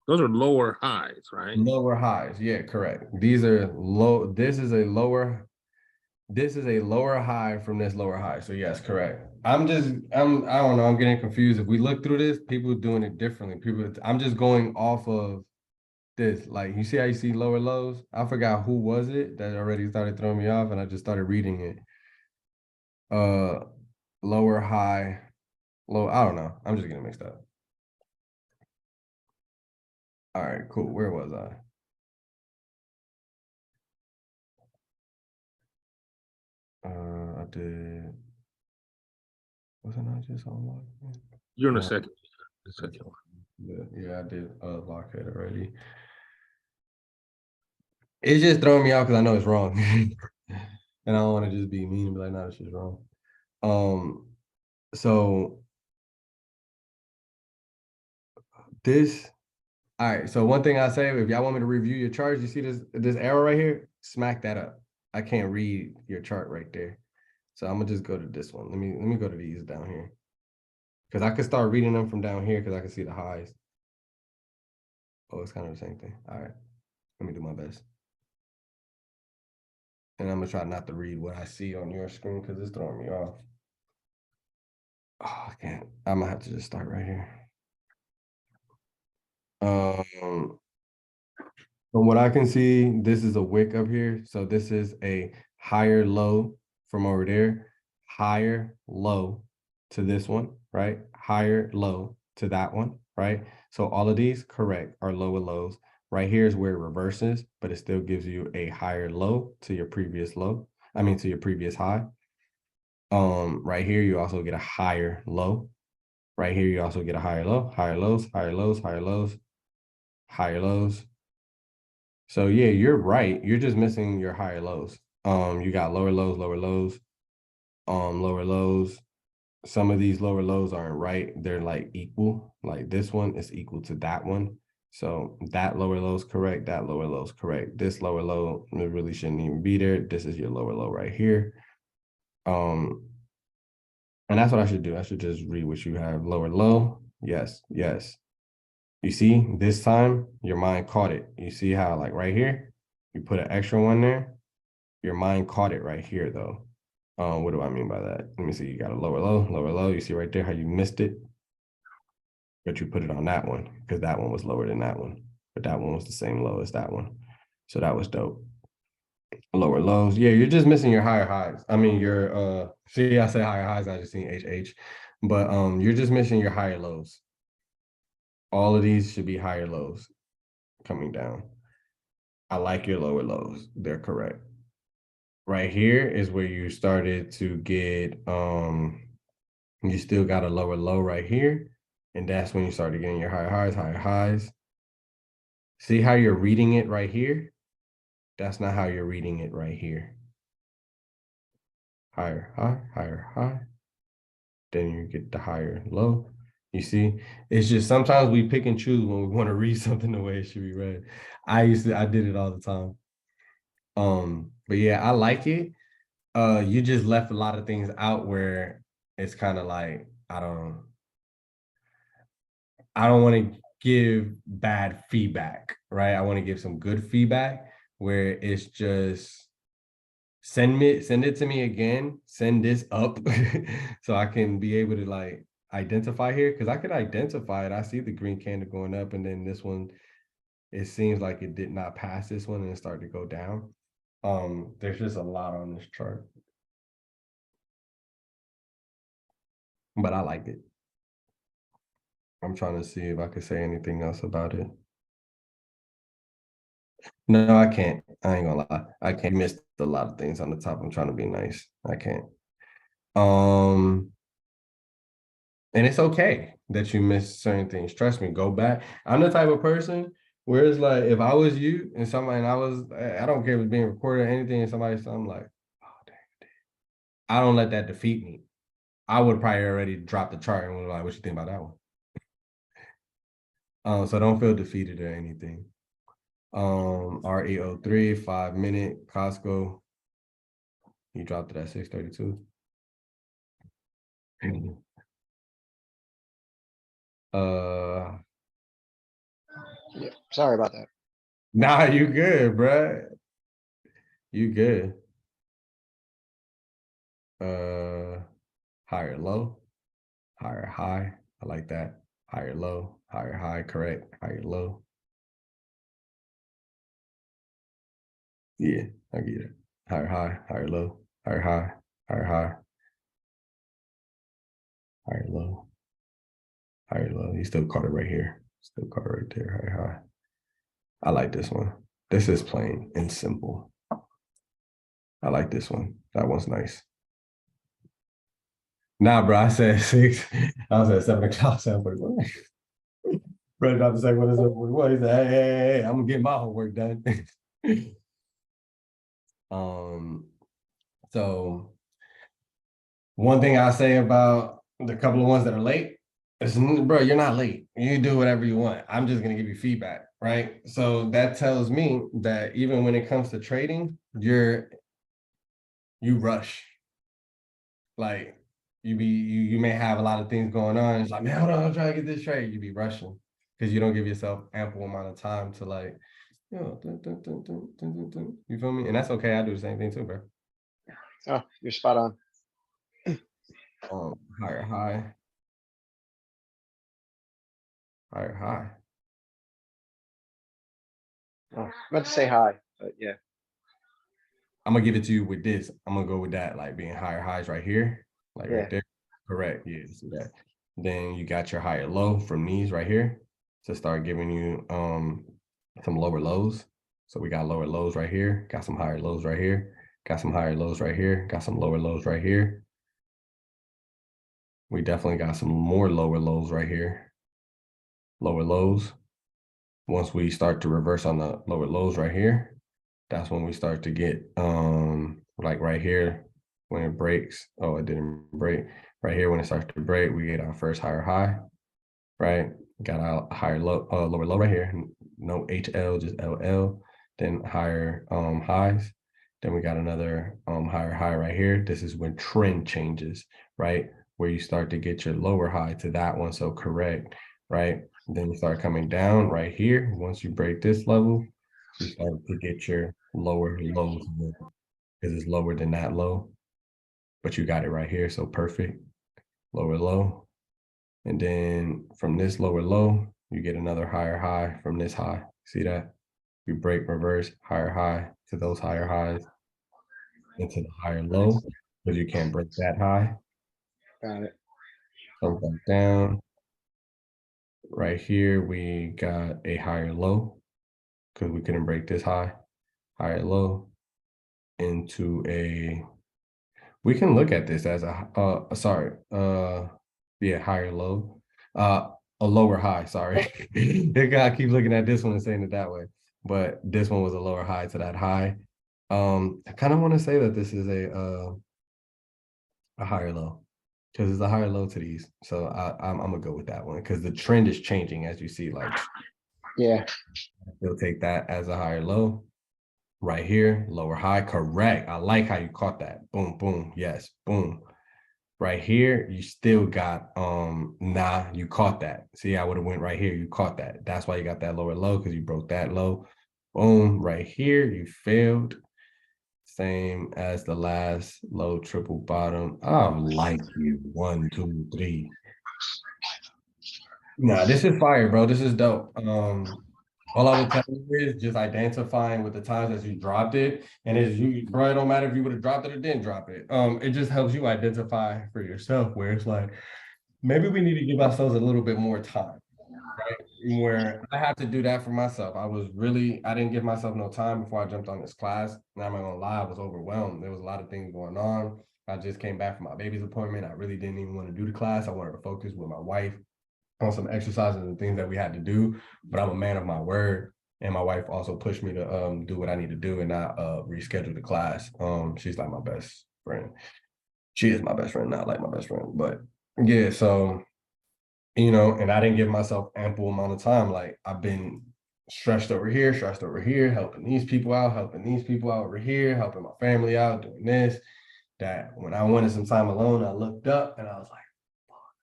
Those are lower highs, right? Lower highs, yeah, correct. These are low. This is a lower high from this lower high. So yes, correct. I don't know. I'm getting confused. If we look through this, people doing it differently. I'm just going off of this. Like, you see how you see lower lows? I forgot who was it that already started throwing me off, and I just started reading it. Lower high, low. I don't know. I'm just getting mixed up. All right, cool. Where was I? I did. Wasn't I just on lock? You're in the second one. Yeah, I did lock it already. It's just throwing me out because I know it's wrong. And I don't want to just be mean and be like, no, this is wrong. So this, all right. So one thing I say, if y'all want me to review your charts, you see this arrow right here, smack that up. I can't read your chart right there. So I'm gonna just go to this one. Let me go to these down here. Because I could start reading them from down here because I can see the highs. Oh, it's kind of the same thing. All right. Let me do my best. And I'm gonna try not to read what I see on your screen because it's throwing me off. Oh, I can't. I'm gonna have to just start right here. From what I can see, this is a wick up here. So this is a higher low from over there, higher low to this one, right? Higher low to that one, right? So all of these, correct, are lower lows. Right here is where it reverses, but it still gives you a higher low to your previous low. I mean, to your previous high. Right here, you also get a higher low. Right here, you also get a higher low, higher lows, higher lows, higher lows, higher lows. So yeah, you're right. You're just missing your higher lows. You got lower lows, lower lows, lower lows. Some of these lower lows aren't right. They're like equal. Like this one is equal to that one. So that lower low is correct. That lower low is correct. This lower low, it really shouldn't even be there. This is your lower low right here. And that's what I should do. I should just read what you have. Lower low. Yes, yes. You see, this time your mind caught it. You see how, like right here, you put an extra one there. Your mind caught it right here, though. What do I mean by that? Let me see. You got a lower low. You see right there how you missed it, but you put it on that one because that one was lower than that one, but that one was the same low as that one. So that was dope. Lower lows. Yeah, you're just missing your higher highs. I mean, your see, I say higher highs, I just seen HH, but you're just missing your higher lows. All of these should be higher lows coming down. I like your lower lows. They're correct. Right here is where you started to get you still got a lower low right here, and that's when you started getting your higher highs. See how you're reading it right here? That's not how you're reading it right here. Higher high. Then you get the higher low. You see, it's just sometimes we pick and choose when we want to read something the way it should be read. I did it all the time. But yeah, I like it. You just left a lot of things out where it's kind of like, I don't want to give bad feedback, right? I want to give some good feedback where it's just send it to me again, send this up so I can be able to like identify here, because I could identify it. I see the green candle going up, and then this one, it seems like it did not pass this one and it started to go down. There's just a lot on this chart, but I like it. I'm trying to see if I could say anything else about it. No, I can't. I ain't gonna lie. I can't. You missed a lot of things on the top. I'm trying to be nice. I can't. And it's okay that you missed certain things. Trust me, go back. I'm the type of person where it's like, if I was you and somebody, and I don't care if it's being recorded or anything, and somebody, so I'm like, oh, dang. I don't let that defeat me. I would probably already drop the chart and was like, what you think about that one? So don't feel defeated or anything. RE03, 5 minute, Costco. You dropped it at 632. Yeah, sorry about that. Nah, you good, bruh. You good. Higher low, higher high. I like that. Higher low, higher high, correct. Higher low. Yeah, I get it. Higher high, higher low, higher high, higher high. Higher low. Higher low. You still caught it right here. Still caught it right there. Higher high. I like this one. This is plain and simple. I like this one. That one's nice. Nah, bro, I said 6. I was at 7 o'clock, 7:41. Bro, about to say, what is it? What is that? Hey, I'm gonna get my homework done. So one thing I say about the couple of ones that are late is, bro, you're not late. You do whatever you want. I'm just gonna give you feedback, right? So that tells me that even when it comes to trading, you rush. Like you may have a lot of things going on. It's like, man, hold on, I'm trying to get this trade. You be rushing because you don't give yourself ample amount of time to like, you know, you feel me? And that's okay. I do the same thing too, bro. Oh, you're spot on. Higher high. Higher high. Oh, I meant to say hi, but yeah. I'm gonna give it to you with this. I'm gonna go with that, like being higher highs right here, like right there. Correct. Yeah, see that. Then you got your higher low from these right here to start giving you some lower lows. So we got lower lows right here, got some higher lows right here, got some higher lows right here, got some lower lows right here. We definitely got some more lower lows right here. Lower lows. Once we start to reverse on the lower lows right here, that's when we start to get like right here when it breaks. Oh, it didn't break. Right here when it starts to break, we get our first higher high, right? Got our higher low, lower low right here. No HL, just LL. Then higher highs. Then we got another higher high right here. This is when trend changes, right? Where you start to get your lower high to that one. So correct, right? Then you start coming down right here. Once you break this level, you start to get your lower lows because it's lower than that low. but you got it right here. So perfect. Lower low. And then from this lower low, you get another higher high from this high. See that? You break, reverse, higher high to those higher highs into the higher low, because you can't break that high. Got it. Come back down. Right here, we got a higher low because we couldn't break this high, higher low into a, we can look at this as a, higher low, a lower high, sorry. The guy keeps looking at this one and saying it that way, but this one was a lower high to that high. I kind of want to say that this is a higher low, because it's a higher low to these. So I'm gonna go with that one because the trend is changing, as you see. Like, Yeah. you'll take that as a higher low. Right here, lower high, correct. I like how you caught that. Boom, boom, yes, boom. Right here, you still got nah, you caught that. See, I would have went right here, you caught that. That's why you got that lower low, because you broke that low. Boom, right here, you failed. Same as the last low triple bottom. I like you. 1, 2, 3. Nah, this is fire, bro. This is dope. All I would tell you is just identifying with the times as you dropped it. And as you, bro, it don't matter if you would have dropped it or didn't drop it. It just helps you identify for yourself where it's like, maybe we need to give ourselves a little bit more time, right? Where I have to do that for myself. I didn't give myself no time before I jumped on this class. And I'm not gonna lie, I was overwhelmed. There was a lot of things going on. I just came back from my baby's appointment. I really didn't even want to do the class. I wanted to focus with my wife on some exercises and things that we had to do, but I'm a man of my word. And my wife also pushed me to do what I need to do and not reschedule the class. She's like my best friend. She is my best friend, not like my best friend, but yeah, so, and I didn't give myself ample amount of time. Like, I've been stressed over here, helping these people out over here, helping my family out, doing this, that. When I wanted some time alone, I looked up and I was like,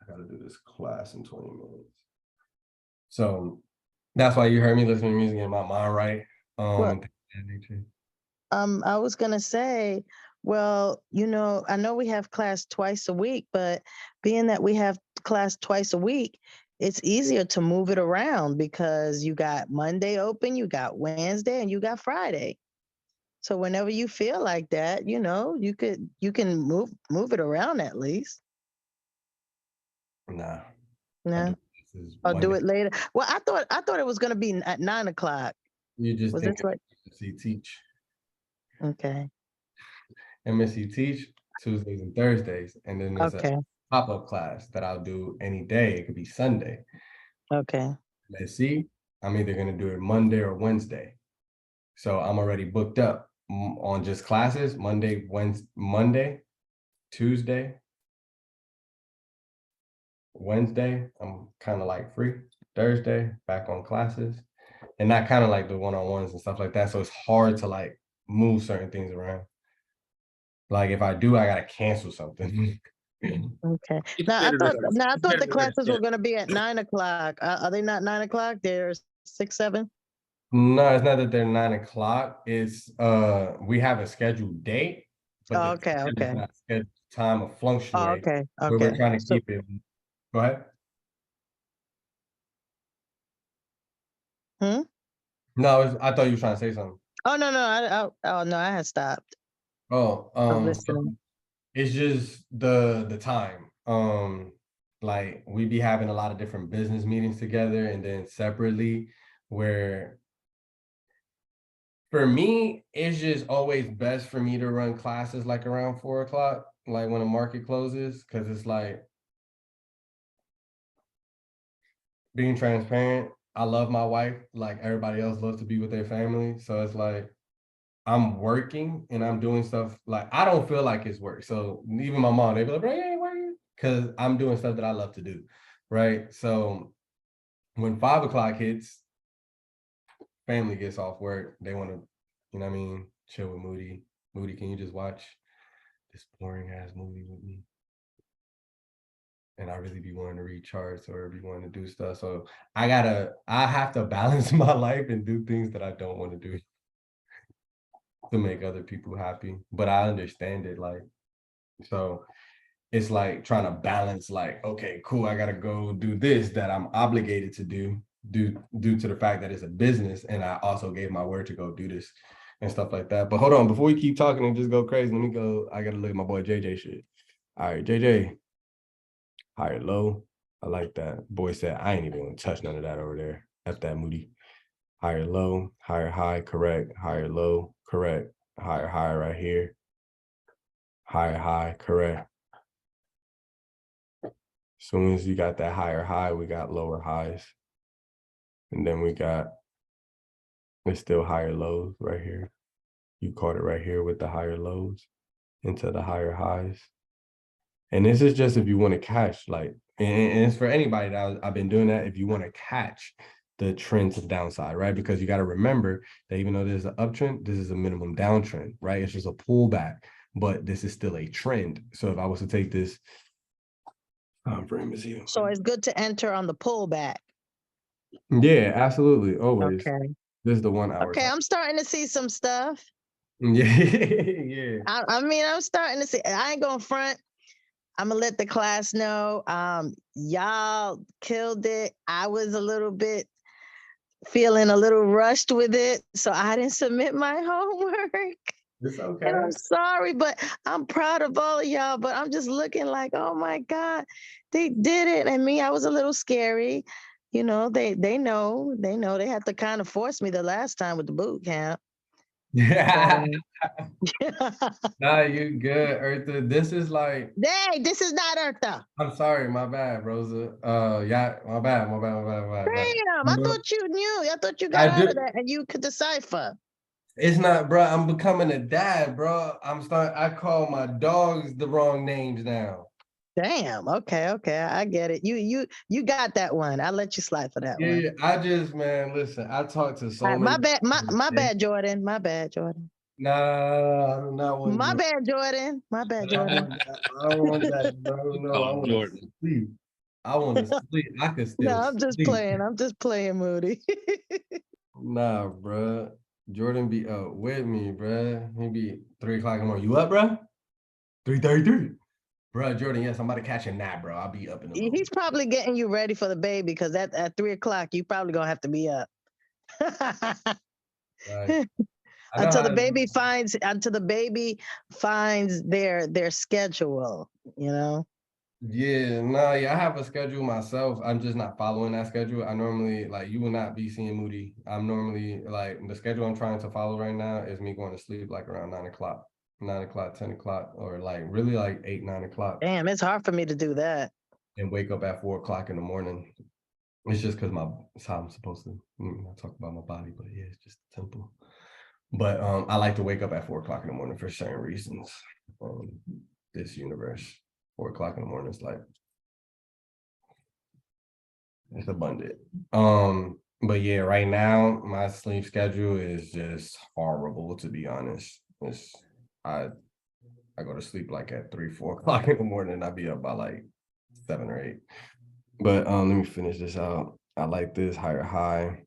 I gotta do this class in 20 minutes. So that's why you heard me listening to music in my mind, right? Well, And things of that nature. I was gonna say, well, I know we have class twice a week, but being that we have class twice a week, it's easier to move it around because you got Monday open, you got Wednesday, and you got Friday. So whenever you feel like that, you can move it around at least. Nah. Yeah. This is Or do Monday. it later. Well, I thought it was gonna be at 9 o'clock. You just Was think this like MSC teach. okay? MSC teach Tuesdays and Thursdays. And then there's a Okay. pop-up class that I'll do any day. It could be Sunday. Okay. Let's see. I'm either gonna do it Monday or Wednesday. So I'm already booked up on just classes, Monday, Tuesday, Wednesday, I'm kind of like free. Thursday, back on classes. And not kind of like the one-on-ones and stuff like that. So it's hard to like move certain things around. Like if I do, I gotta cancel something. Okay. It's Now better to, I it's thought better the to classes were understand. gonna be at 9 o'clock. Are they not 9 o'clock? They're 6, 7? No, it's not that they're 9 o'clock. It's we have a scheduled date, but Oh, the okay, time is okay. not scheduled time of Oh, fluctuate. okay, Where we're okay. trying to So, keep it. Go ahead. hmm? No, I thought you were trying to say something. Oh no, oh no, I had stopped. Oh, I was so listening. it's just the time. Like we be having a lot of different business meetings together and then separately, where for me, it's just always best for me to run classes like around 4 o'clock, like when the market closes, because it's like being transparent. I love my wife, like everybody else loves to be with their family. So it's like I'm working and I'm doing stuff like I don't feel like it's work. So even my mom, they be like, bro, you ain't working, because I'm doing stuff that I love to do. Right. So when 5 o'clock hits, family gets off work. They want to, chill with Moody. Moody, can you just watch this boring ass movie with me? And I really be wanting to read charts or be wanting to do stuff. So I have to balance my life and do things that I don't want to do to make other people happy. But I understand it. Like So it's like trying to balance like, okay, cool, I gotta go do this that I'm obligated to do due to the fact that it's a business, and I also gave my word to go do this and stuff like that. But hold on, before we keep talking and just go crazy, let me go. I gotta look at my boy JJ shit. All right, JJ, higher low. I like that. Boy said I ain't even gonna touch none of that over there. F that Moody. Higher low, higher high, correct. Higher low, correct. Higher high right here. Higher high, correct. As soon as you got that higher high, we got lower highs. And then we got, it's still higher lows right here. You caught it right here with the higher lows into the higher highs. And this is just if you want to catch, like, and it's for anybody that I've been doing that, if you want to catch the trend to the downside, right? Because you got to remember that even though there's an uptrend, this is a minimum downtrend, right? It's just a pullback, but this is still a trend. So if I was to take this time frame is here. So it's good to enter on the pullback. Yeah, absolutely. Always. Okay. This is the 1 hour. Okay, I'm starting to see some stuff. Yeah, yeah. I mean, I'm starting to see. I ain't gonna front. I'm gonna let the class know. Y'all killed it. I was a little bit feeling a little rushed with it, so I didn't submit my homework. It's okay. And I'm sorry, but I'm proud of all of y'all. But I'm just looking like, oh my God, they did it. And me, I was a little scary. You know, they know they had to kind of force me the last time with the boot camp. Yeah. Nah, you good, Eartha. This is like, Hey, this is not Eartha. I'm sorry, my bad, Rosa. Yeah, my bad. Damn, I thought you knew. I thought you got out of that and you could decipher. It's not, bro. I'm becoming a dad, bro. I call my dogs the wrong names now. Damn. Okay. I get it. You got that one. I'll let you slide for that one. Yeah, I just, man, listen. I talked to so many. My bad. My bad, Jordan. My bad, Jordan. Nah, I do not want My bad, Jordan. My bad, Jordan. I don't want that, bro. No, I want to sleep. I want to sleep. I could still. No, I'm just playing. I'm just playing, Moody. Nah, bro. Jordan be up with me, bro. He be 3 o'clock in the morning. You up, bro? 3:33. Bro, Jordan, yes, I'm about to catch a nap, bro. I'll be up in the morning. He's probably getting you ready for the baby because at 3 o'clock, you probably gonna have to be up. Right. Until the baby finds their schedule, you know. Yeah, no, yeah, I have a schedule myself. I'm just not following that schedule. I normally, like, you will not be seeing Moody. I'm normally, like, the schedule I'm trying to follow right now is me going to sleep like around 9 o'clock, 10 o'clock, or like really like 8, 9 o'clock. Damn, it's hard for me to do that. And wake up at 4 o'clock in the morning. It's just because it's how I'm supposed to not talk about my body, but yeah, it's just simple. But I like to wake up at 4 o'clock in the morning for certain reasons. This universe. 4 o'clock in the morning is like, it's abundant. But yeah, right now my sleep schedule is just horrible, to be honest. I go to sleep like at 3, 4 o'clock in the morning, and I'll be up by like 7 or 8. But let me finish this out. I like this higher high.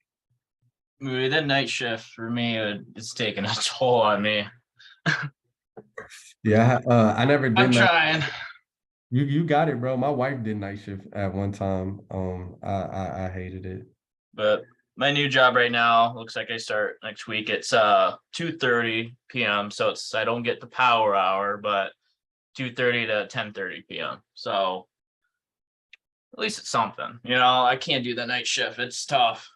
Moody, that night shift for me, it's taking a toll on me. Yeah, I never did. I'm trying. You got it, bro. My wife did night shift at one time. I hated it. But my new job right now looks like I start next week. It's 2:30 p.m. So I don't get the power hour, but 2:30 to 10:30 p.m. So at least it's something. You know, I can't do the night shift. It's tough.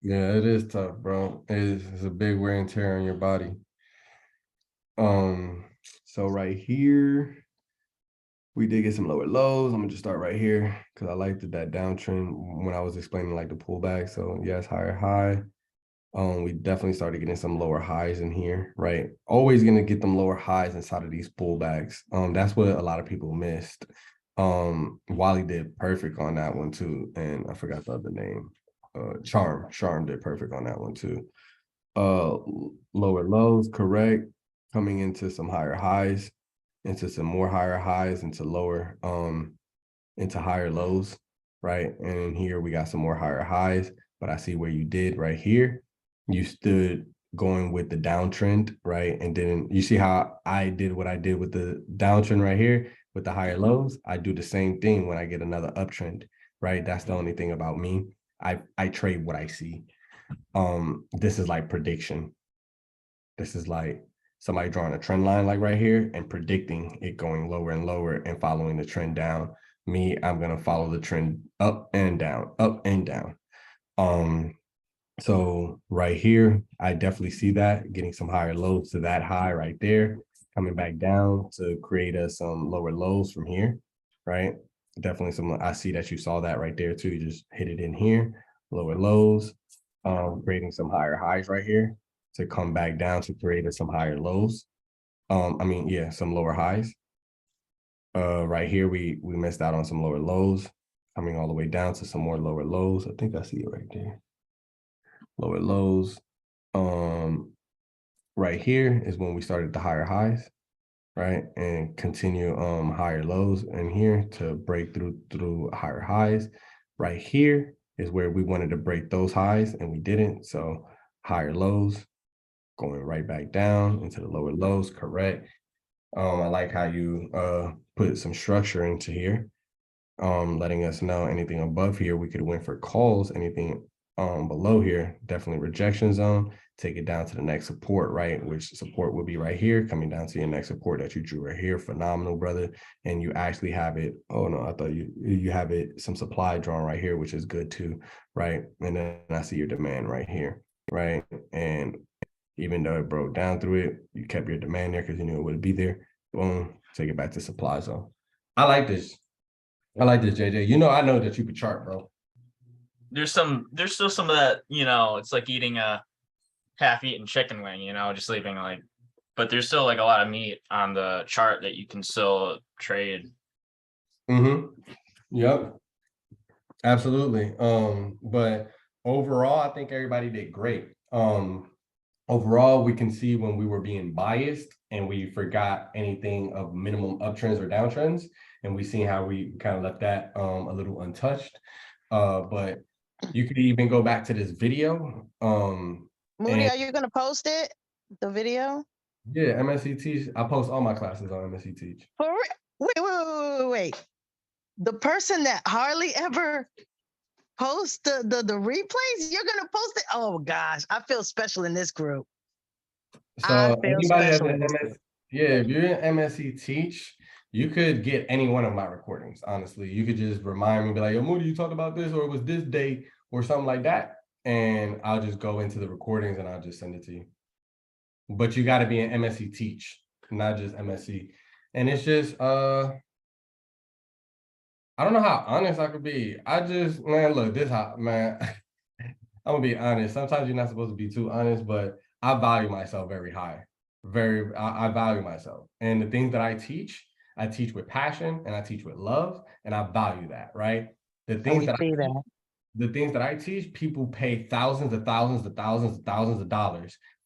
Yeah, it is tough, bro. It's a big wear and tear on your body. So right here, we did get some lower lows. I'm gonna just start right here because I liked that downtrend when I was explaining like the pullback. So yes, higher high. We definitely started getting some lower highs in here, right? Always gonna get them lower highs inside of these pullbacks. That's what a lot of people missed. Wally did perfect on that one too, and I forgot the other name. Charm did perfect on that one too. Lower lows, correct. Coming into some higher highs, into some more higher highs, into lower, into higher lows, right? And here we got some more higher highs, but I see where you did right here. You stood going with the downtrend, right? And then you see how I did what I did with the downtrend right here with the higher lows. I do the same thing when I get another uptrend, right? That's the only thing about me. I trade what I see. This is like prediction. This is like somebody drawing a trend line like right here and predicting it going lower and lower and following the trend down. Me, I'm gonna follow the trend up and down, up and down. So right here, I definitely see that getting some higher lows to that high right there, coming back down to create us some lower lows from here, right? Definitely some, I see that you saw that right there too. You just hit it in here, lower lows, creating some higher highs right here to come back down to create us some higher lows. Some lower highs. Right here, we missed out on some lower lows, coming all the way down to some more lower lows. I think I see it right there. Lower lows. Right here is when we started the higher highs, right? And continue higher lows in here to break through higher highs. Right here is where we wanted to break those highs and we didn't. So higher lows, going right back down into the lower lows, correct. I like how you put some structure into here, letting us know anything above here, we could win for calls, anything below here, definitely rejection zone, take it down to the next support, right? Which support will be right here, coming down to your next support that you drew right here. Phenomenal, brother. And you actually have it. Oh no, I thought you have it, some supply drawn right here, which is good too, right? And then I see your demand right here, right? And even though it broke down through it, you kept your demand there because you knew it would be there. Boom, take it back to supply zone. I like this. I like this, JJ. I know that you could chart, bro. There's still some of that, it's like eating a half-eaten chicken wing, just leaving but there's still like a lot of meat on the chart that you can still trade. Yep. Absolutely. But overall, I think everybody did great. Overall, we can see when we were being biased and we forgot anything of minimum uptrends or downtrends, and we see how we kind of left that a little untouched. But you could even go back to this video. Moody, are you gonna post it? The video? Yeah, MSC Teach. I post all my classes on MSC Teach. Wait. The person that hardly ever posts the replays, you're gonna post it? Oh gosh, I feel special in this group. So anybody has an if you're in MSC Teach, you could get any one of my recordings. Honestly, you could just remind me, be like, "Yo, Moody, you talked about this, or it was this day, or something like that," and I'll just go into the recordings and I'll just send it to you. But you got to be in MSC Teach, not just MSC. And it's just I don't know how honest I could be. Look, man, I'm gonna be honest. Sometimes you're not supposed to be too honest, but I value myself very high. I value myself. And the things that I teach with passion and I teach with love, and I value that, right? The things that I teach, people pay thousands of dollars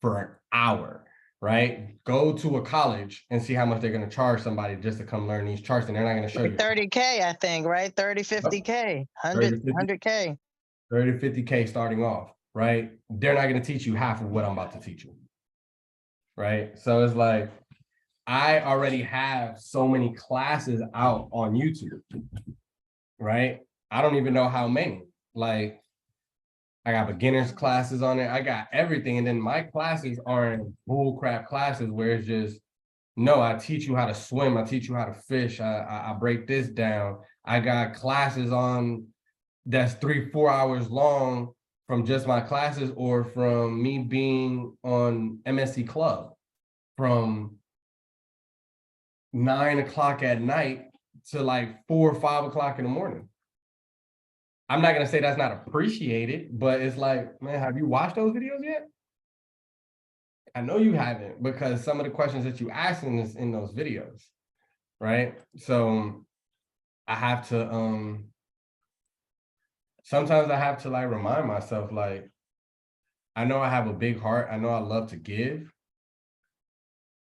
for an hour, right? Go to a college and see how much they're going to charge somebody just to come learn these charts, and they're not going to show you 30K, I think, right? 30, 50K, 100K. 30, 50K starting off, right? They're not going to teach you half of what I'm about to teach you, right? So it's like, I already have so many classes out on YouTube, right? I don't even know how many. Like, I got beginners classes on it. I got everything. And then my classes aren't bull crap classes where it's just, no, I teach you how to swim. I teach you how to fish. I break this down. I got classes on that's 3-4 hours long from just my classes or from me being on MSC Club from 9 o'clock at night to like 4 or 5 o'clock in the morning. I'm not going to say that's not appreciated, but it's like, man, have you watched those videos yet? I know you haven't, because some of the questions that you ask in those videos, right? So I have to, sometimes I have to like remind myself, like, I know I have a big heart. I know I love to give,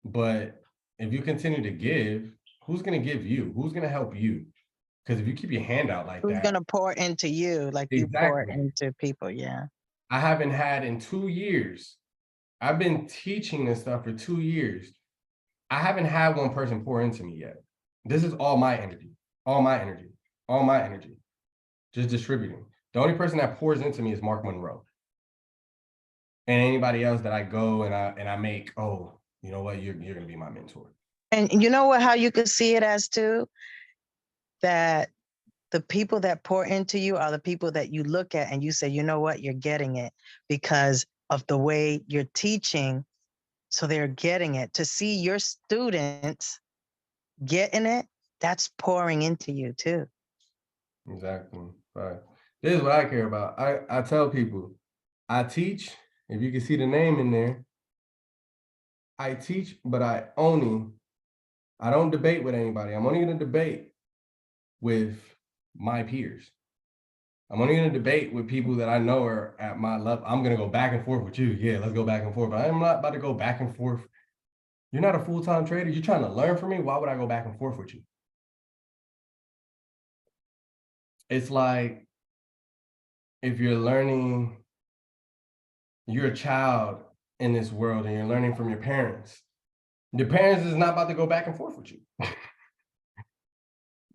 but if you continue to give, who's going to give you? Who's going to help you? Because if you keep your hand out like that, who's going to pour into you like you pour into people? Yeah. I haven't had in 2 years, I've been teaching this stuff for 2 years. I haven't had one person pour into me yet. This is all my energy, all my energy, all my energy, just distributing. The only person that pours into me is Mark Monroe. And anybody else that I go and I make, oh, you know what, you're gonna be my mentor. And you know what, how you could see it as too? That the people that pour into you are the people that you look at and you say, you know what, you're getting it because of the way you're teaching. So they're getting it. To see your students getting it, that's pouring into you too. Exactly. Right. This is what I care about. I tell people, I teach, if you can see the name in there, I teach, but I don't debate with anybody. I'm only gonna debate with my peers. I'm only gonna debate with people that I know are at my level. I'm gonna go back and forth with you. Yeah, let's go back and forth. But I'm not about to go back and forth. You're not a full-time trader. You're trying to learn from me. Why would I go back and forth with you? It's like if you're learning, you're a child in this world and you're learning from your parents. Your parents is not about to go back and forth with you.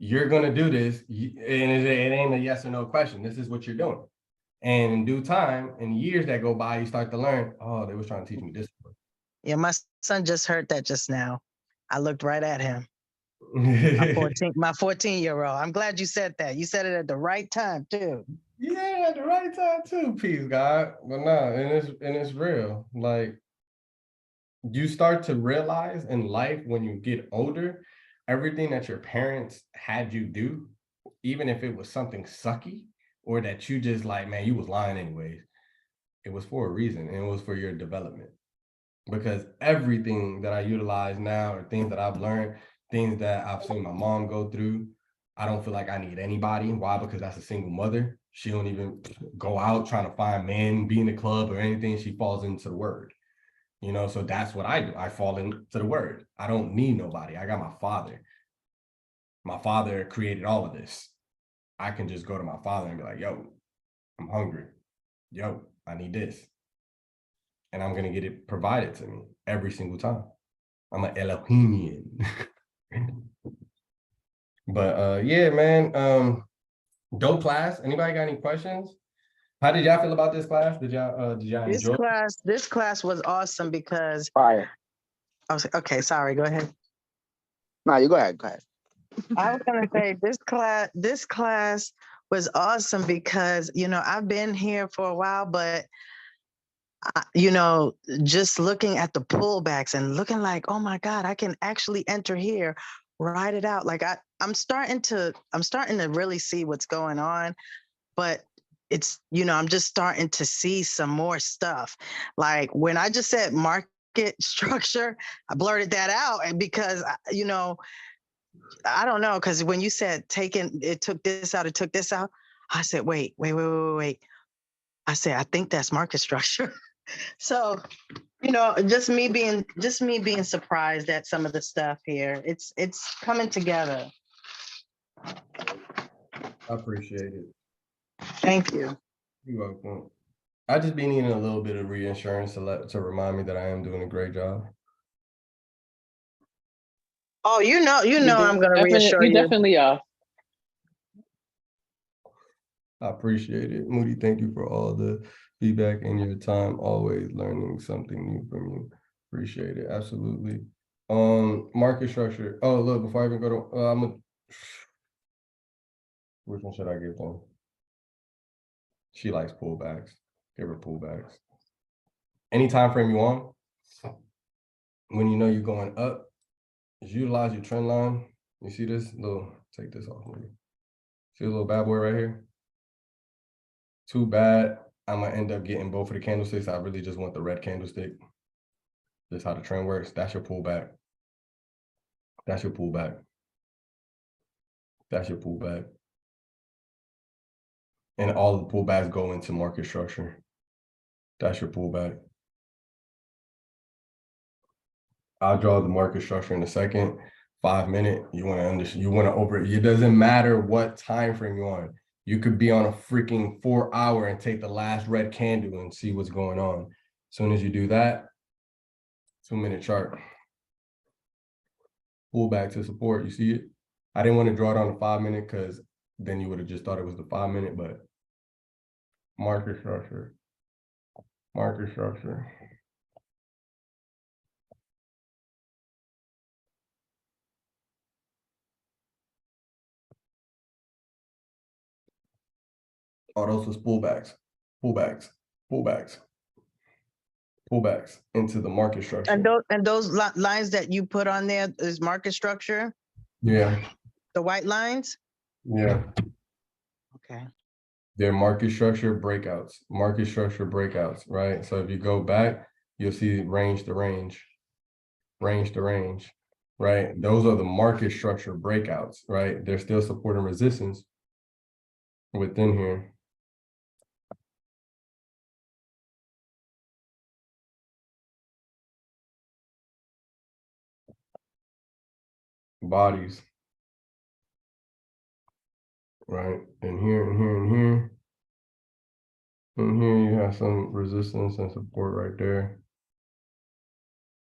You're gonna do this, and it ain't a yes or no question. This is what you're doing. And in due time, in years that go by, you start to learn, oh, they was trying to teach me this. Yeah, my son just heard that just now. I looked right at him. My 14-year-old. I'm glad you said that. You said it at the right time too. Yeah, at the right time too, peace, God. But no, and it's real. Like, you start to realize in life when you get older, everything that your parents had you do, even if it was something sucky or that you just like, man, you was lying anyways, it was for a reason, and it was for your development. Because everything that I utilize now are things that I've learned, things that I've seen my mom go through. I don't feel like I need anybody. Why? Because that's a single mother. She don't even go out trying to find men, be in the club or anything. She falls into the word. You know, so that's what I do. I fall into the word. I don't need nobody. I got my father. My father created all of this. I can just go to my father and be like, yo, I'm hungry. Yo, I need this. And I'm gonna get it provided to me every single time. I'm an Elohimian. But yeah, man. Dope class. Anybody got any questions? How did y'all feel about this class? Did y'all enjoy? This class was awesome because Fire. I was okay. Sorry, go ahead. No, you go ahead. Go ahead. I was gonna say this class was awesome because I've been here for a while, but just looking at the pullbacks and looking like, oh my God, I can actually enter here, write it out. Like I'm starting to really see what's going on, but it's, I'm just starting to see some more stuff. Like when I just said market structure, I blurted that out. And because, I don't know, because when you said it took this out, I said, wait. I said, I think that's market structure. So, just me being surprised at some of the stuff here. It's coming together. I appreciate it. Thank you. You're welcome. I just be needing a little bit of reassurance to remind me that I am doing a great job. Oh, I'm gonna reassure you. You definitely are. I appreciate it. Moody, thank you for all the feedback and your time, always learning something new from you. Appreciate it. Absolutely. Market structure. Oh, look, before I even go to, which one should I give them? She likes pullbacks. Give her pullbacks. Any time frame you want, when you know you're going up, just utilize your trend line. You see this little, take this off. Maybe. See a little bad boy right here? Too bad. I'm gonna end up getting both of the candlesticks. I really just want the red candlestick. That's how the trend works. That's your pullback. That's your pullback. That's your pullback. And all the pullbacks go into market structure. That's your pullback. I'll draw the market structure in a second. 5 minute. You want to understand. You want to over. It doesn't matter what time frame you're on. You could be on a freaking 4 hour and take the last red candle and see what's going on. As soon as you do that, 2-minute chart. Pull back to support, you see it? I didn't want to draw it on the 5-minute because then you would have just thought it was the 5-minute, but market structure. Market structure. Oh, those was pullbacks, pullbacks, pullbacks, pullbacks into the market structure. And those lines that you put on there is market structure, Yeah, the white lines? yeah. Okay. They're market structure breakouts, right? So if you go back, you'll see range to range, range to range, right? Those are the market structure breakouts, right? There's still support and resistance within here. Bodies. Right, and here, and here, and here. And here you have some resistance and support right there.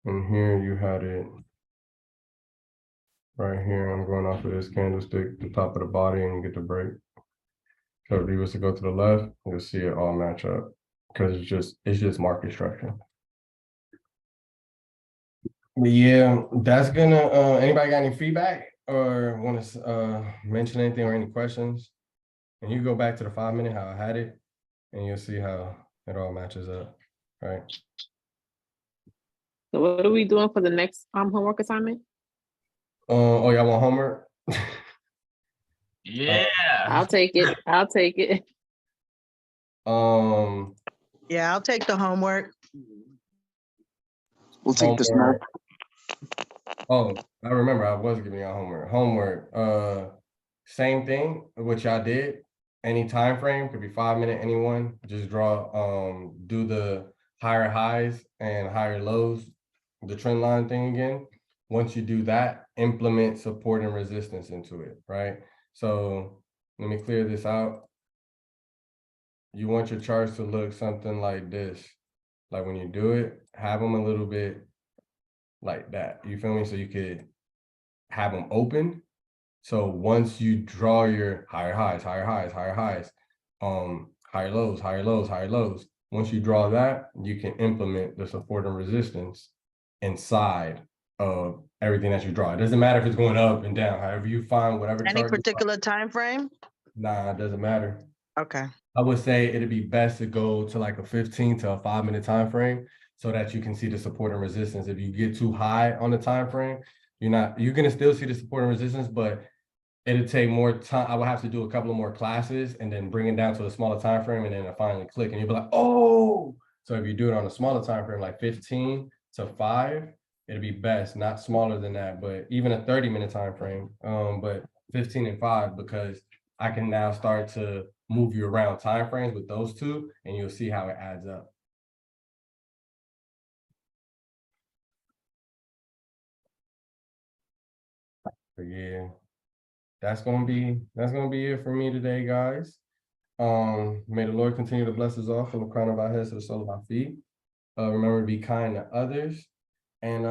And here you had it right here. I'm going off of this candlestick, the top of the body, and you get the break. So if you was to go to the left, you'll see it all match up because it's just market structure. But yeah, that's gonna. Anybody got any feedback or want to mention anything or any questions? And you go back to the 5-minute how I had it, and you'll see how it all matches up, right? So what are we doing for the next homework assignment? Oh, y'all want homework? Yeah. I'll take it. I'll take it. Yeah, I'll take the homework. We'll take the smoke. Homework. Oh, I remember I was giving y'all homework. Homework. Same thing, which y'all did. Any time frame, could be 5-minute, anyone. Just draw, do the higher highs and higher lows, the trend line thing again. Once you do that, implement support and resistance into it, right? So let me clear this out. You want your charts to look something like this. Like when you do it, have them a little bit like that. You feel me? So you could have them open. So once you draw your higher highs, higher highs, higher highs, higher lows, higher lows, higher lows. Once you draw that, you can implement the support and resistance inside of everything that you draw. It doesn't matter if it's going up and down, however you find whatever Any chart. particular time frame? Nah, it doesn't matter. Okay. I would say it'd be best to go to like a 15 to a 5-minute time frame so that you can see the support and resistance. If you get too high on the time frame, you're gonna still see the support and resistance, but it'll take more time. I will have to do a couple of more classes and then bring it down to a smaller time frame and then I finally click and you'll be like, oh. So if you do it on a smaller time frame, like 15 to 5, it'd be best, not smaller than that, but even a 30-minute time frame, but 15 and 5, because I can now start to move you around time frames with those two and you'll see how it adds up. But yeah, that's gonna be it for me today, guys. May the Lord continue to bless us all from the crown of our heads to the sole of our feet. Remember to be kind to others. And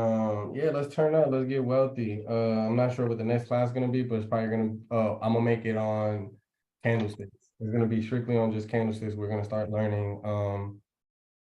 yeah, let's turn up, let's get wealthy. I'm not sure what the next class is gonna be, but it's probably gonna I'm gonna make it on candlesticks. It's gonna be strictly on just candlesticks. We're gonna start learning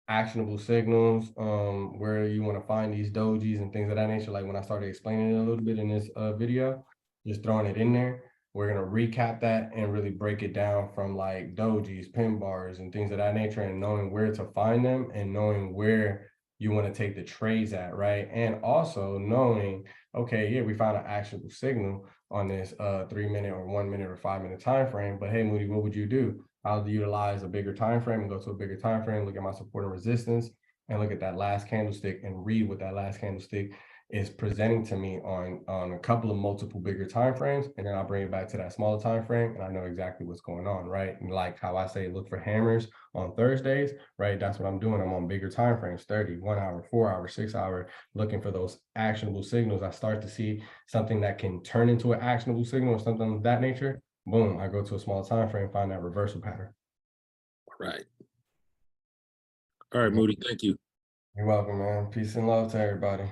actionable signals, where you want to find these dojis and things of that nature. Like when I started explaining it a little bit in this video, just throwing it in there. We're gonna recap that and really break it down from like dojis, pin bars, and things of that nature, and knowing where to find them and knowing where you want to take the trades at, right? And also knowing, okay, yeah, we found an actionable signal on this 3-minute or 1-minute or 5-minute time frame, but hey, Moody, what would you do? I'll utilize a bigger time frame and go to a bigger time frame, look at my support and resistance, and look at that last candlestick and read what that last candlestick is presenting to me on a couple of multiple bigger time frames, and then I'll bring it back to that smaller time frame, and I know exactly what's going on, right? And like how I say, look for hammers on Thursdays, right? That's what I'm doing. I'm on bigger time frames, 30, 1 hour, 4 hour, 6 hour, looking for those actionable signals. I start to see something that can turn into an actionable signal or something of that nature. Boom, I go to a small time frame, find that reversal pattern. Right. All right, Moody, thank you. You're welcome, man. Peace and love to everybody.